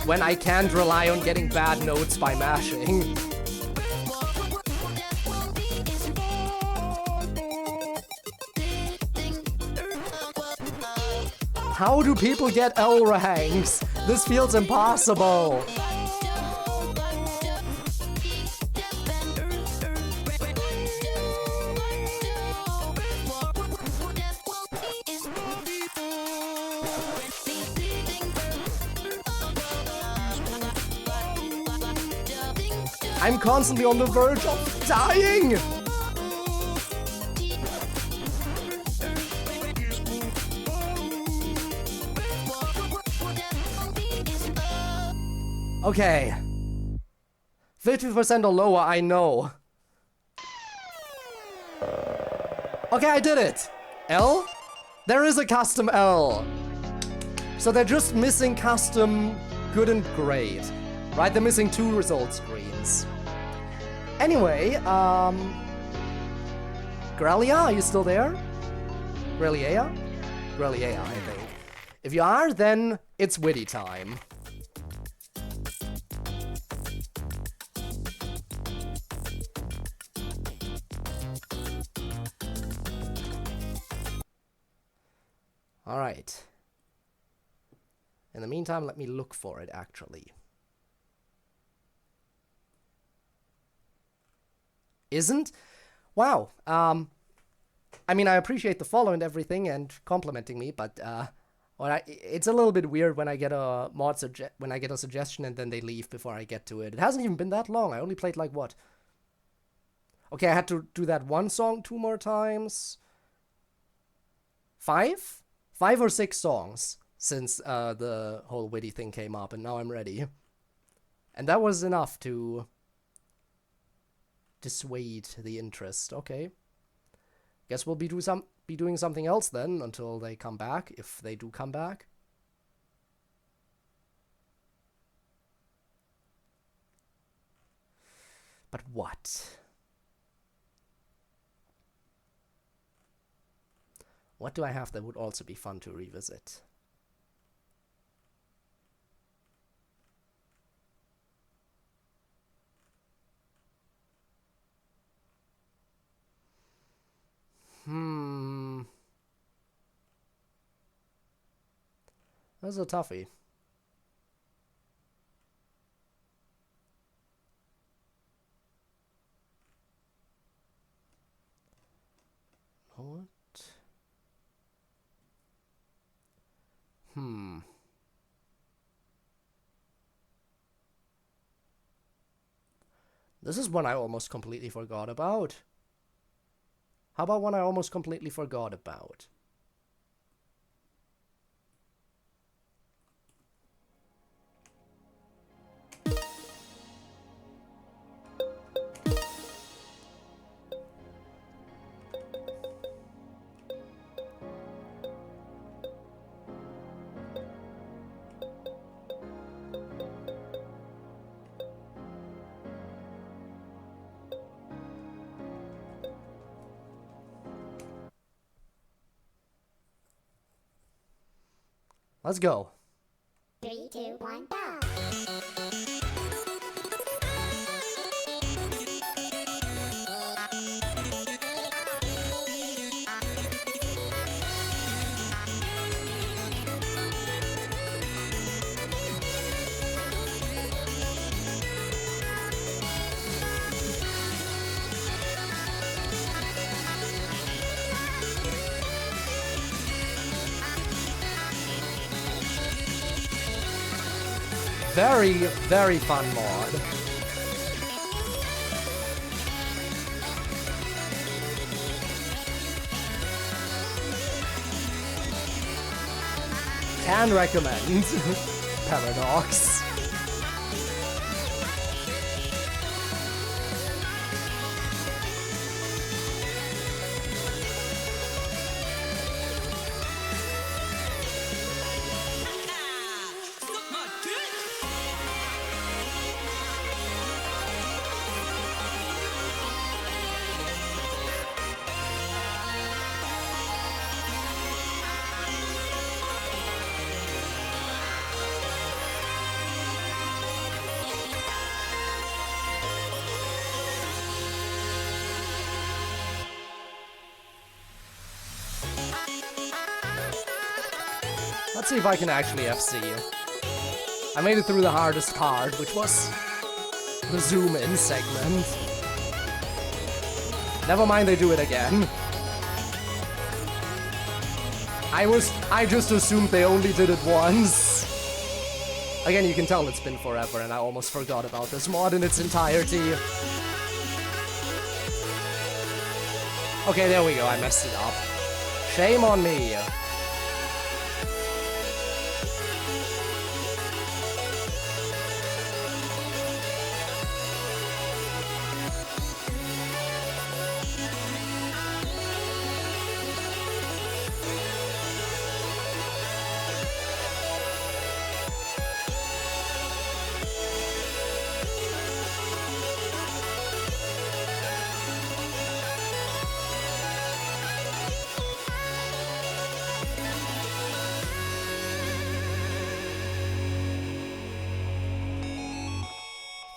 when I can't rely on getting bad notes by mashing. How do people get L ranks? This feels impossible. I'm constantly on the verge of dying! Okay. 50% or lower, I know. Okay, I did it! L? There is a custom L. So they're just missing custom good and great. Right, they're missing 2 result screens. Anyway, Grelia, are you still there? Grelia? Grelia, I think. If you are, then it's witty time. Alright. In the meantime, let me look for it, actually. Isn't? Wow. I mean, I appreciate the follow and everything and complimenting me, but it's a little bit weird when I get a when I get a suggestion and then they leave before I get to it. It hasn't even been that long. I only played like what? Okay, I had to do that one song 2 more times. 5? 5 or 6 songs since the whole witty thing came up, and now I'm ready. And that was enough to dissuade the interest. Okay. Guess we'll be doing something else then until they come back, if they do come back. But what? What do I have that would also be fun to revisit? That's a toughie. What? This is one I almost completely forgot about. How about one I almost completely forgot about? Let's go. 3, 2, 1, go! Very, very fun mod. Can recommend. Paradox. Let's see if I can actually FC. I made it through the hardest part, which was the zoom in segment. Never mind, they do it again. I just assumed they only did it once. Again, you can tell it's been forever, and I almost forgot about this mod in its entirety. Okay, there we go, I messed it up. Shame on me.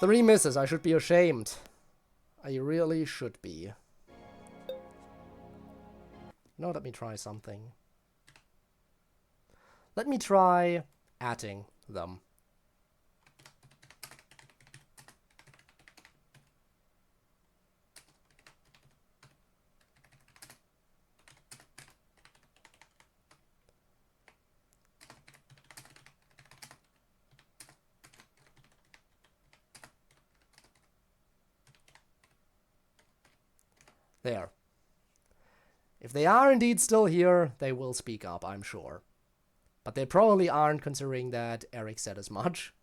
Three misses, I should be ashamed. I really should be. No, let me try something. Let me try adding them. There. If they are indeed still here, they will speak up, I'm sure. But they probably aren't, considering that Eric said as much.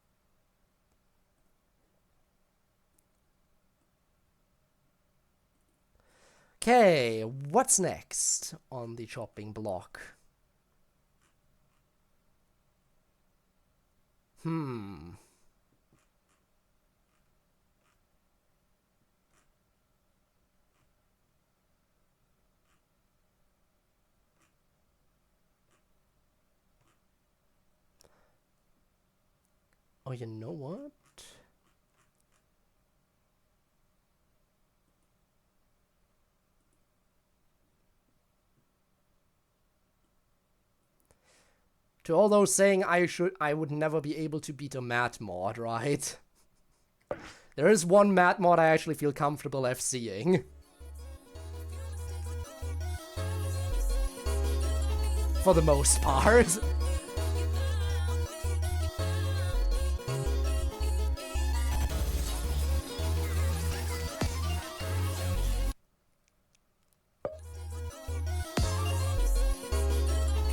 Okay, what's next on the chopping block? Oh, you know what? To all those saying I would never be able to beat a mat mod, right? There is one mat mod I actually feel comfortable FCing. For the most part.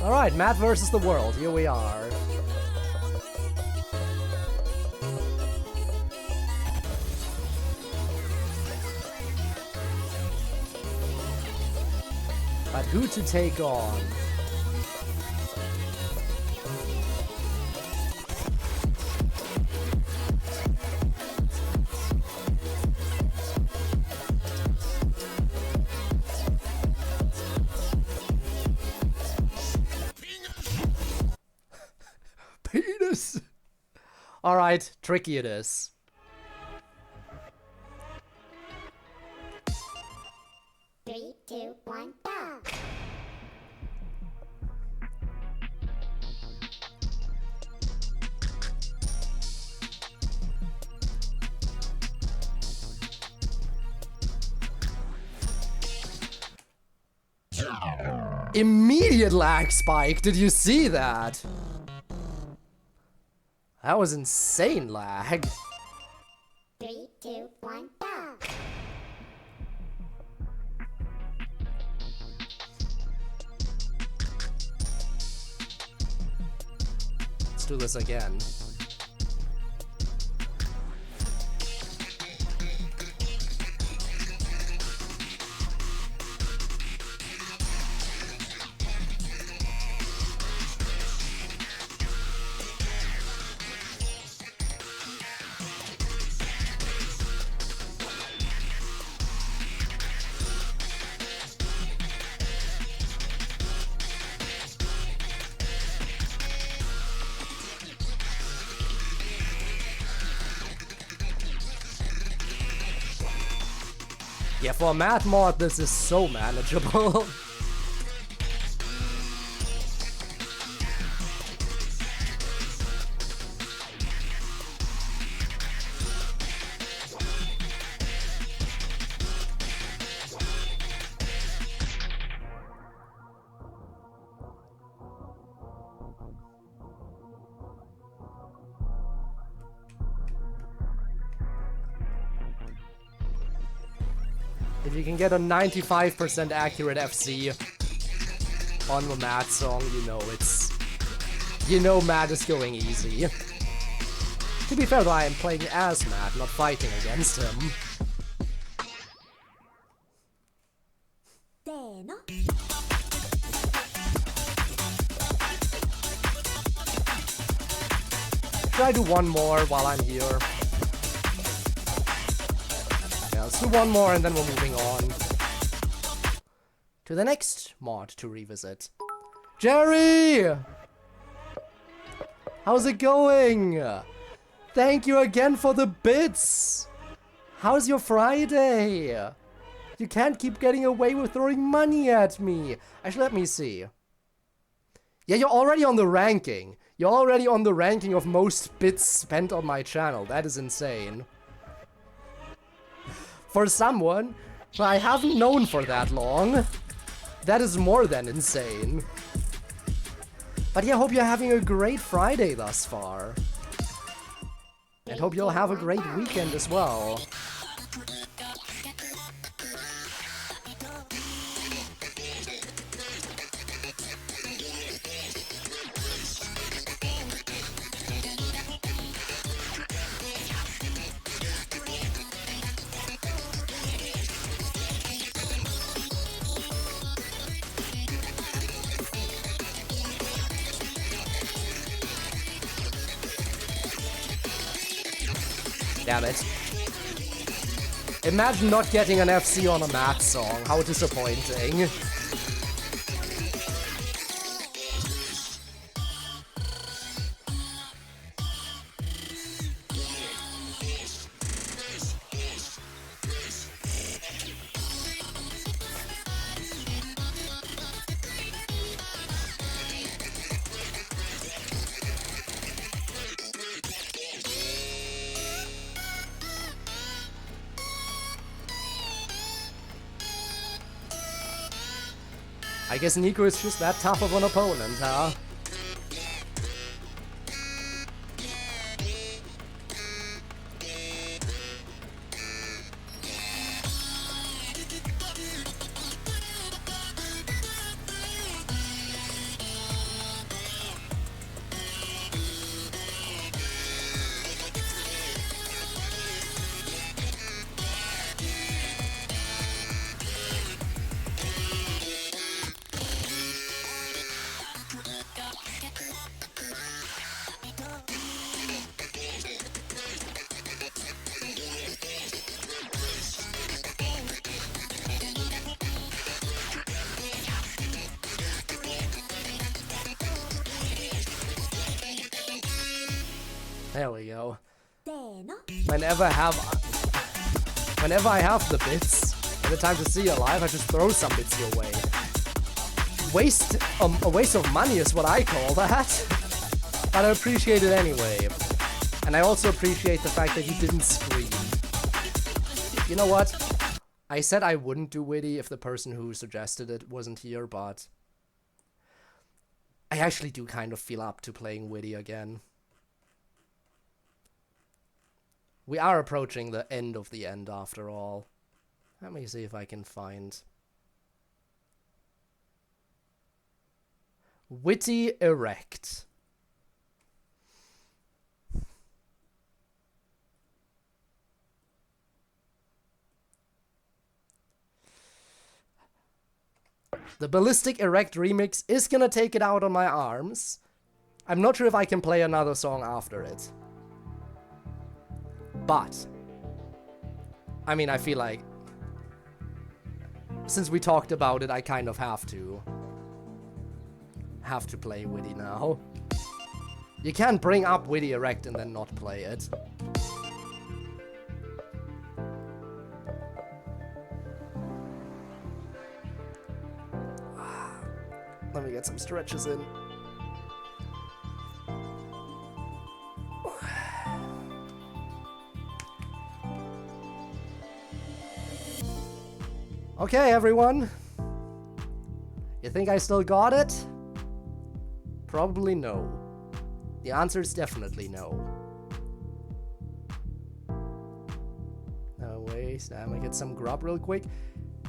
Alright, Matt versus the world. Here we are. But who to take on? Penis! Alright, tricky it is. Three, two, one, go. Immediate lag spike, did you see that? That was insane lag. Three, two, one, go. Let's do this again. Yeah, for a math mod, this is so manageable. If you can get a 95% accurate FC on the Matt song, you know it's... You know Matt is going easy. To be fair though, I am playing as Matt, not fighting against him. Should I do one more while I'm here? Yeah, let's do one more and then we're moving on to the next mod to revisit. Jerry! How's it going? Thank you again for the bits! How's your Friday? You can't keep getting away with throwing money at me. Actually, let me see. Yeah, you're already on the ranking. You're already on the ranking of most bits spent on my channel. That is insane. For someone who I haven't known for that long, that is more than insane. But yeah, I hope you're having a great Friday thus far. And hope you'll have a great weekend as well. Damn it. Imagine not getting an FC on a Matt song. How disappointing. I guess Nico is just that tough of an opponent, huh? There we go. Whenever I have the bits and the time to see you live, I just throw some bits your way. A waste of money is what I call that. But I appreciate it anyway. And I also appreciate the fact that you didn't scream. You know what? I said I wouldn't do Witty if the person who suggested it wasn't here, but I actually do kind of feel up to playing Witty again. We are approaching the end of the end after all. Let me see if I can find Witty Erect. The Ballistic Erect remix is gonna take it out on my arms. I'm not sure if I can play another song after it. But, I mean, I feel like, since we talked about it, I kind of have to play Witty now. You can't bring up Witty Erect and then not play it. Let me get some stretches in. Okay, everyone. You think I still got it? Probably no. The answer is definitely no. Oh, wait. case. Damn, I get some grub real quick.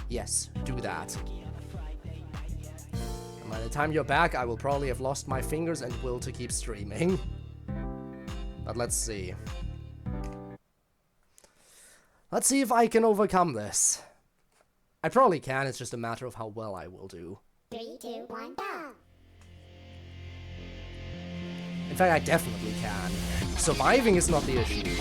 Yes, do that. And by the time you're back, I will probably have lost my fingers and will to keep streaming. But let's see. Let's see if I can overcome this. I probably can, it's just a matter of how well I will do. 3, 2, 1, go! In fact, I definitely can. Surviving is not the issue.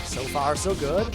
So far, so good.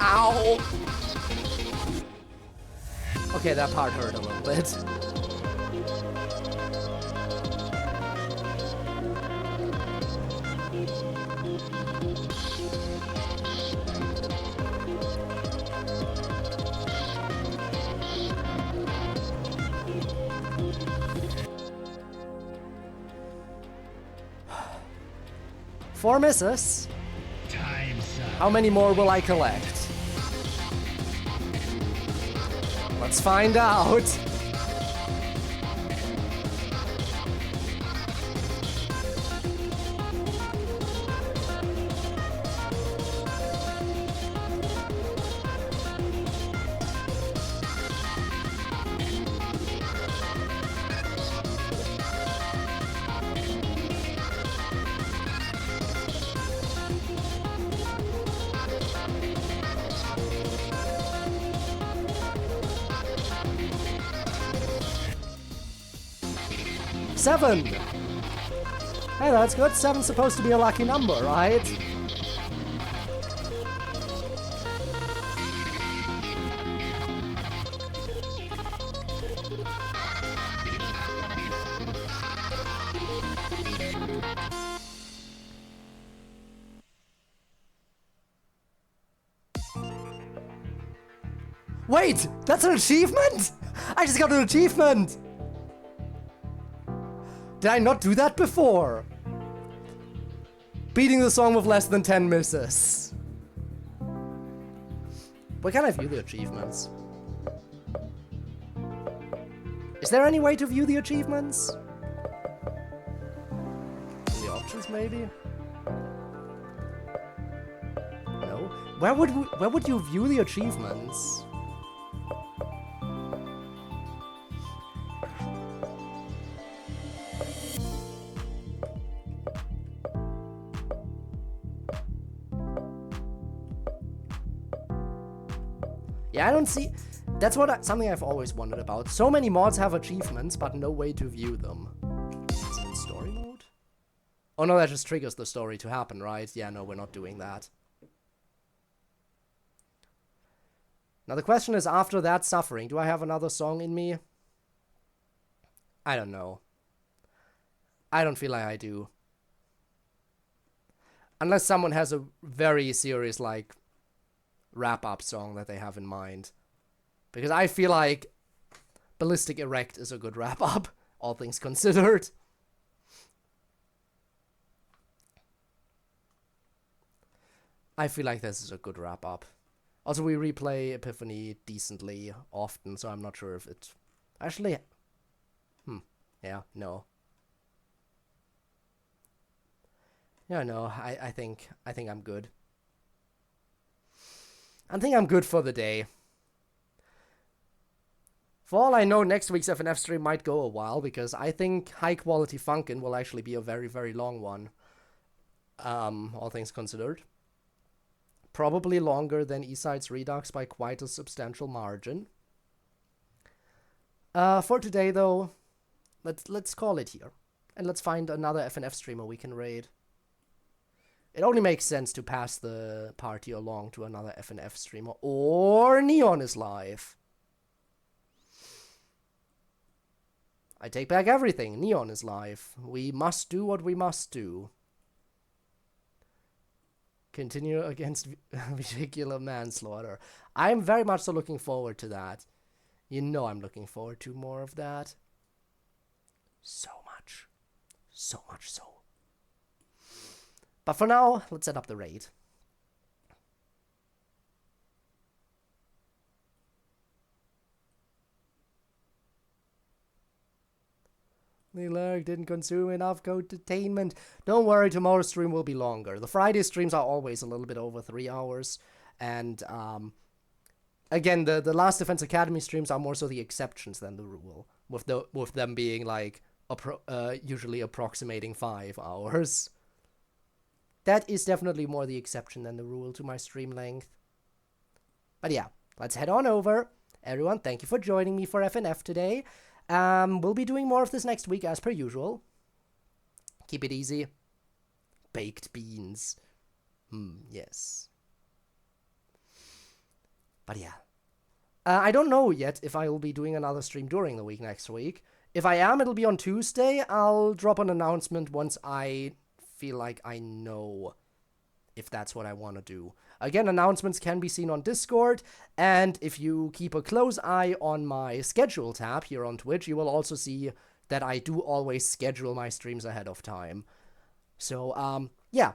Ow! Okay, that part hurt a little bit. Four misses. How many more will I collect? Let's find out. Seven! Hey, that's good. Seven's supposed to be a lucky number, right? Wait! That's an achievement?! I just got an achievement! Did I not do that before? Beating the song with less than 10 misses. Where can I view the achievements? Is there any way to view the achievements? In the options, maybe? No? Where would you view the achievements? Yeah, I don't see... That's something I've always wondered about. So many mods have achievements, but no way to view them. Is it in story mode? Oh no, that just triggers the story to happen, right? Yeah, no, we're not doing that. Now the question is, after that suffering, do I have another song in me? I don't know. I don't feel like I do. Unless someone has a very serious, like, wrap-up song that they have in mind. Because I feel like Ballistic Erect is a good wrap-up, all things considered. I feel like this is a good wrap-up. Also, we replay Epiphany decently often, so I'm not sure if it... Actually... Yeah, no. Yeah, no, I think I'm good. I think I'm good for the day. For all I know, next week's FNF stream might go a while, because I think High Quality Funkin' will actually be a very, very long one. All things considered. Probably longer than Eastside's Redux by quite a substantial margin. For today, though, let's call it here. And let's find another FNF streamer we can raid. It only makes sense to pass the party along to another FNF streamer. Or Neon is live. I take back everything. Neon is live. We must do what we must do. Continue against vehicular manslaughter. I'm very much so looking forward to that. You know I'm looking forward to more of that. So much. So much so. But for now, let's set up the raid. The lurk didn't consume enough containment. Don't worry, tomorrow's stream will be longer. The Friday streams are always a little bit over 3 hours. And, again, the Last Defense Academy streams are more so the exceptions than the rule. With them being, like, usually approximating 5 hours. That is definitely more the exception than the rule to my stream length. But yeah, let's head on over. Everyone, thank you for joining me for FNF today. We'll be doing more of this next week as per usual. Keep it easy. Baked beans. Yes. But yeah. I don't know yet if I will be doing another stream during the week next week. If I am, it'll be on Tuesday. I'll drop an announcement once I feel like I know if that's what I want to do. Again, announcements can be seen on Discord, and if you keep a close eye on my schedule tab here on Twitch, you will also see that I do always schedule my streams ahead of time. So, yeah.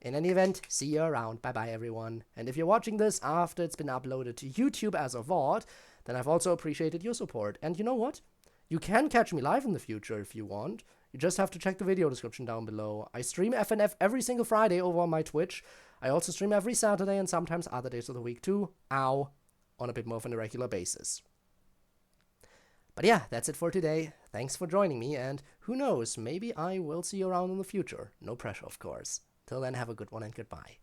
In any event, see you around. Bye-bye, everyone. And if you're watching this after it's been uploaded to YouTube as a VOD, then I've also appreciated your support. And you know what? You can catch me live in the future if you want. You just have to check the video description down below. I stream FNF every single Friday over on my Twitch. I also stream every Saturday and sometimes other days of the week too. On a bit more of an irregular basis. But yeah, that's it for today. Thanks for joining me, and who knows, maybe I will see you around in the future. No pressure, of course. Till then, have a good one and goodbye.